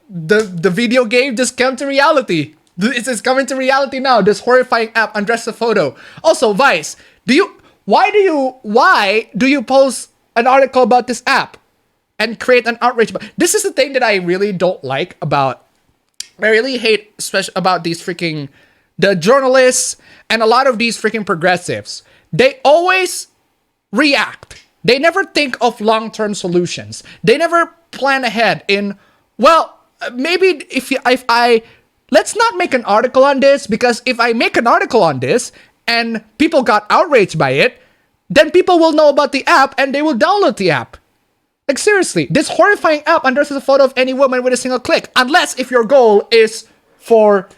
the video game just came to reality. It's coming to reality now. This horrifying app undress a photo. Also, Vice, why do you post an article about this app? and create an outrage. But this is the thing that I really don't like about, I really hate especially about these freaking, the journalists and a lot of these freaking progressives. They always react. They never think of long-term solutions. They never plan ahead in, well, maybe if I, let's not make an article on this, because if I make an article on this and people got outraged by it, then people will know about the app and they will download the app. Like seriously, this horrifying app undresses a photo of any woman with a single click. Unless if your goal is for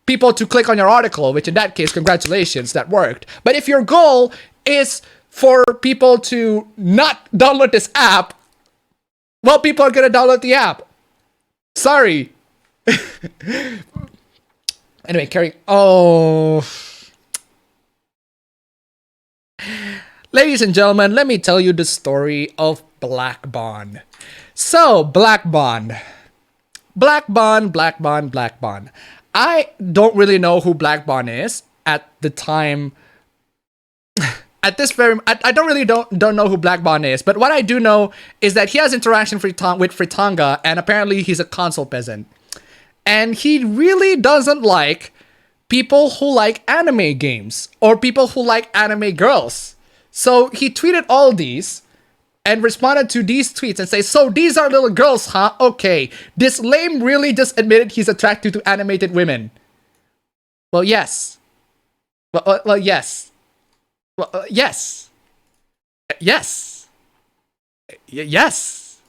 people to click on your article, which in that case, congratulations, that worked. But if your goal is for people to not download this app, well, people are gonna download the app. Sorry. Anyway, carrying. Oh. Ladies and gentlemen, let me tell you the story of Black Bond. So, Black Bond. Black Bond. I don't really know who Black Bond is at the time. At this very, I don't know who Black Bond is, but what I do know is that he has interaction with Fritanga, and apparently he's a console peasant. And he really doesn't like people who like anime games or people who like anime girls. So he tweeted all these and responded to these tweets and say, so these are little girls, huh? Okay. This lame really just admitted he's attracted to animated women. Well, yes. Well, yes. Well, yes. Yes. Yes.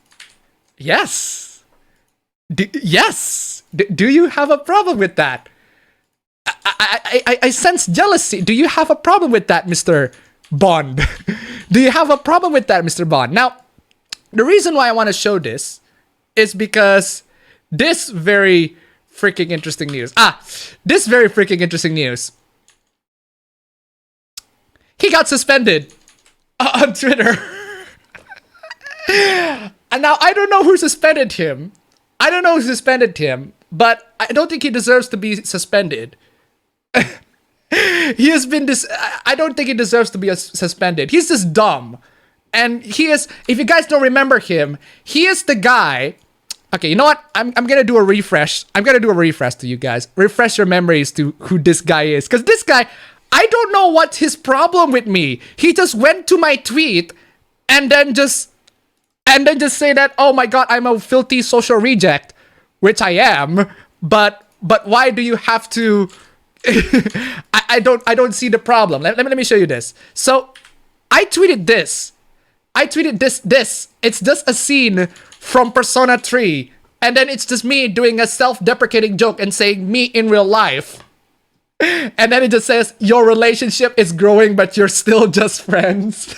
Yes. Yes. Do you have a problem with that? I sense jealousy. Do you have a problem with that, Mr. Bond? Do you have a problem with that, Mr. Bond? Now, the reason why I want to show this is because this very freaking interesting news. This very freaking interesting news. He got suspended on Twitter. And now I don't know who suspended him. But I don't think he deserves to be suspended. He has been I don't think he deserves to be suspended. He's just dumb. And he is, if you guys don't remember him, he is the guy. Okay, you know what? I'm gonna do a refresh. I'm gonna do a refresh to you guys. Refresh your memories to who this guy is. Because this guy, I don't know what's his problem with me. He just went to my tweet and then just say that, oh my god, I'm a filthy social reject, which I am. But why do you have to? I don't see the problem. Let me show you this. So I tweeted this. This. It's just a scene from Persona 3, and then it's just me doing a self-deprecating joke and saying me in real life. And then it just says, your relationship is growing, but you're still just friends.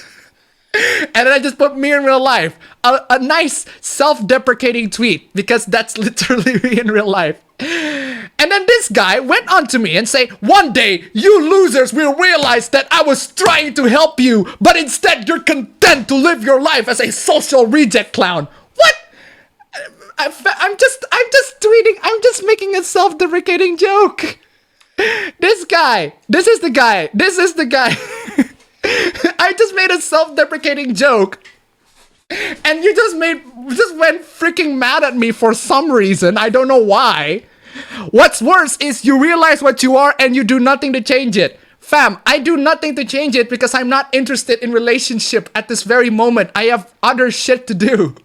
And then I just put me in real life. A nice self-deprecating tweet, because that's literally me in real life. And then this guy went on to me and say, one day you losers will realize that I was trying to help you, but instead you're content to live your life as a social reject clown. What? I'm just tweeting. I'm just making a self-deprecating joke. This is the guy. I just made a self-deprecating joke. And you just went freaking mad at me for some reason. I don't know why. What's worse is you realize what you are and you do nothing to change it. Fam, I do nothing to change it because I'm not interested in relationship at this very moment. I have other shit to do.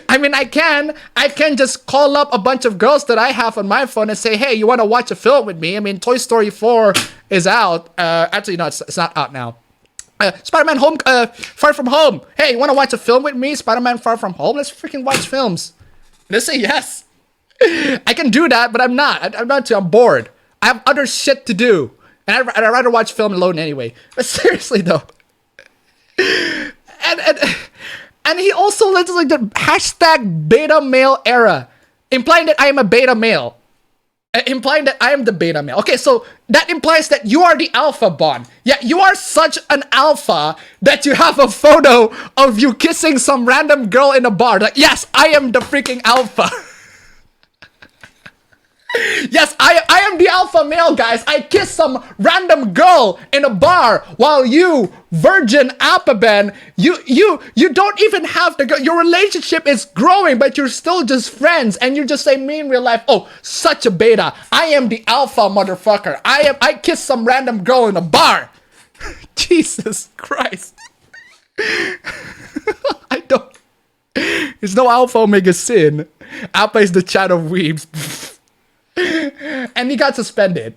I mean, I can just call up a bunch of girls that I have on my phone and say, hey, you want to watch a film with me? I mean, Toy Story 4 is out. Actually, no, it's not out now. Spider-Man Far From Home. Hey, you want to watch a film with me? Spider-Man Far From Home? Let's freaking watch films. They say yes. I can do that, but I'm not. I'm not too. I'm bored. I have other shit to do. And I'd rather watch film alone anyway. But seriously, though. And he also lets like the hashtag beta male era, implying that I am a beta male. Implying that I am the beta male. Okay, so that implies that you are the alpha, Bond. Yeah, you are such an alpha that you have a photo of you kissing some random girl in a bar. Like, yes, I am the freaking alpha. Yes, I am the alpha male, guys. I kissed some random girl in a bar while you, virgin appaben, you don't even have to go. Your relationship is growing, but you're still just friends, and you just say me in real life, oh, such a beta. I am the alpha motherfucker. I kissed some random girl in a bar. Jesus Christ. I don't. There's no alpha omega sin. Alpha is the chat of weebs. And he got suspended.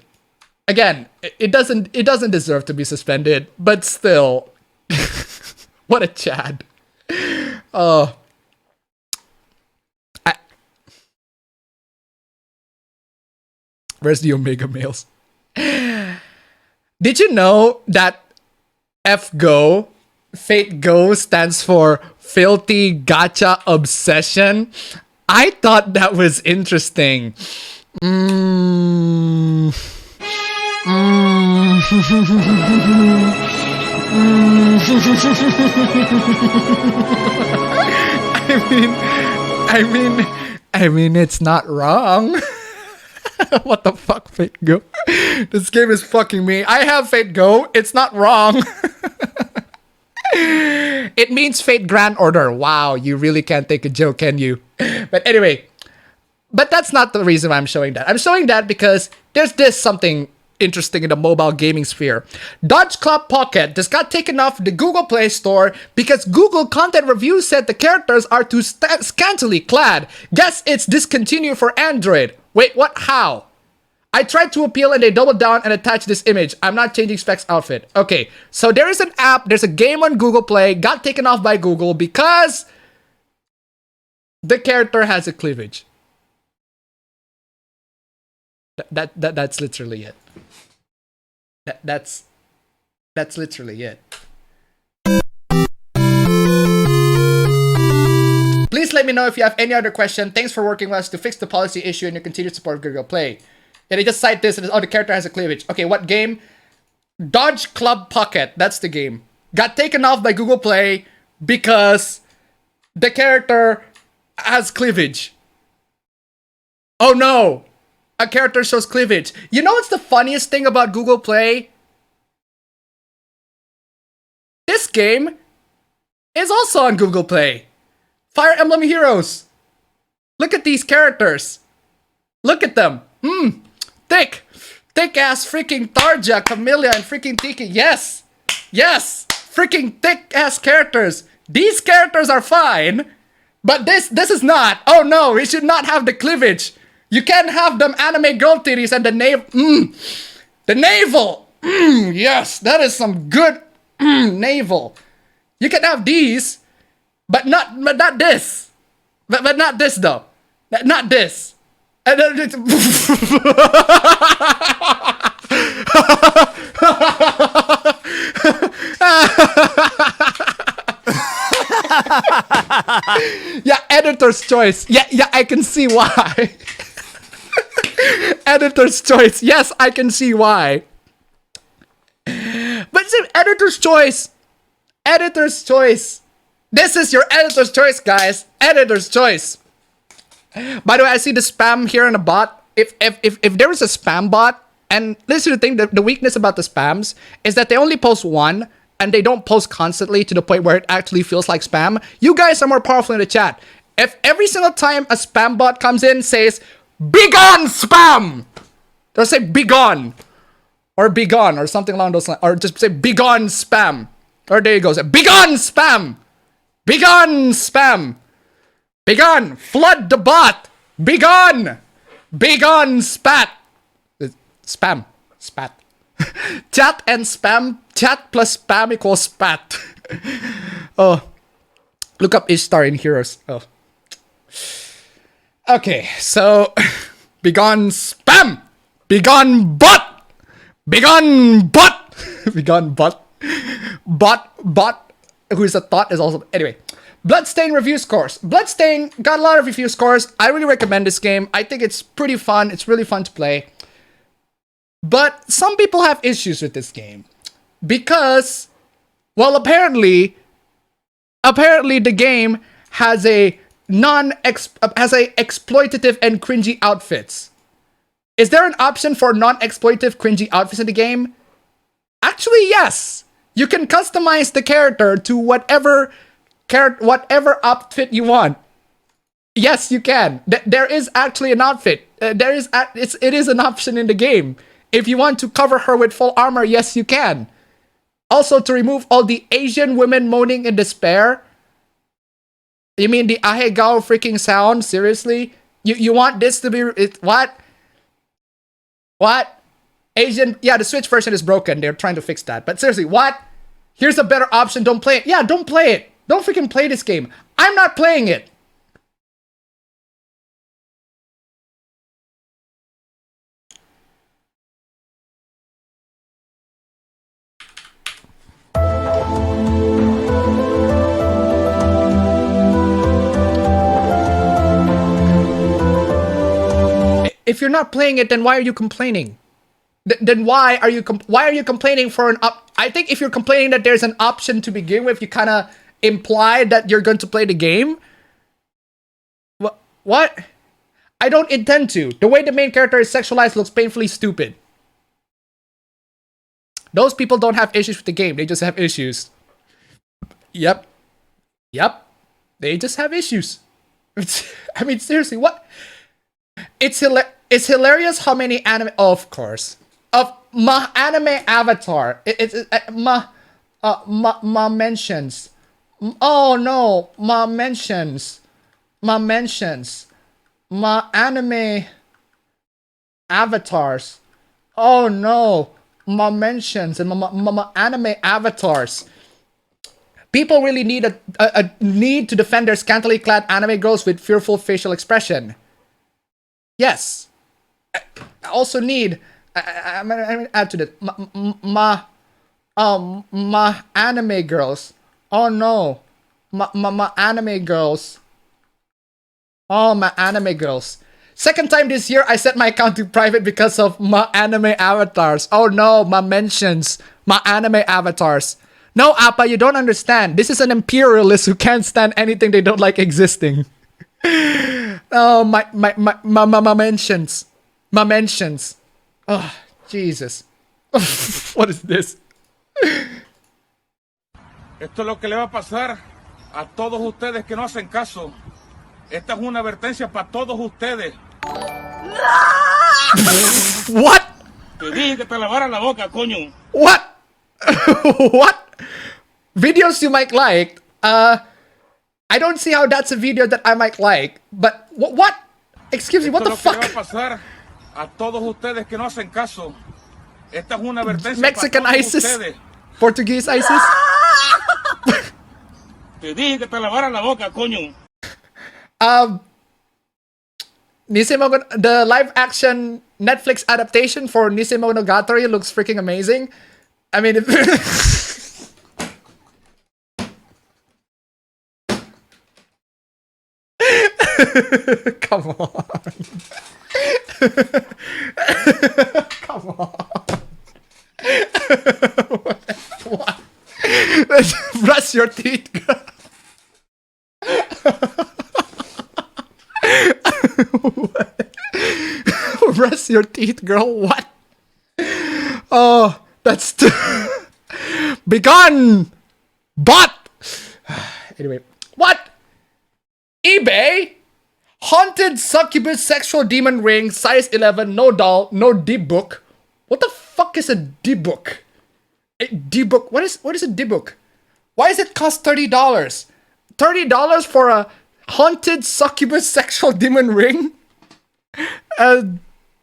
Again, it doesn't deserve to be suspended, but still. What a Chad. Where's the omega males? Did you know that FGO, Fate Go, stands for Filthy Gacha Obsession? I thought that was interesting. I mean, it's not wrong. What the fuck, Fate Go? This game is fucking me. I have Fate Go. It's not wrong. It means Fate Grand Order. Wow, you really can't take a joke, can you? But anyway, but that's not the reason why I'm showing that. I'm showing that because there's this something interesting in the mobile gaming sphere. Dodge Club Pocket just got taken off the Google Play Store because Google Content Reviews said the characters are too scantily clad. Guess it's discontinued for Android. Wait, what? How? I tried to appeal and they doubled down and attached this image. I'm not changing Specs outfit. Okay, so there is an app, there's a game on Google Play, got taken off by Google because the character has a cleavage. That's literally it. That's literally it. Please let me know if you have any other question. Thanks for working with us to fix the policy issue and your continued support of Google Play. Yeah, they just cite this and oh, the character has a cleavage. Okay, what game? Dodge Club Pocket. That's the game. Got taken off by Google Play because the character has cleavage. Oh no! A character shows cleavage. You know what's the funniest thing about Google Play? This game is also on Google Play. Fire Emblem Heroes. Look at these characters. Look at them. Thick ass freaking Tarja, Camellia, and freaking Tiki. Yes! Yes! Freaking thick ass characters. These characters are fine, but this is not. Oh no, we should not have the cleavage. You can't have them anime girl titties and the navel. The navel. Yes, that is some good navel. You can have these, but not this. But not this though. Not this. And then it's yeah, editor's choice. Yeah, I can see why. Editor's choice. Yes, I can see why. But it's editor's choice. Editor's choice. This is your editor's choice, guys. Editor's choice. By the way, I see the spam here in the bot. If there is a spam bot, and this is the thing, the weakness about the spams is that they only post one and they don't post constantly to the point where it actually feels like spam. You guys are more powerful in the chat. If every single time a spam bot comes in says, "Begone spam!" They'll say "begone" or "begone" or something along those lines, or just say "begone spam." Or there you go, say "begone spam! Begone spam! Begone! Flood the bot! Begone! Begone spat!" Spam. Spat. Chat and spam. Chat plus spam equals spat. Oh. Look up Ishtar in Heroes. Oh. Okay, so begone spam! Begone bot! Begone bot! Begone bot. Bot who is a thought is also anyway. Bloodstain review scores. Bloodstain got a lot of review scores. I really recommend this game. I think it's pretty fun. It's really fun to play. But some people have issues with this game because, well, apparently the game has exploitative and cringy outfits. Is there an option for non-exploitive cringy outfits in the game? Actually, yes. You can customize the character to whatever outfit you want. Yes, you can. There is actually an outfit. It is an option in the game. If you want to cover her with full armor, yes, you can. Also, to remove all the Asian women moaning in despair. You mean the ahegao freaking sound? Seriously? You want this to be... What? What? Asian... Yeah, the Switch version is broken. They're trying to fix that. But seriously, what? Here's a better option. Don't play it. Yeah, don't play it. Don't freaking play this game. I'm not playing it. If you're not playing it, then why are you complaining? Then why are you complaining for an I think if you're complaining that there's an option to begin with, you kind of imply that you're going to play the game. What? I don't intend to. The way the main character is sexualized looks painfully stupid. Those people don't have issues with the game. They just have issues. Yep. They just have issues. I mean, seriously, what? It's hilarious how many anime... Oh, of course. Of my anime avatar. My mentions. Oh no, my mentions. My anime avatars. Oh no, my mentions and my anime avatars. People really need a need to defend their scantily clad anime girls with fearful facial expression. Yes. I also need... I'm gonna add to that. My anime girls. Oh no. My anime girls. Oh, my anime girls. Second time this year, I set my account to private because of my anime avatars. Oh no, my mentions. My anime avatars. No, Appa, you don't understand. This is an imperialist who can't stand anything they don't like existing. Oh, my mentions. My mentions. Oh, Jesus. What is this? Esto es lo que le va a pasar a todos ustedes que no hacen caso. Esta es una advertencia para todos ustedes. What? Te dije que te lavaran la boca, coño. What? What? Videos you might like. I don't see how that's a video that I might like. But what? Excuse me, what the fuck? Esto es lo que le va a pasar a todos ustedes que no hacen caso. Esta es una advertencia Mexican para todos ISIS? ustedes. Portuguese ISIS? Te dije que te lavaran la boca, coño. The live action Netflix adaptation for Nisemonogatari looks freaking amazing. I mean, come on. Come on. What? Brush your teeth, girl. Brush your teeth, girl. What? Oh, that's begone, bot. Anyway, what? eBay? Haunted succubus sexual demon ring, size 11, no doll, no D-book. What the fuck is a D-book? A D-book? What is a D-book? Why does it cost $30? $30 for a haunted succubus sexual demon ring?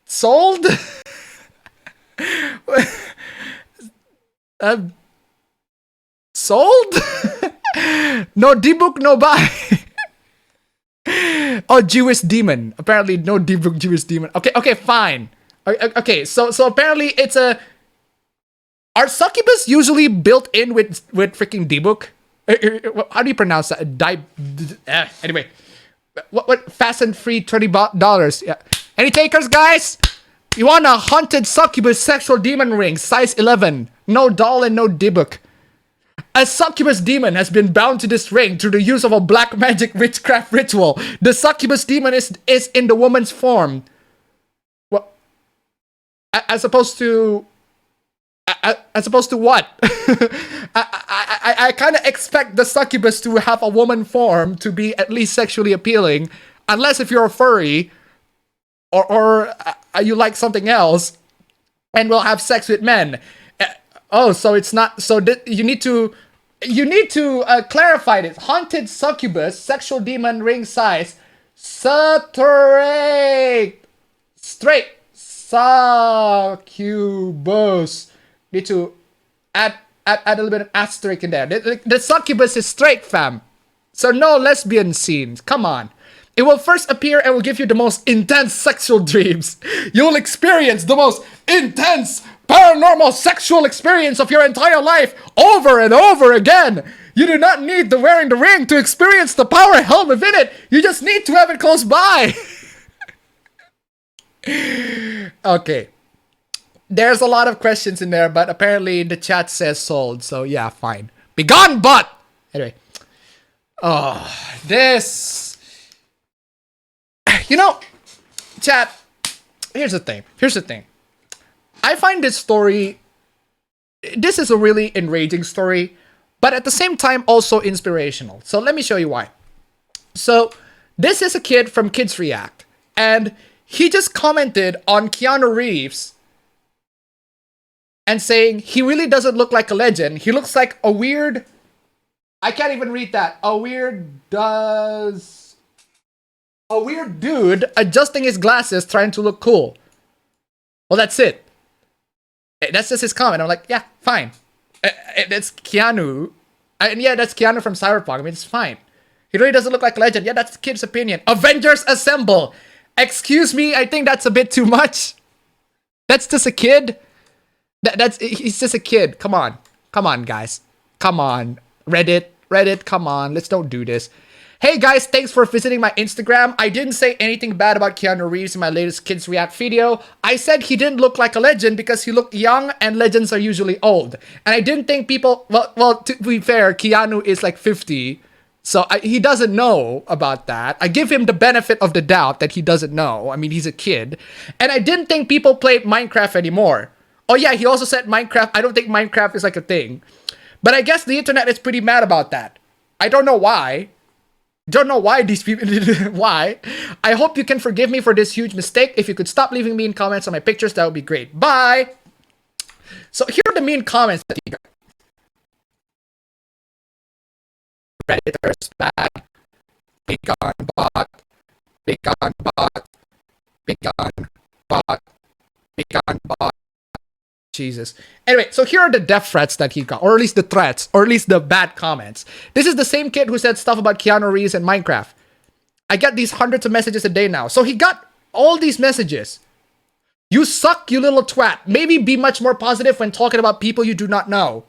Sold? Sold? No D-book, no buy. Oh, Jewish demon. Apparently, no D-book, Jewish demon. Okay, fine. Okay, so apparently it's a... Are succubus usually built in with freaking D-book? How do you pronounce that? Anyway. What? Fast and free, $30. Yeah. Any takers, guys? You want a haunted succubus sexual demon ring, size 11. No doll and no D-book. A succubus demon has been bound to this ring through the use of a black magic witchcraft ritual. The succubus demon is in the woman's form. As opposed to what? I kind of expect the succubus to have a woman form to be at least sexually appealing, unless if you're a furry or you like something else and will have sex with men. Oh, so it's not. So you need to clarify this. Haunted succubus, sexual demon, ring size, straight succubus. Need to add a little bit of asterisk in there. The succubus is straight, fam. So no lesbian scenes. Come on. It will first appear and will give you the most intense sexual dreams. You will experience the most intense paranormal sexual experience of your entire life over and over again. You do not need the wearing the ring to experience the power held within it. You just need to have it close by. Okay. There's a lot of questions in there, but apparently the chat says sold. So yeah, fine. Be gone, butt! Anyway. Oh, this... You know, chat, here's the thing. I find this story... This is a really enraging story, but at the same time also inspirational. So let me show you why. So, this is a kid from Kids React, and he just commented on Keanu Reeves and saying he really doesn't look like a legend. He looks like a weird... I can't even read that. A weird dude adjusting his glasses trying to look cool. Well, that's it. That's just his comment. I'm like, yeah, fine. That's Keanu. And yeah, that's Keanu from Cyberpunk. I mean, it's fine. He really doesn't look like a legend. Yeah, that's the kid's opinion. Avengers Assemble. Excuse me, I think that's a bit too much. That's just a kid. He's just a kid. Come on, guys. Come on. Reddit, come on. Let's don't do this. Hey guys, thanks for visiting my Instagram. I didn't say anything bad about Keanu Reeves in my latest Kids React video. I said he didn't look like a legend because he looked young and legends are usually old. And I didn't think people... Well, to be fair, Keanu is like 50. So he doesn't know about that. I give him the benefit of the doubt that he doesn't know. I mean, he's a kid. And I didn't think people played Minecraft anymore. Oh yeah, he also said Minecraft. I don't think Minecraft is like a thing. But I guess the internet is pretty mad about that. I don't know why. Don't know why these people... Why? I hope you can forgive me for this huge mistake. If you could stop leaving mean comments on my pictures, that would be great. Bye! So here are the mean comments that he got. Redditors bad. Big on bot. Big on bot. Big on bot. Big on bot. Jesus. Anyway, so here are the death threats that he got, or at least the threats, or at least the bad comments. This is the same kid who said stuff about Keanu Reeves and Minecraft. I get these hundreds of messages a day now. So he got all these messages. You suck, you little twat. Maybe be much more positive when talking about people you do not know.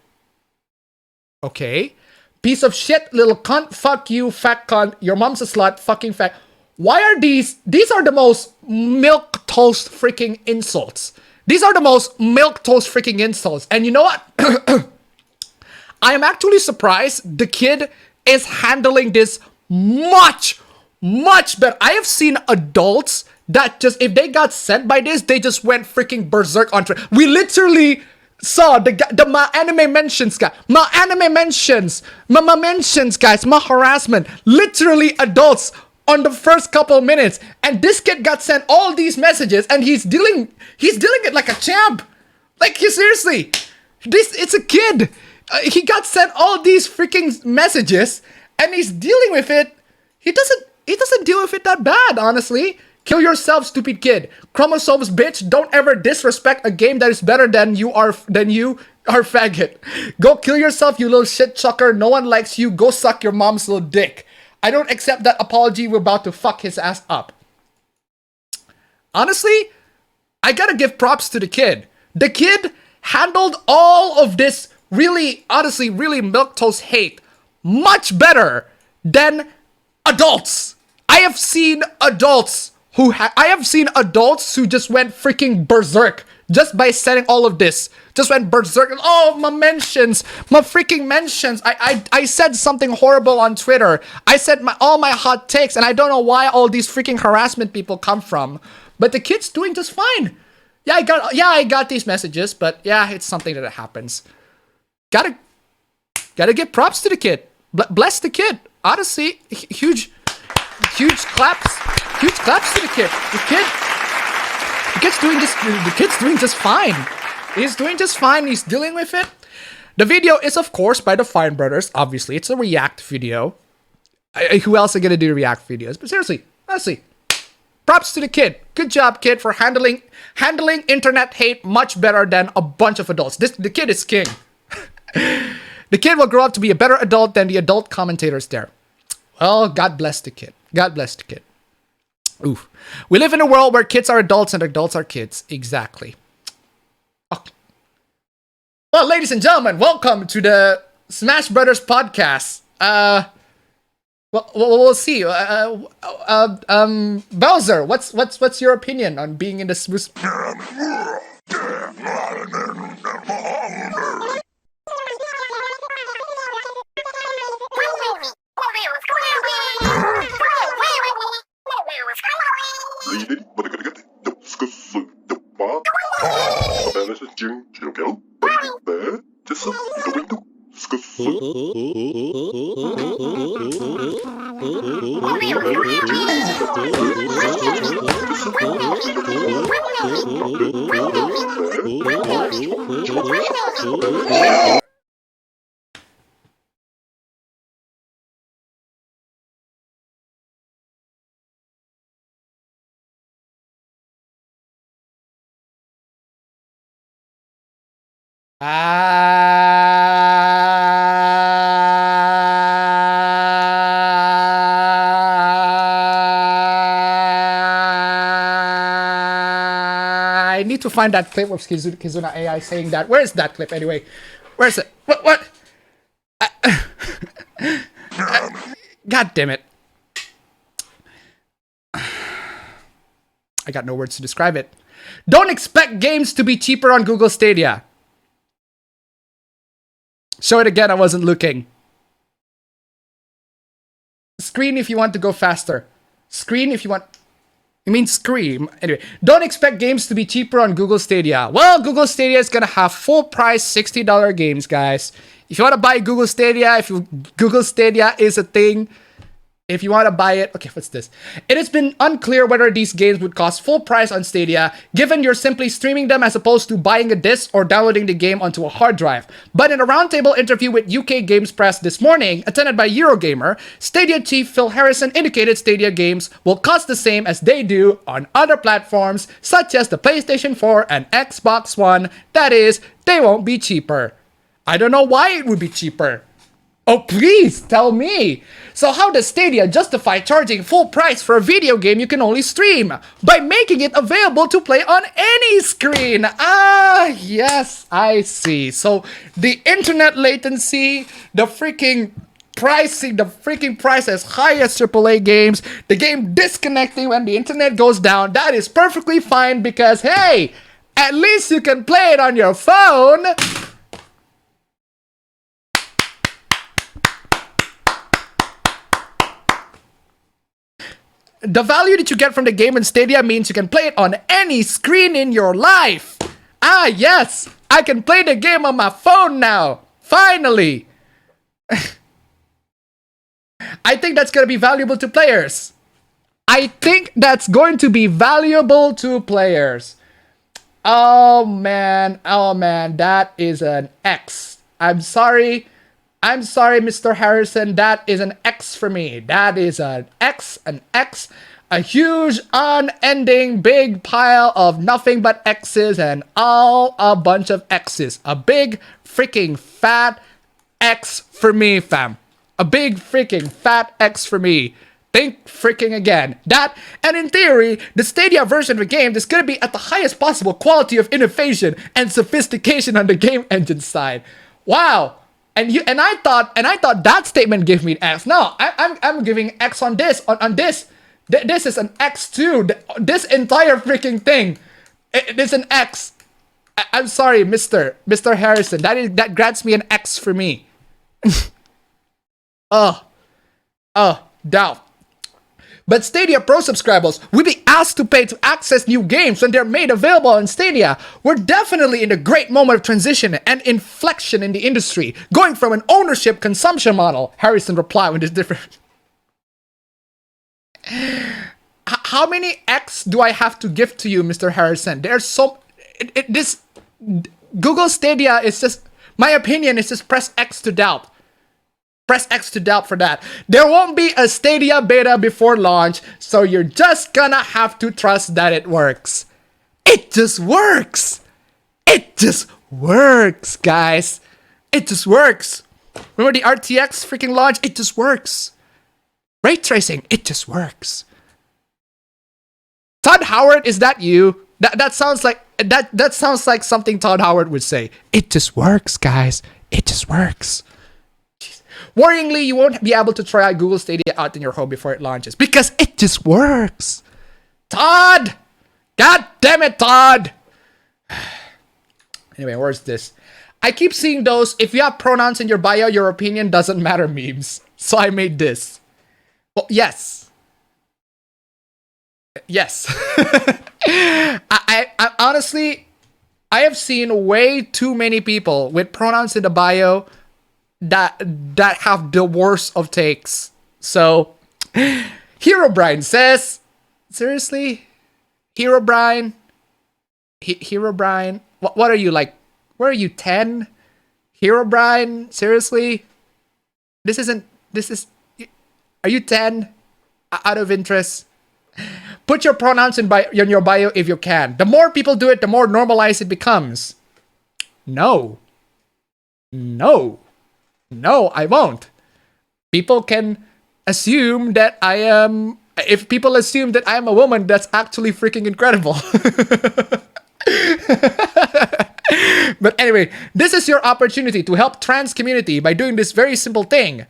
Okay. Piece of shit, little cunt, fuck you, fat cunt, your mom's a slut, fucking fat. Why are these are the most milquetoast freaking insults. These are the most milquetoast freaking insults. And you know what? I am actually surprised the kid is handling this much better. I have seen adults that just, if they got sent by this, they just went freaking berserk on Twitter. We literally saw the my anime mentions guy. My anime mentions. My mentions, guys. My harassment. Literally adults on the first couple of minutes, and this kid got sent all these messages, and he's dealing it like a champ. Like, seriously, it's a kid. He got sent all these freaking messages, and he's dealing with it. He doesn't deal with it that bad, honestly. Kill yourself, stupid kid. Chromosomes, bitch. Don't ever disrespect a game that is better than you are, faggot. Go kill yourself, you little shit chucker. No one likes you. Go suck your mom's little dick. I don't accept that apology. We're about to fuck his ass up. Honestly, I gotta give props to the kid. The kid handled all of this really, honestly, really milquetoast hate much better than adults. I have seen adults who just went freaking berserk just by sending all of this. Just went berserk. Oh, my freaking mentions. I said something horrible on Twitter. I said all my hot takes, and I don't know why all these freaking harassment people come from. But the kid's doing just fine. I got these messages, but yeah, it's something that happens. Gotta give props to the kid. Bless the kid. Honestly, huge claps to the kid. The kid's doing just fine. He's doing just fine. He's dealing with it. The video is, of course, by the Fine Brothers. Obviously, it's a React video. Who else are gonna do React videos? But seriously, honestly, props to the kid. Good job, kid, for handling internet hate much better than a bunch of adults. The kid is king. The kid will grow up to be a better adult than the adult commentators there. Well, God bless the kid. God bless the kid. Oof. We live in a world where kids are adults and adults are kids. Exactly. Oh. Well, ladies and gentlemen, welcome to the Smash Brothers podcast. Well, we'll see. Bowser, what's your opinion on being in the smooth? I need to find that clip of Kizuna AI saying that. Where is that clip anyway? Where is it? What? God damn it. I got no words to describe it. Don't expect games to be cheaper on Google Stadia. Show it again, I wasn't looking. Screen if you want to go faster. Screen if you want... You mean scream. Anyway, don't expect games to be cheaper on Google Stadia. Well, Google Stadia is gonna have full price $60 games, guys. If you want to buy Google Stadia, Google Stadia is a thing. If you want to buy it, okay, what's this? It has been unclear whether these games would cost full price on Stadia, given you're simply streaming them as opposed to buying a disc or downloading the game onto a hard drive. But in a roundtable interview with UK Games Press this morning, attended by Eurogamer, Stadia chief Phil Harrison indicated Stadia games will cost the same as they do on other platforms, such as the PlayStation 4 and Xbox One. That is, they won't be cheaper. I don't know why it would be cheaper. Oh, please tell me. So how does Stadia justify charging full price for a video game you can only stream? By making it available to play on any screen. Ah, yes, I see. So the internet latency, the freaking pricing, the freaking price as high as AAA games, the game disconnecting when the internet goes down, that is perfectly fine because, hey, at least you can play it on your phone. The value that you get from the game in Stadia means you can play it on any screen in your life. Ah, yes, I can play the game on my phone now. Finally. I think that's going to be valuable to players. Oh man, that is an X. I'm sorry, Mr. Harrison, that is an X for me. That is an X, a huge, unending, big pile of nothing but X's and all a bunch of X's. A big, freaking, fat X for me, fam. A big, freaking, fat X for me. Think freaking again. That, and in theory, the Stadia version of the game is going to be at the highest possible quality of innovation and sophistication on the game engine side. Wow. And I thought that statement gave me an X. No, I'm giving X on this, on this. This is an X too. This entire freaking thing, it is an X. I'm sorry, Mr. Harrison. That grants me an X for me. Doubt. But Stadia Pro subscribers will be asked to pay to access new games when they're made available on Stadia. We're definitely in a great moment of transition and inflection in the industry, going from an ownership consumption model. Harrison replied with this different... How many X do I have to give to you, Mr. Harrison? There's so... this... Google Stadia is just... My opinion is just press X to doubt. Press X to doubt for that. There won't be a Stadia beta before launch, so you're just gonna have to trust that it works. It just works. It just works, guys. It just works. Remember the RTX freaking launch? It just works. Ray tracing, it just works. Todd Howard, is that you? That sounds like that sounds like something Todd Howard would say. It just works, guys. It just works. Worryingly, you won't be able to try Google Stadia out in your home before it launches because it just works. Todd! God damn it, Todd! Anyway, where's this? I keep seeing those, if you have pronouns in your bio, your opinion doesn't matter memes. So I made this. Well, yes. Yes. I honestly, I have seen way too many people with pronouns in the bio that have the worst of takes. So Hero Brian says, seriously? Hero Brian? Hero Brian? What are you, like, where are you, 10? Hero Brian? Seriously? Are you 10? Out of interest? Put your pronouns in your bio if you can. The more people do it, the more normalized it becomes. No. No. No, I won't. People can assume that I am... If people assume that I am a woman, that's actually freaking incredible. But anyway, this is your opportunity to help trans community by doing this very simple thing.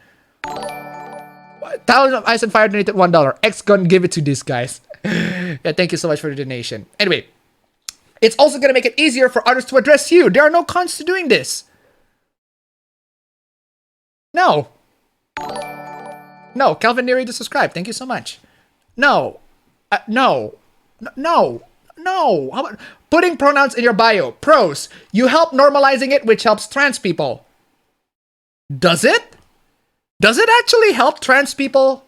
Talent of Ice and Fire donated $1. X gonna give it to these guys. Yeah, thank you so much for the donation. Anyway, it's also gonna make it easier for others to address you. There are no cons to doing this. No. No, Calvin Neary to subscribe. Thank you so much. No. No. No. No. How about putting pronouns in your bio? Pros. You help normalizing it, which helps trans people. Does it? Does it actually help trans people?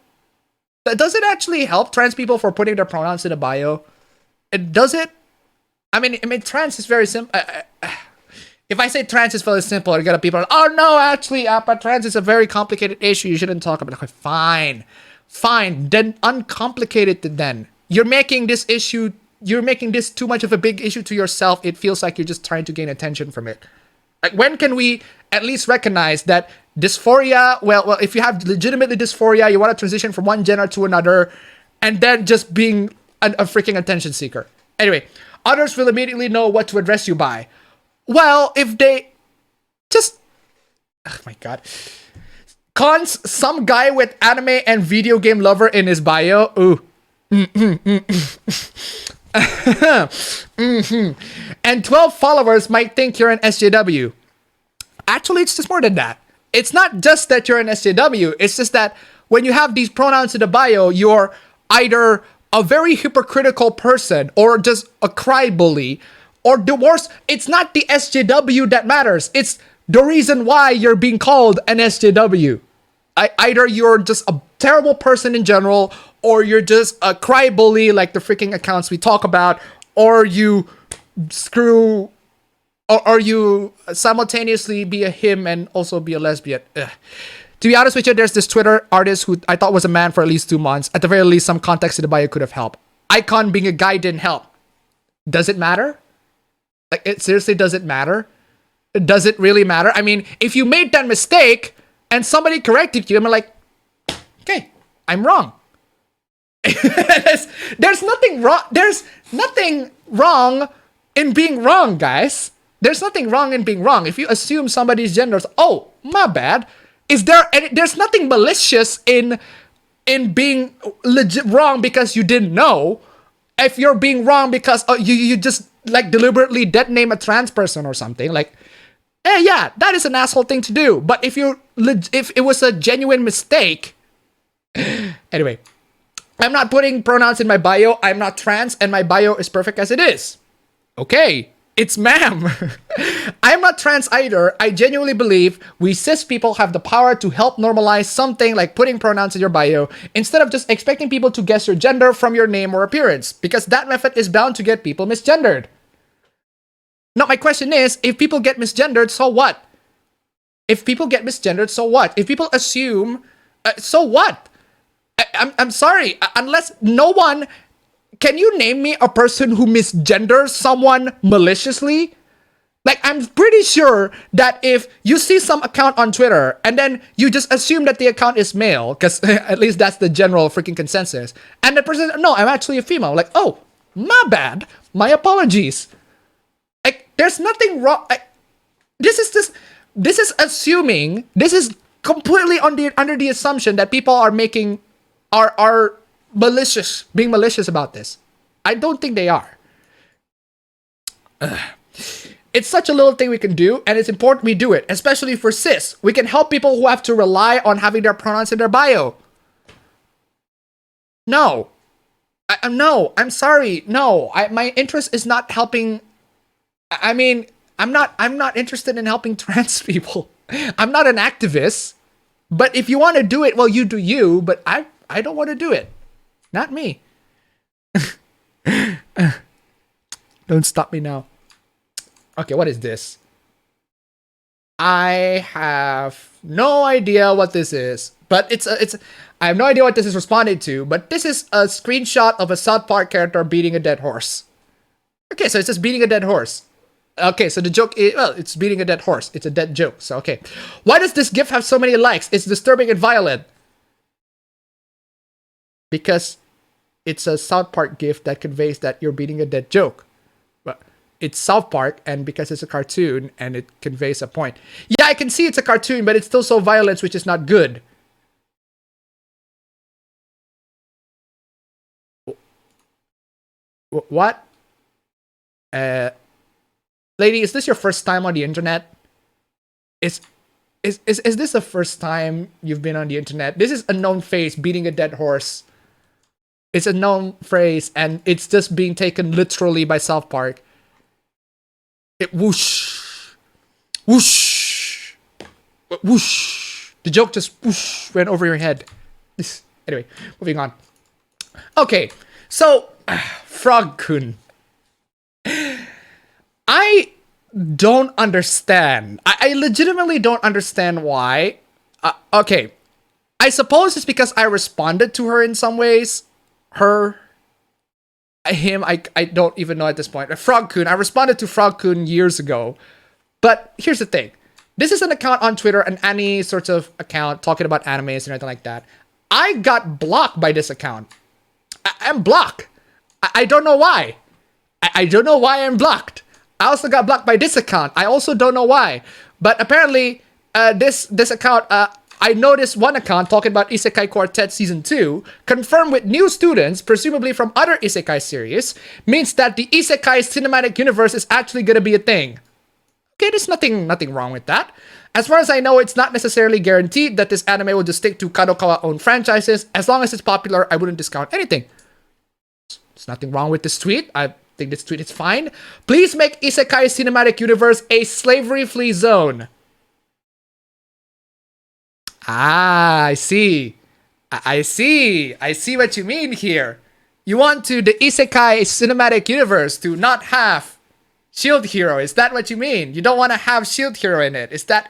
Does it actually help trans people for putting their pronouns in the bio? Does it? I mean, trans is very simple. If I say trans is very simple, I get people, oh no, actually, but trans is a very complicated issue. You shouldn't talk about it. Okay, fine. Fine. Then uncomplicate it then. You're making this issue, you're making this too much of a big issue to yourself. It feels like you're just trying to gain attention from it. Like, when can we at least recognize that dysphoria, well, if you have legitimately dysphoria, you want to transition from one gender to another, and then just being a freaking attention seeker. Anyway, others will immediately know what to address you by. Well, if they just... Oh my god. Cons, some guy with anime and video game lover in his bio. Ooh. And 12 followers might think you're an SJW. Actually, it's just more than that. It's not just that you're an SJW. It's just that when you have these pronouns in the bio, you're either a very hypocritical person or just a crybaby. Or the worst, it's not the SJW that matters. It's the reason why you're being called an SJW. Either you're just a terrible person in general, or you're just a crybaby like the freaking accounts we talk about, or you screw, or you simultaneously be a him and also be a lesbian. Ugh. To be honest with you, there's this Twitter artist who I thought was a man for at least 2 months. At the very least, some context in the bio could have helped. Icon being a guy didn't help. Does it matter? Like, it seriously doesn't matter? Does it really matter? I mean, if you made that mistake and somebody corrected you, I'm like, okay, I'm wrong. There's nothing wrong. There's nothing wrong in being wrong, guys. There's nothing wrong in being wrong. If you assume somebody's gender, oh, my bad. There's nothing malicious in being legit wrong because you didn't know. If you're being wrong because you just like deliberately dead name a trans person or something, like, hey, yeah, that is an asshole thing to do. But if it was a genuine mistake, anyway, I'm not putting pronouns in my bio. I'm not trans, and my bio is perfect as it is. Okay, it's ma'am. I'm not trans either. I genuinely believe we cis people have the power to help normalize something like putting pronouns in your bio instead of just expecting people to guess your gender from your name or appearance, because that method is bound to get people misgendered. Now, my question is, if people get misgendered, so what? If people get misgendered, so what? If people assume, so what? I'm sorry, unless no one... Can you name me a person who misgenders someone maliciously? Like, I'm pretty sure that if you see some account on Twitter and then you just assume that the account is male, because at least that's the general freaking consensus, and the person, no, I'm actually a female. Like, oh, my bad. My apologies. Like, there's nothing wrong. This is assuming, this is completely under the assumption that people are making, are malicious, being malicious about this. I don't think they are. It's such a little thing we can do, and it's important we do it, especially for cis. We can help people who have to rely on having their pronouns in their bio. No. No, I'm sorry. No, my interest is not helping. I mean, I'm not interested in helping trans people. I'm not an activist. But if you want to do it, well, you do you, but I don't want to do it. Not me. Don't stop me now. Okay, what is this? I have no idea what this is, but I have no idea what this is responding to, but this is a screenshot of a South Park character beating a dead horse. Okay, so it's just beating a dead horse. Okay, so the joke is, well, it's beating a dead horse. It's a dead joke, so okay. Why does this GIF have so many likes? It's disturbing and violent. Because it's a South Park GIF that conveys that you're beating a dead joke. But it's South Park, and because it's a cartoon, and it conveys a point. Yeah, I can see it's a cartoon, but it's still so violent, which is not good. What? Lady, is this your first time on the internet? Is this the first time you've been on the internet? This is a known face, beating a dead horse. It's a known phrase, and it's just being taken literally by South Park. It whoosh. Whoosh. Whoosh. The joke just whoosh went over your head. Anyway, moving on. Okay, so, Frog-kun. I don't understand. I legitimately don't understand why. Okay, I suppose it's because I responded to her in some ways. Her, him, I don't even know at this point. Frog-kun, I responded to Frog-kun years ago. But here's the thing. This is an account on Twitter, an anime sort of account talking about animes and everything like that. I got blocked by this account. I'm blocked. I don't know why. I don't know why I'm blocked. I also got blocked by this account. I also don't know why. But apparently, this account, I noticed one account talking about Isekai Quartet Season 2, confirmed with new students, presumably from other Isekai series, means that the Isekai cinematic universe is actually going to be a thing. Okay, there's nothing wrong with that. As far as I know, it's not necessarily guaranteed that this anime will just stick to Kadokawa-owned franchises. As long as it's popular, I wouldn't discount anything. There's nothing wrong with this tweet. I think this tweet is fine. Please make Isekai Cinematic Universe a slavery-free zone. Ah, I see. I see what you mean here. You want the Isekai Cinematic Universe to not have Shield Hero. Is that what you mean? You don't want to have Shield Hero in it. Is that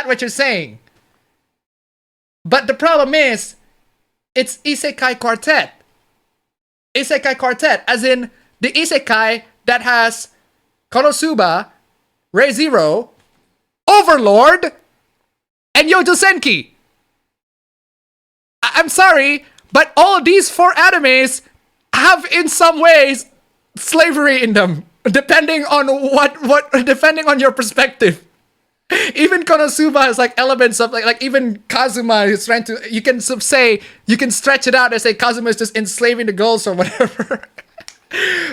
what you're saying? But the problem is, it's Isekai Quartet. Isekai Quartet, as in the Isekai that has Konosuba, Re:Zero, Overlord, and Yojo Senki. I'm sorry, but all of these 4 animes have in some ways slavery in them, depending on depending on your perspective. Even Konosuba has like elements of like even Kazuma is trying to, you can stretch it out and say Kazuma is just enslaving the girls or whatever.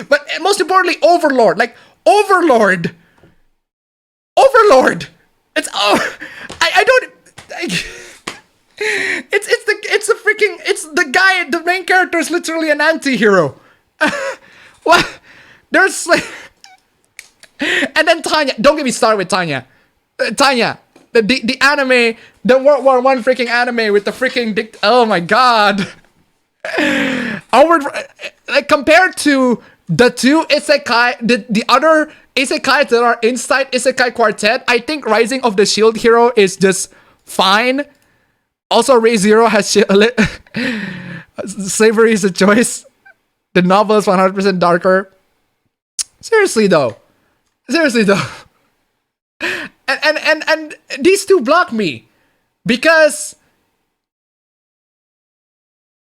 But most importantly, Overlord. It's it's the the main character is literally an anti-hero. What? There's like... And then Tanya. Don't get me started with Tanya. Tanya. The anime. The World War I freaking anime with the freaking... Oh my god. Like, compared to the two isekai... The other isekais that are inside Isekai Quartet, I think Rising of the Shield Hero is just fine. Also, Re:Zero has... Slavery is a choice. The novel is 100% darker. Seriously though. And these two block me because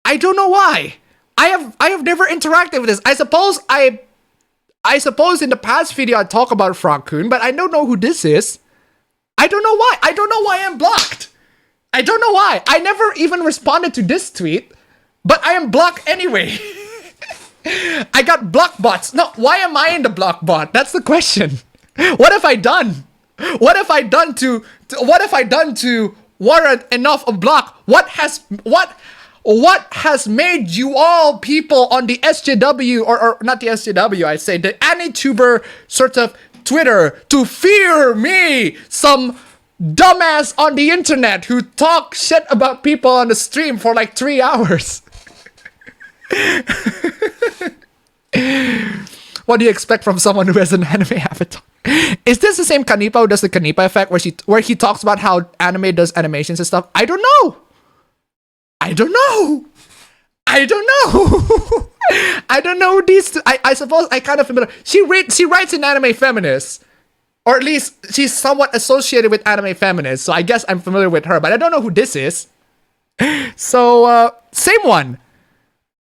I don't know why. I have never interacted with this. I suppose in the past video I talk about Frog-kun, but I don't know who this is. I don't know why. I don't know why I'm blocked. I don't know why. I never even responded to this tweet, but I am blocked anyway. I got block bots. No, why am I in the block bot? That's the question. What have I done? What have I done to warrant enough of block? What has made you all people on the SJW or not the SJW, I say the AniTuber sort of Twitter to fear me, some dumbass on the internet who talk shit about people on the stream for like 3 hours? What do you expect from someone who has an anime avatar? Is this the same Kanipa who does the Kanipa effect where he talks about how anime does animations and stuff? I don't know. I don't know who these two... I suppose I kind of familiar. She writes in Anime Feminist. Or at least she's somewhat associated with Anime Feminist. So I guess I'm familiar with her. But I don't know who this is. So, same one.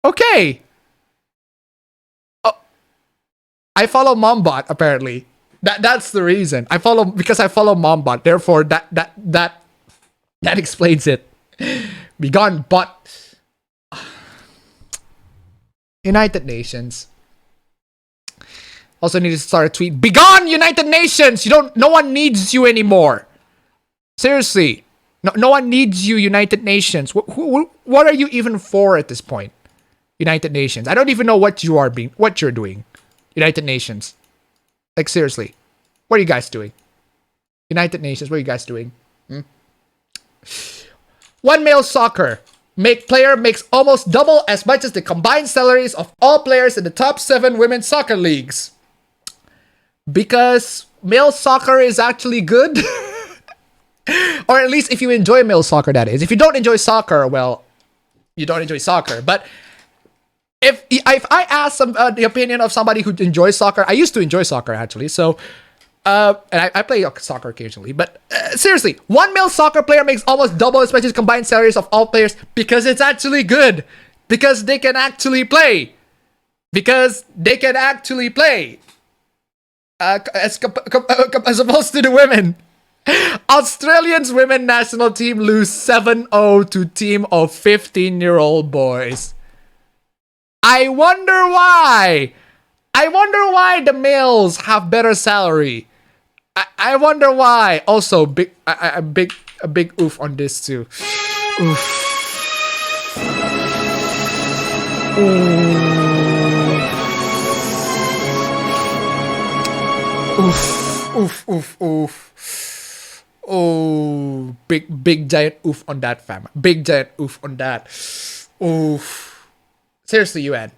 Okay. Oh, I follow Mombot apparently. That's the reason. I follow Mombot. Therefore, that explains it. Begone bot. United Nations. Also need to start a tweet. Begone United Nations. No one needs you anymore. Seriously. No one needs you, United Nations. What are you even for at this point? United Nations. I don't even know what you're doing. United Nations. Like, seriously. What are you guys doing? United Nations, what are you guys doing? One male soccer player makes almost double as much as the combined salaries of all players in the top 7 women's soccer leagues. Because male soccer is actually good. Or at least if you enjoy male soccer, that is. If you don't enjoy soccer, well, you don't enjoy soccer. But if I ask the opinion of somebody who enjoys soccer, I used to enjoy soccer actually. So, and I play soccer occasionally. But seriously, one male soccer player makes almost double as much as combined salaries of all players because it's actually good. Because they can actually play. As opposed to the women. Australians women national team lose 7-0 to team of 15-year-old boys. I wonder why. The males have better salary. I wonder why. Also, a big oof on this too. Oof. Oof. Oh, big giant oof on that, fam. Big giant oof on that. Oof. Seriously, UN.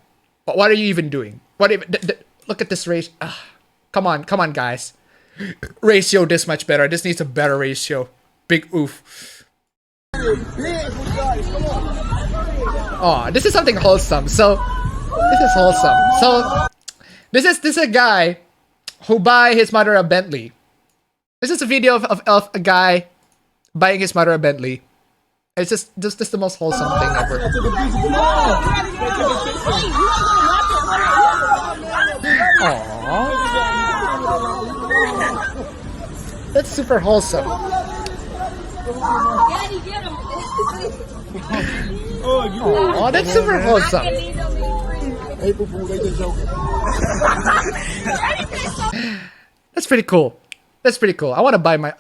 What are you even doing? Look at this ratio. Come on, guys. Ratio this much better. This needs a better ratio. Big oof. Oh, this is something wholesome. So, this is wholesome. So, this is a guy who buy his mother a Bentley. This is a video of a guy buying his mother a Bentley. It's just the most wholesome thing ever. Aww. That's super wholesome. Oh, that's super wholesome. That's pretty cool. I want to buy my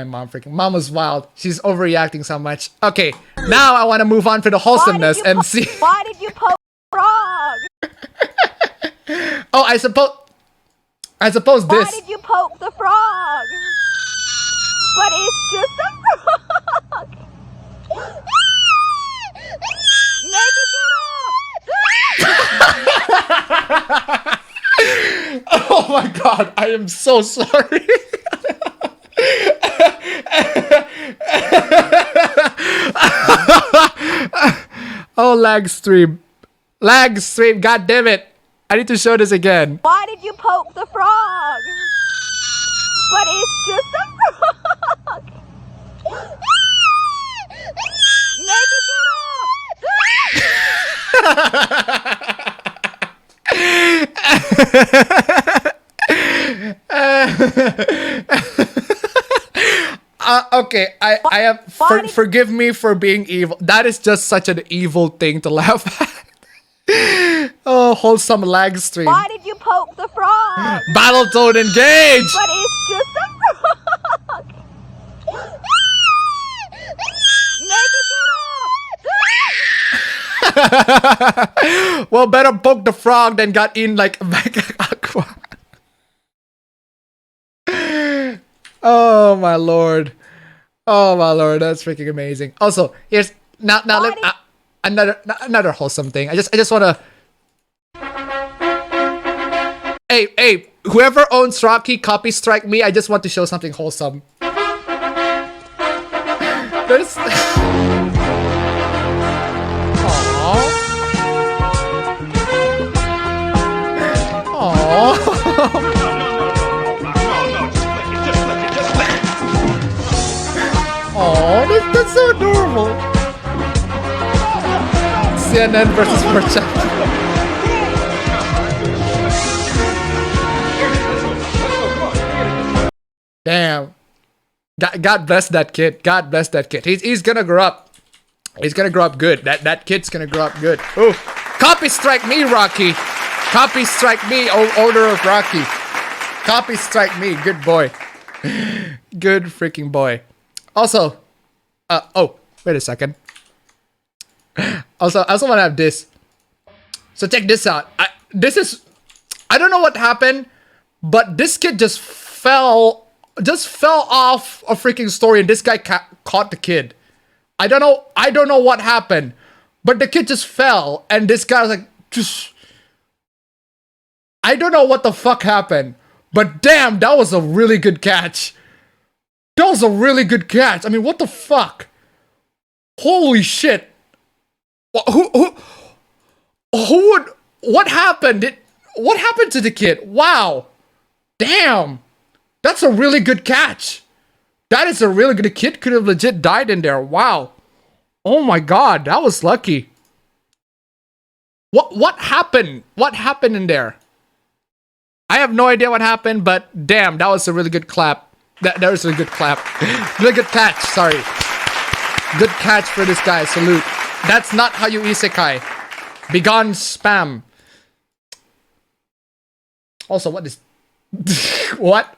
mom freaking. Mom was wild. She's overreacting so much. Okay, Now I want to move on to the wholesomeness and see. Why did you poke the frog? Oh, I suppose this. Why did you poke the frog? But it's just a frog. Make it get off. Oh my god, I am so sorry. Oh, lag stream. Lag stream, god damn it. I need to show this again. Why did you poke the frog? But it's just a frog. Make it Okay, I am. Forgive me for being evil. That is just such an evil thing to laugh at. Oh, wholesome lag stream. Why did you poke the frog? Battletoad engage! But it's just a frog. Make it Well, better poke the frog than got in like back aqua. Oh my lord. Oh my lord, that's freaking amazing. Also, here's now another wholesome thing. I just wanna. Hey, whoever owns Rocky, copy strike me. I just want to show something wholesome. There's. Aww. Oh, that's so adorable. CNN versus Superchats. Damn. God bless that kid. God bless that kid. He's gonna grow up. He's gonna grow up good. That kid's gonna grow up good. Ooh. Copy strike me, Rocky. Copy strike me, Order of Rocky. Copy strike me. Good boy. Good freaking boy. Also, oh, wait a second. Also, I also want to have this. So check this out. I don't know what happened, but this kid just fell off a freaking story, and this guy caught the kid. I don't know what happened, but the kid just fell, and this guy was like, just. I don't know what the fuck happened, but damn, that was a really good catch. That was a really good catch. I mean, what the fuck? Holy shit. Who would, what happened? What happened to the kid? Wow. Damn. That's a really good catch. That is a really good, the kid could have legit died in there. Wow. Oh my god, that was lucky. What happened? What happened in there? I have no idea what happened, but damn, that was a really good clap. That was a good clap. Really good catch, sorry. Good catch for this guy, salute. That's not how you isekai. Begone spam. Also, what is... What?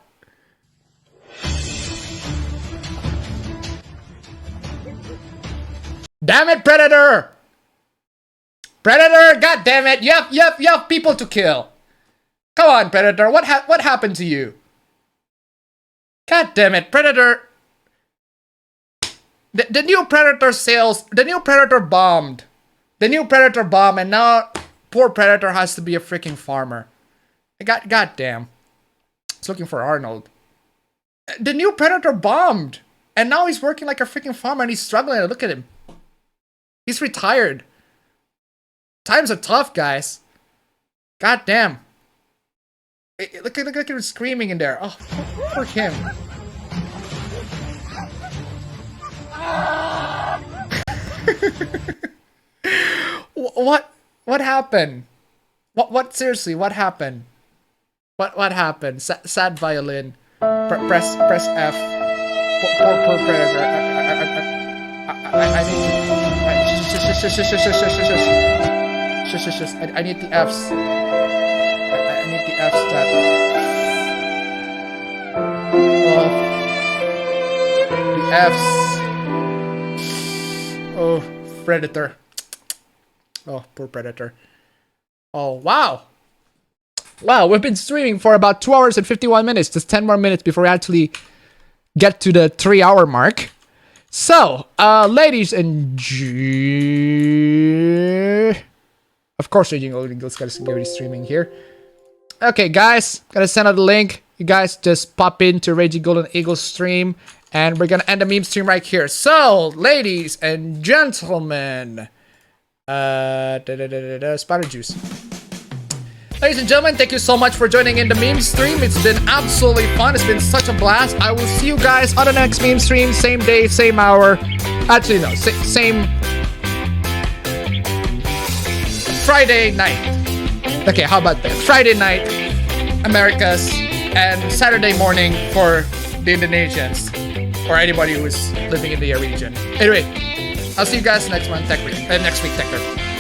Damn it, Predator! Predator, god damn it! You have people to kill. Come on, Predator, what happened to you? God damn it, Predator! The new Predator sales, the new Predator bombed. The new Predator bombed, and now poor Predator has to be a freaking farmer. God damn. It's looking for Arnold. The new Predator bombed, and now he's working like a freaking farmer, and he's struggling. Look at him. He's retired. Times are tough, guys. God damn. Look at him screaming in there. Oh, poor him. What happened? What seriously? What happened? What happened? Sad violin. Press F. Poor Predator. I need the Fs. I need the Fs, chat. Oh. The Fs. Oh. Predator. Oh, poor Predator. Oh, wow. Wow, we've been streaming for about 2 hours and 51 minutes. Just 10 more minutes before we actually get to the 3-hour mark. So, ladies and of course, Raging Golden Eagles got to streaming here. Okay, guys, gotta send out the link. You guys just pop into Raging Golden Eagles stream, and we're gonna end the meme stream right here. So, ladies and gentlemen, Spider Juice. Ladies and gentlemen, thank you so much for joining in the meme stream. It's been absolutely fun. It's been such a blast. I will see you guys on the next meme stream. Same day, same hour. Actually, no. Same Friday night. Okay, how about that? Friday night, Americas, and Saturday morning for the Indonesians. Or anybody who's living in the region. Anyway, I'll see you guys next week. Take care.